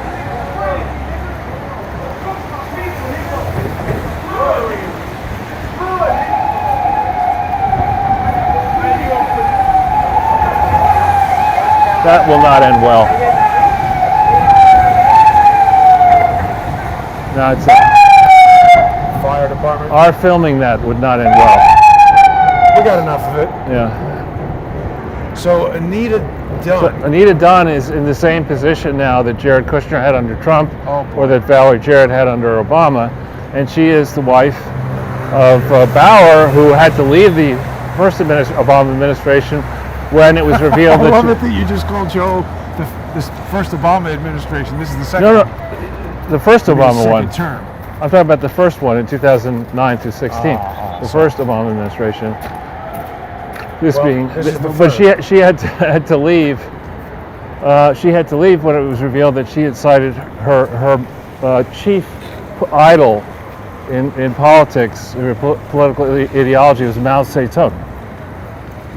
That will not end well. No, it's Fire department. our filming that would not end well. We got enough of it. Yeah. So Anita Dunn. Anita Dunn is in the same position now that Jared Kushner had under Trump, or that Valerie Jarrett had under Obama, and she is the wife of Bauer, who had to leave the first Obama administration when it was revealed I that love it that you just called Joe this first Obama administration. This is the second. No, the first Obama second one. term. I'm talking about the first one in 2009 through 16. The first Obama administration. This but she had to leave. She had to leave when it was revealed that she had cited her chief idol in politics, her political ideology was Mao Zedong.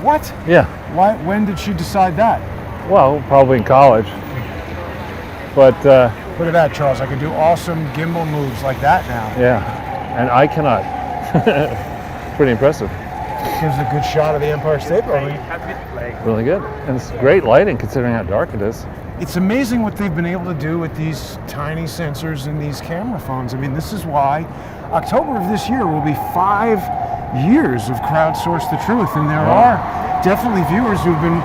What? Yeah. Why? When did she decide that? Well, probably in college. But Look at that, Charles. I can do awesome gimbal moves like that now. yeah, and I cannot. Pretty impressive. Gives a good shot of the Empire State Building. Really good, and it's great lighting considering how dark it is. It's amazing what they've been able to do with these tiny sensors and these camera phones. I mean, this is why October of this year will be 5 years of Crowdsource the Truth, and there are definitely viewers who've been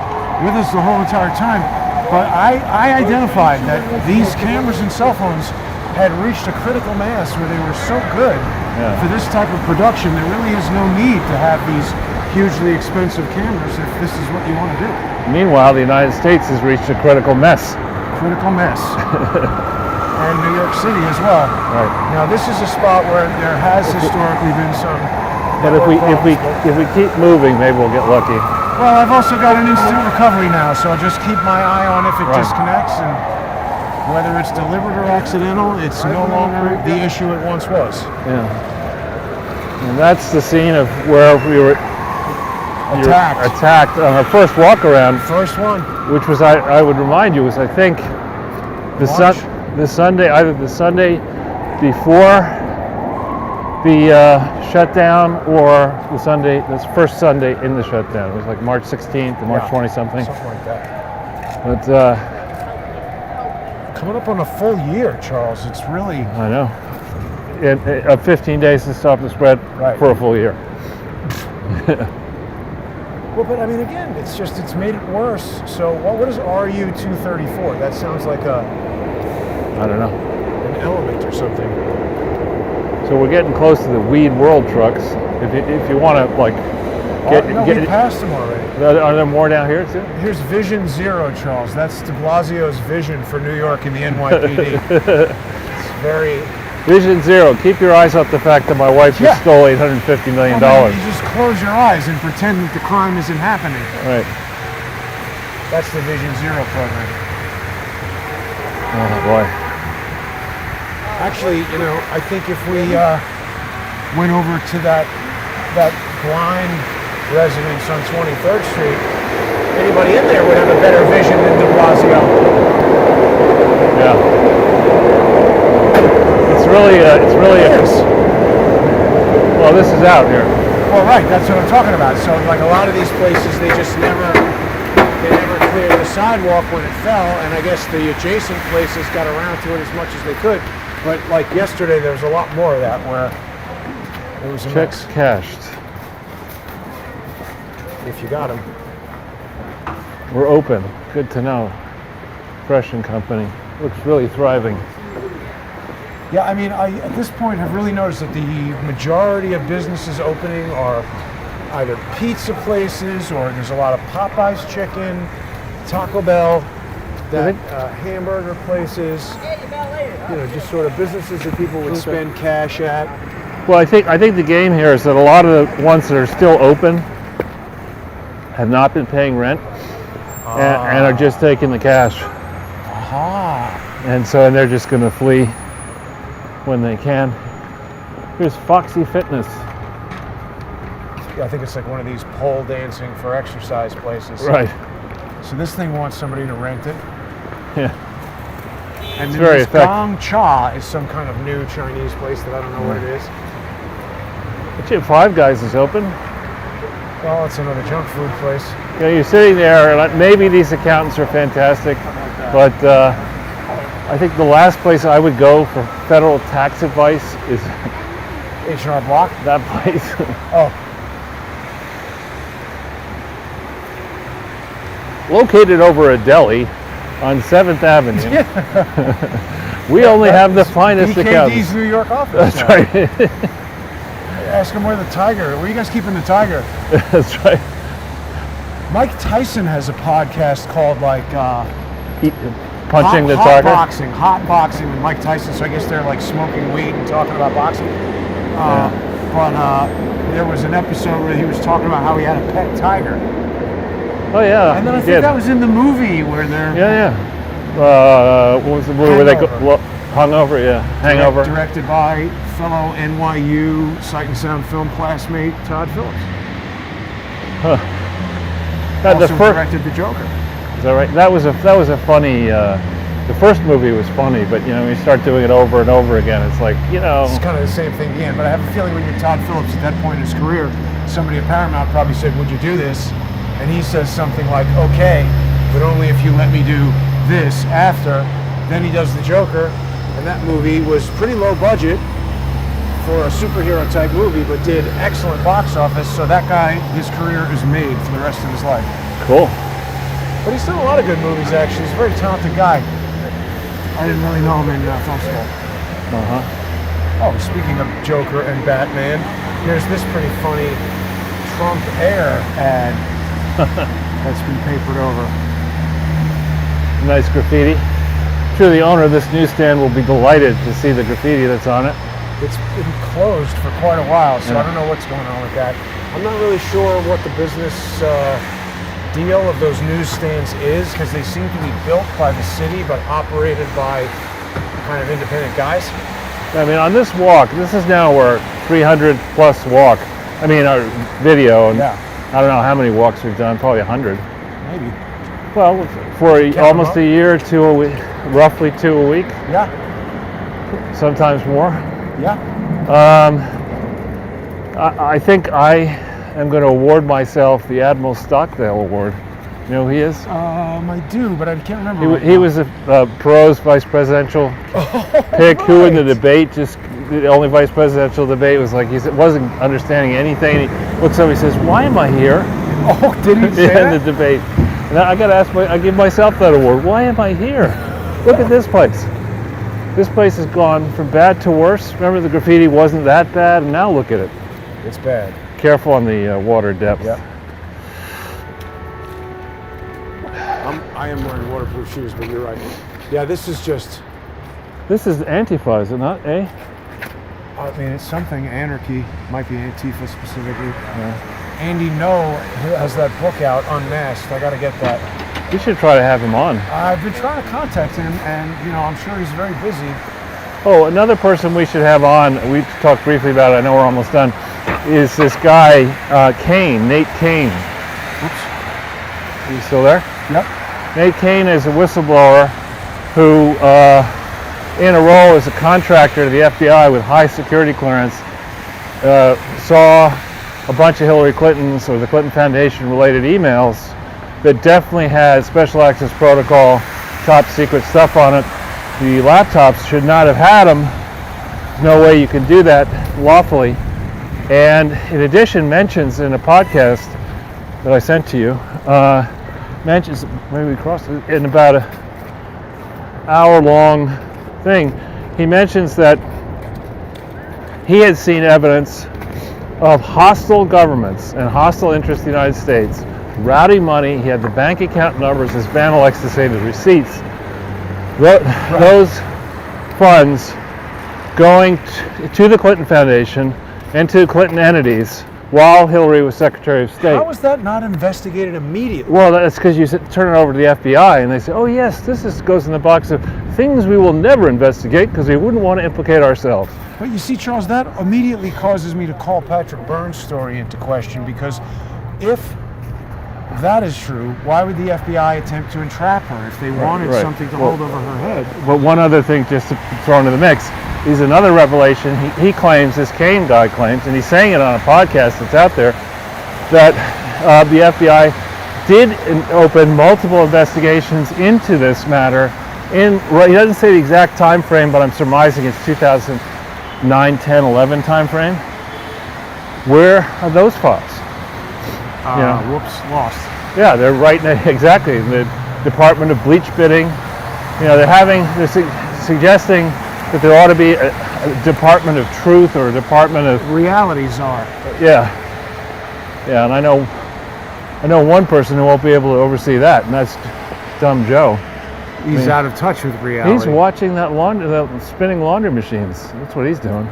with us the whole entire time. But I identified that these cameras and cell phones had reached a critical mass where they were so good for this type of production. There really is no need to have these hugely expensive cameras if this is what you want to do. Meanwhile, the United States has reached a critical mess. Critical mess. and New York City as well. Right. Now this is a spot where there has historically been some. But if we keep moving, maybe we'll get lucky. Well, I've also got an instant recovery now, so I'll just keep my eye on if it Right. disconnects, and whether it's deliberate or accidental, it's no longer the issue it once was. Yeah. And that's the scene of where we were attacked on our first walk around, First one. which was, I would remind you, was I think the Sunday, either the Sunday before the shutdown or the first Sunday in the shutdown. It was like March 16th or March 20 something. Something like that. But Coming up on a full year, Charles. It's really. I know. 15 days to stop the spread Right. for a full year. Well, but I mean, again, it's made it worse. So what is RU 234? That sounds like I don't know. an element or something. So we're getting close to the Weed World trucks. If you want to like We passed them already. Are there more down here too? Here's Vision Zero, Charles. That's de Blasio's vision for New York and the NYPD. It's very. Vision Zero. Keep your eyes off the fact that my wife just stole $850 million. Well, you just close your eyes and pretend that the crime isn't happening. Right. That's the Vision Zero program. Oh boy. Actually, I think if we went over to that blind residence on 23rd Street, anybody in there would have a better vision than de Blasio. Yeah. It's really well, this is out here. Well, right, that's what I'm talking about. So, like a lot of these places, they never cleared the sidewalk when it fell, and I guess the adjacent places got around to it as much as they could. But like yesterday, there was a lot more of that where it was a Checks mess. cashed. If you got them. We're open. Good to know. Fresh and Company. Looks really thriving. Yeah, I mean, I at this point have really noticed that the majority of businesses opening are either pizza places or there's a lot of Popeye's chicken, Taco Bell, hamburger places. Just sort of businesses that people would spend cash at. Well, I think the game here is that a lot of the ones that are still open have not been paying rent and are just taking the cash. And they're just going to flee when they can. Here's Foxy Fitness. Yeah, I think it's like one of these pole dancing for exercise places. Right. So this thing wants somebody to rent it. Yeah. And then very this effective. Gong Cha is some kind of new Chinese place that I don't know what it is. But Five Guys is open. Well, it's another junk food place. You're sitting there, and maybe these accountants are fantastic, but I think the last place I would go for federal tax advice is H&R Block? that place. Oh, Located over a deli on 7th Avenue. We only have the finest BKD's accountants. New York office. That's now. right. Ask him where the tiger. Where are you guys keeping the tiger? That's right. Mike Tyson has a podcast called Punching the hot tiger. hot boxing with Mike Tyson. So I guess they're like smoking weed and talking about boxing. But there was an episode where he was talking about how he had a pet tiger. Oh yeah. And then I he think did. that was in the movie where they're What was the movie where they hung over? Yeah, Hangover. Directed by fellow NYU Sight and Sound film classmate Todd Phillips. Also directed The Joker. Is that right? That was a funny. The first movie was funny, but when you start doing it over and over again, it's like It's kind of the same thing again. But I have a feeling when you're Todd Phillips at that point in his career, somebody at Paramount probably said, "Would you do this?" And he says something like, "Okay, but only if you let me do this after." Then he does The Joker, and that movie was pretty low budget for a superhero type movie, but did excellent box office. So that guy, his career is made for the rest of his life. cool. But he's done a lot of good movies, actually. He's a very talented guy. I didn't really know him in film school. Oh, speaking of Joker and Batman, there's this pretty funny Trump Air ad that's been papered over. Nice graffiti. sure the owner of this newsstand will be delighted to see the graffiti that's on it. It's been closed for quite a while, so Yeah. I don't know what's going on with that. I'm not really sure what the business deal of those newsstands is, because they seem to be built by the city but operated by kind of independent guys. I mean, on this walk, this is now our 300 plus walk. I mean, our video, and Yeah. I don't know how many walks we've done, probably 100. Maybe. Well, for Count them almost up. a year, 2 a week, roughly 2 a week, Yeah. sometimes more. Yeah. I think I am going to award myself the Admiral Stockdale Award. You know who he is? I do, but I can't remember. right He now. was a Perot's vice presidential pick, who in the debate, just the only vice presidential debate, was like, he wasn't understanding anything. He looks up, he says, "Why am I here?" Oh, did he say In that? the debate. And I got to ask, I give myself that award. Why am I here? Look at this place. This place has gone from bad to worse. Remember, the graffiti wasn't that bad, and now look at it. It's bad. Careful on the water depth. Yeah. I am wearing waterproof shoes, but you're right. Yeah, this is just, This is Antifa, is it not, eh? I mean, it's something, anarchy, might be Antifa specifically. Andy No has that book out, Unmasked. I got to get that. We should try to have him on. I've been trying to contact him, and, I'm sure he's very busy. Oh, another person we should have on, we talked briefly about it, I know we're almost done, is this guy, Kane, Nate Kane. Oops. Are you still there? Yep. Nate Kane is a whistleblower who, in a role as a contractor to the FBI with high security clearance, saw a bunch of Hillary Clinton's or the Clinton Foundation related emails that definitely had special access protocol, top secret stuff on it. The laptops should not have had them. There's no way you can do that lawfully. And in addition, mentions in a podcast that I sent to you, mentions, maybe we crossed it, in about an hour-long thing, he mentions that he had seen evidence of hostile governments and hostile interests in the United States routing money. He had the bank account numbers, as Bannon likes to say, the receipts. Those funds going to the Clinton Foundation and to Clinton entities while Hillary was Secretary of State. How was that not investigated immediately? Well, that's because you turn it over to the FBI and they say, oh yes, goes in the box of things we will never investigate because we wouldn't want to implicate ourselves. But you see, Charles, that immediately causes me to call Patrick Byrne's story into question, because if that is true, why would the FBI attempt to entrap her if they wanted right. something to Well, hold over her head? But one other thing just to throw into the mix is another revelation. He claims, this Kane guy claims, and he's saying it on a podcast that's out there, that the FBI did open multiple investigations into this matter. He doesn't say the exact time frame, but I'm surmising it's 2009, 10, 11 time frame. Where are those files? Whoops, lost. Yeah, they're right exactly in the Department of Bleach Bidding. They're suggesting that there ought to be a Department of Truth or a Department of Realities are. yeah, and I know one person who won't be able to oversee that, and that's Dumb Joe. He's out of touch with reality. He's watching the spinning laundry machines. That's what he's doing.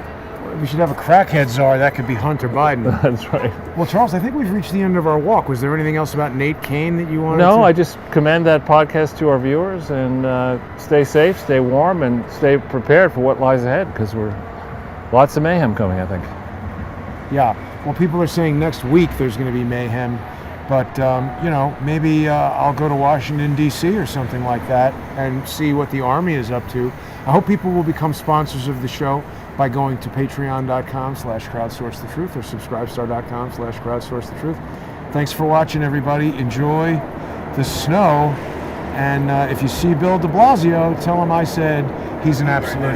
We should have a crackhead czar. That could be Hunter Biden. That's right. Well, Charles, I think we've reached the end of our walk. Was there anything else about Nate Kane that you wanted to? No, I just commend that podcast to our viewers, and stay safe, stay warm, and stay prepared for what lies ahead, because we're lots of mayhem coming, I think. Yeah. Well, people are saying next week there's going to be mayhem, but maybe I'll go to Washington, D.C. or something like that and see what the Army is up to. I hope people will become sponsors of the show by going to patreon.com/crowdsourcethetruth or subscribestar.com/crowdsourcethetruth. Thanks for watching, everybody. Enjoy the snow. And if you see Bill de Blasio, tell him I said he's an absolute